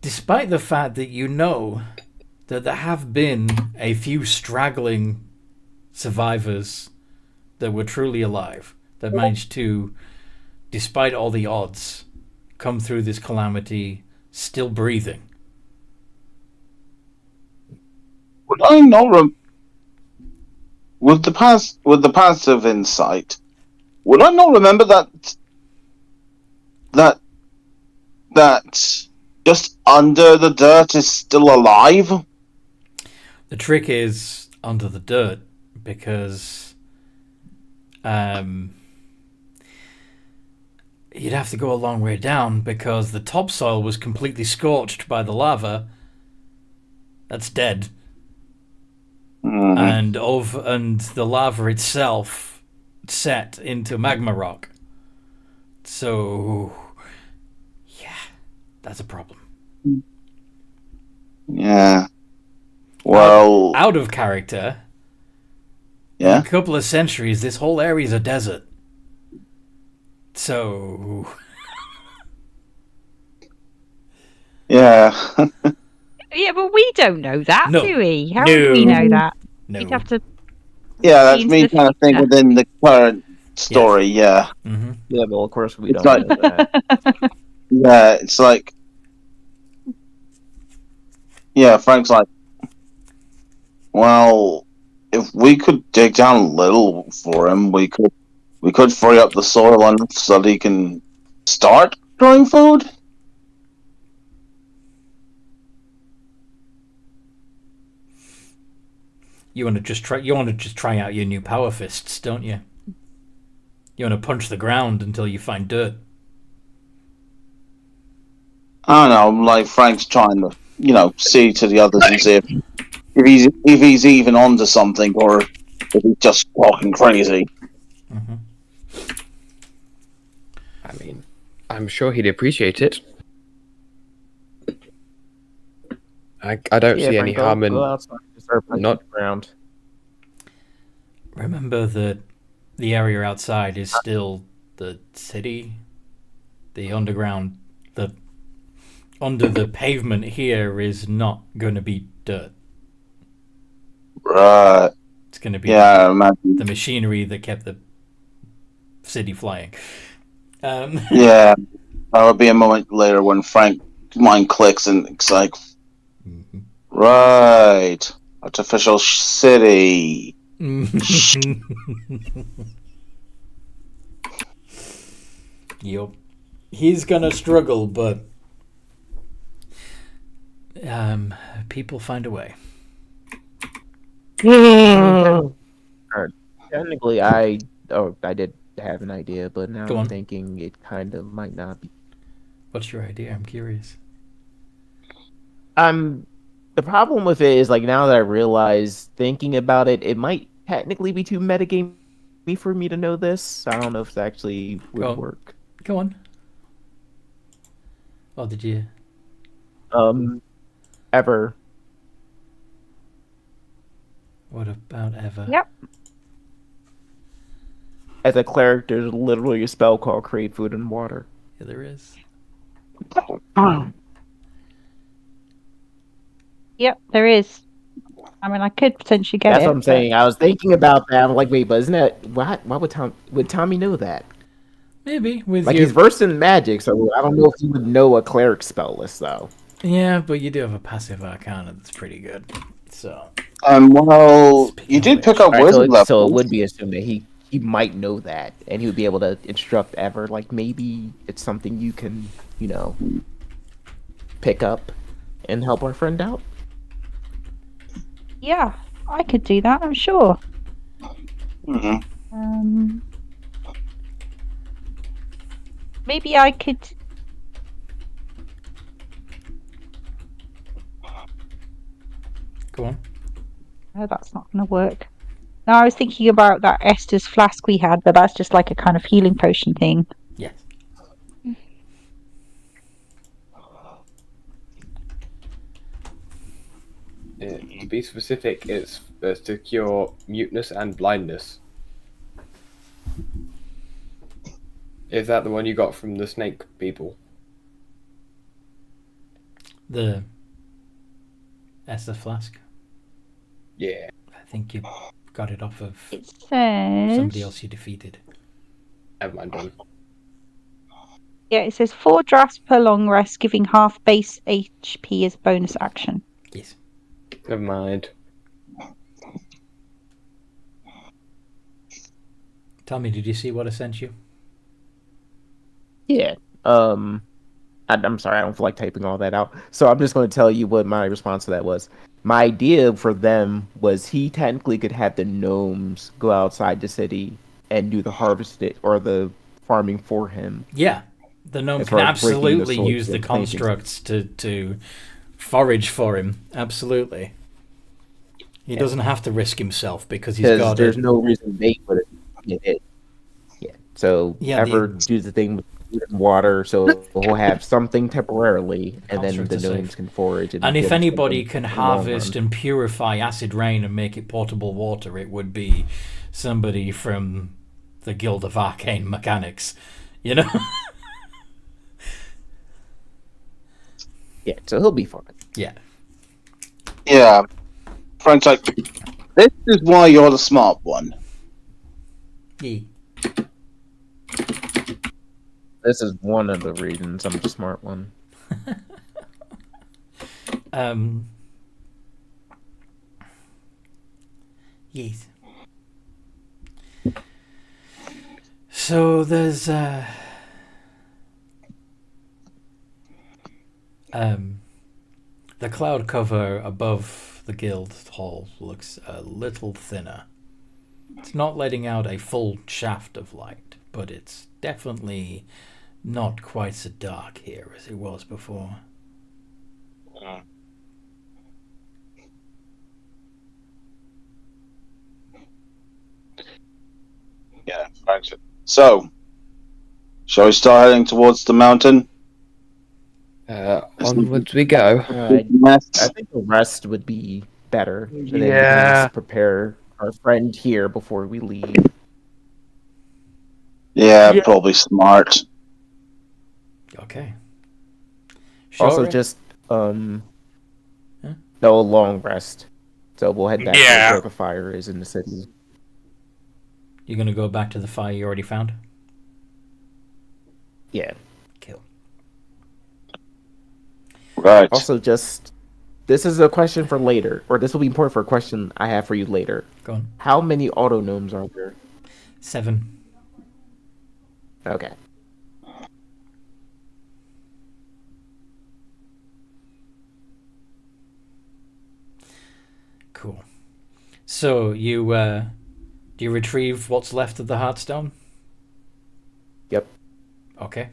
Despite the fact that you know that there have been a few straggling survivors that were truly alive, that managed to, despite all the odds, come through this calamity still breathing. Would I not with the passive insight, would I not remember that just under the dirt is still alive? The trick is under the dirt because you'd have to go a long way down because the topsoil was completely scorched by the lava. That's dead. And the lava itself set into magma rock. So, yeah, that's a problem. Yeah. Well, Out of character. In yeah. a couple of centuries, this whole area is a desert. So, Yeah. Yeah, but we don't know that, No. do we? How No. would we know that? no. You'd have to. Yeah, that's into me the trying to think future. within the current story, yeah. Mm-hmm. Yeah, well, of course we It's don't like- know that. Yeah, it's like... Yeah, Frank's like, well, if we could dig down a little for him, we could free up the soil enough so that he can start growing food. You want to just try out your new power fists, don't you? You want to punch the ground until you find dirt. I don't know, like Frank's trying to, see to the others and see if he's even onto something or if he's just talking crazy. Mm-hmm. I mean, I'm sure he'd appreciate it. I don't see any harm in go outside and start punching not- the ground. Remember that the area outside is still the city. The underground, the under the pavement here is not going to be dirt. Right. It's going to be Yeah, I imagine. the machinery that kept the city flying. Yeah. That'll be a moment later when Frank's mind clicks and it's like, Mhm. right, artificial city. Yup. He's gonna struggle, but people find a way. Technically, I did have an idea, but now Go I'm on. thinking it kind of might not be. What's your idea? I'm curious. The problem with it is, like, now that I realize, thinking about it, it might technically be too metagamey for me to know this. I don't know if it actually would Oh. work. Go on. Oh, did you? Ever. What about ever? Yep. As a cleric, there's literally a spell called Create Food and Water. Yeah, there is. Yep, there is. I mean, I could potentially get That's it. what I'm saying. I was thinking about that. I'm like, wait, but isn't that why would Tommy know that? Maybe with Like, your... he's versed in magic, so I don't know if he would know a cleric spell list though. Yeah, but you do have a passive arcana that's pretty good. So Well, Speaking you of did which- pick up Right, wizard level. so it would be assumed that he might know that, and he would be able to instruct Ever. Like, maybe it's something you can, pick up and help our friend out. Yeah, I could do that, I'm sure. Mhm. Maybe I could. go on. No, that's not going to work. No, I was thinking about that Esther's flask we had, but that's just like a kind of healing potion thing. Yes. To be specific, it's to cure muteness and blindness. Is that the one you got from the snake people? The Esther flask. Yeah. I think you got it off of It says. somebody else you defeated. Never mind then. Yeah, it says 4 drafts per long rest, giving half base HP as bonus action. Yes. Never mind. Tommy, did you see what I sent you? Yeah. I'm sorry, I don't feel like typing all that out. So I'm just going to tell you what my response to that was. My idea for them was he technically could have the gnomes go outside the city and do the harvesting or the farming for him. Yeah. The gnome As can far as breaking the absolutely swords use the and plantings. constructs to forage for him. Absolutely. He doesn't have to risk himself because he's Because got there's it. no reason they would get it. Yeah. So Yeah, Ever do the thing with food and water, so we'll have something temporarily, and then Construct the to save. gnomes can forage. And if give us anybody something can in the long harvest run. and purify acid rain and make it potable water, it would be somebody from the Guild of Arcane Mechanics. You know? Yeah, so he'll be fine. Yeah. Yeah. Frank's like, this is why you're the smart one. Yeah. This is one of the reasons I'm the smart one. Yes. So there's the cloud cover above the guild hall looks a little thinner. It's not letting out a full shaft of light, but it's definitely not quite so dark here as it was before. Yeah, Frank's like, so, shall we start heading towards the mountain? Onwards we go. I think the rest would be better. So then we can Yeah. just prepare our friend here before we leave. Yeah, Yeah. probably smart. Okay. Also, Sure. just no long rest. So we'll head back Yeah. to where the fire is in the city. You're gonna go back to the fire you already found? Yeah. Kill. Right. Also, just this is a question for later, or this will be important for a question I have for you later. Go on. How many auto gnomes are there? 7. Okay. Cool. So you do you retrieve what's left of the Heartstone? Yep. Okay.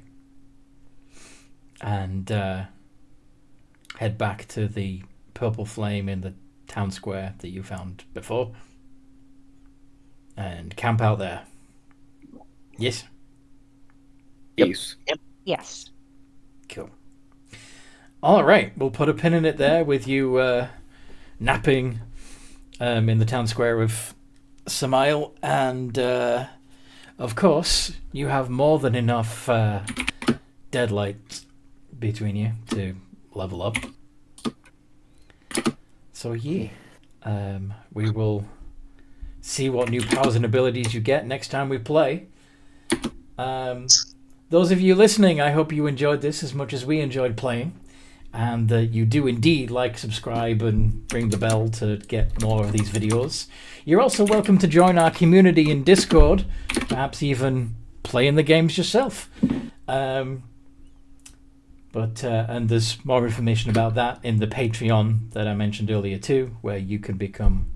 And head back to the purple flame in the town square that you found before. And camp out there. Yes? Yes. Yes. Cool. Alright, we'll put a pin in it there with you napping in the town square of Samael, and of course you have more than enough deadlight between you to level up. So yeah, we will see what new powers and abilities you get next time we play. Those of you listening, I hope you enjoyed this as much as we enjoyed playing, and that you do indeed like, subscribe, and ring the bell to get more of these videos. You're also welcome to join our community in Discord, perhaps even play in the games yourself. And there's more information about that in the Patreon that I mentioned earlier too, where you can become,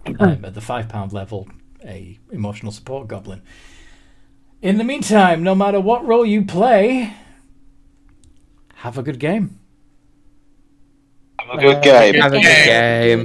at the £5 level, a emotional support goblin. In the meantime, no matter what role you play, have a good game. Have a good game. Have a good game.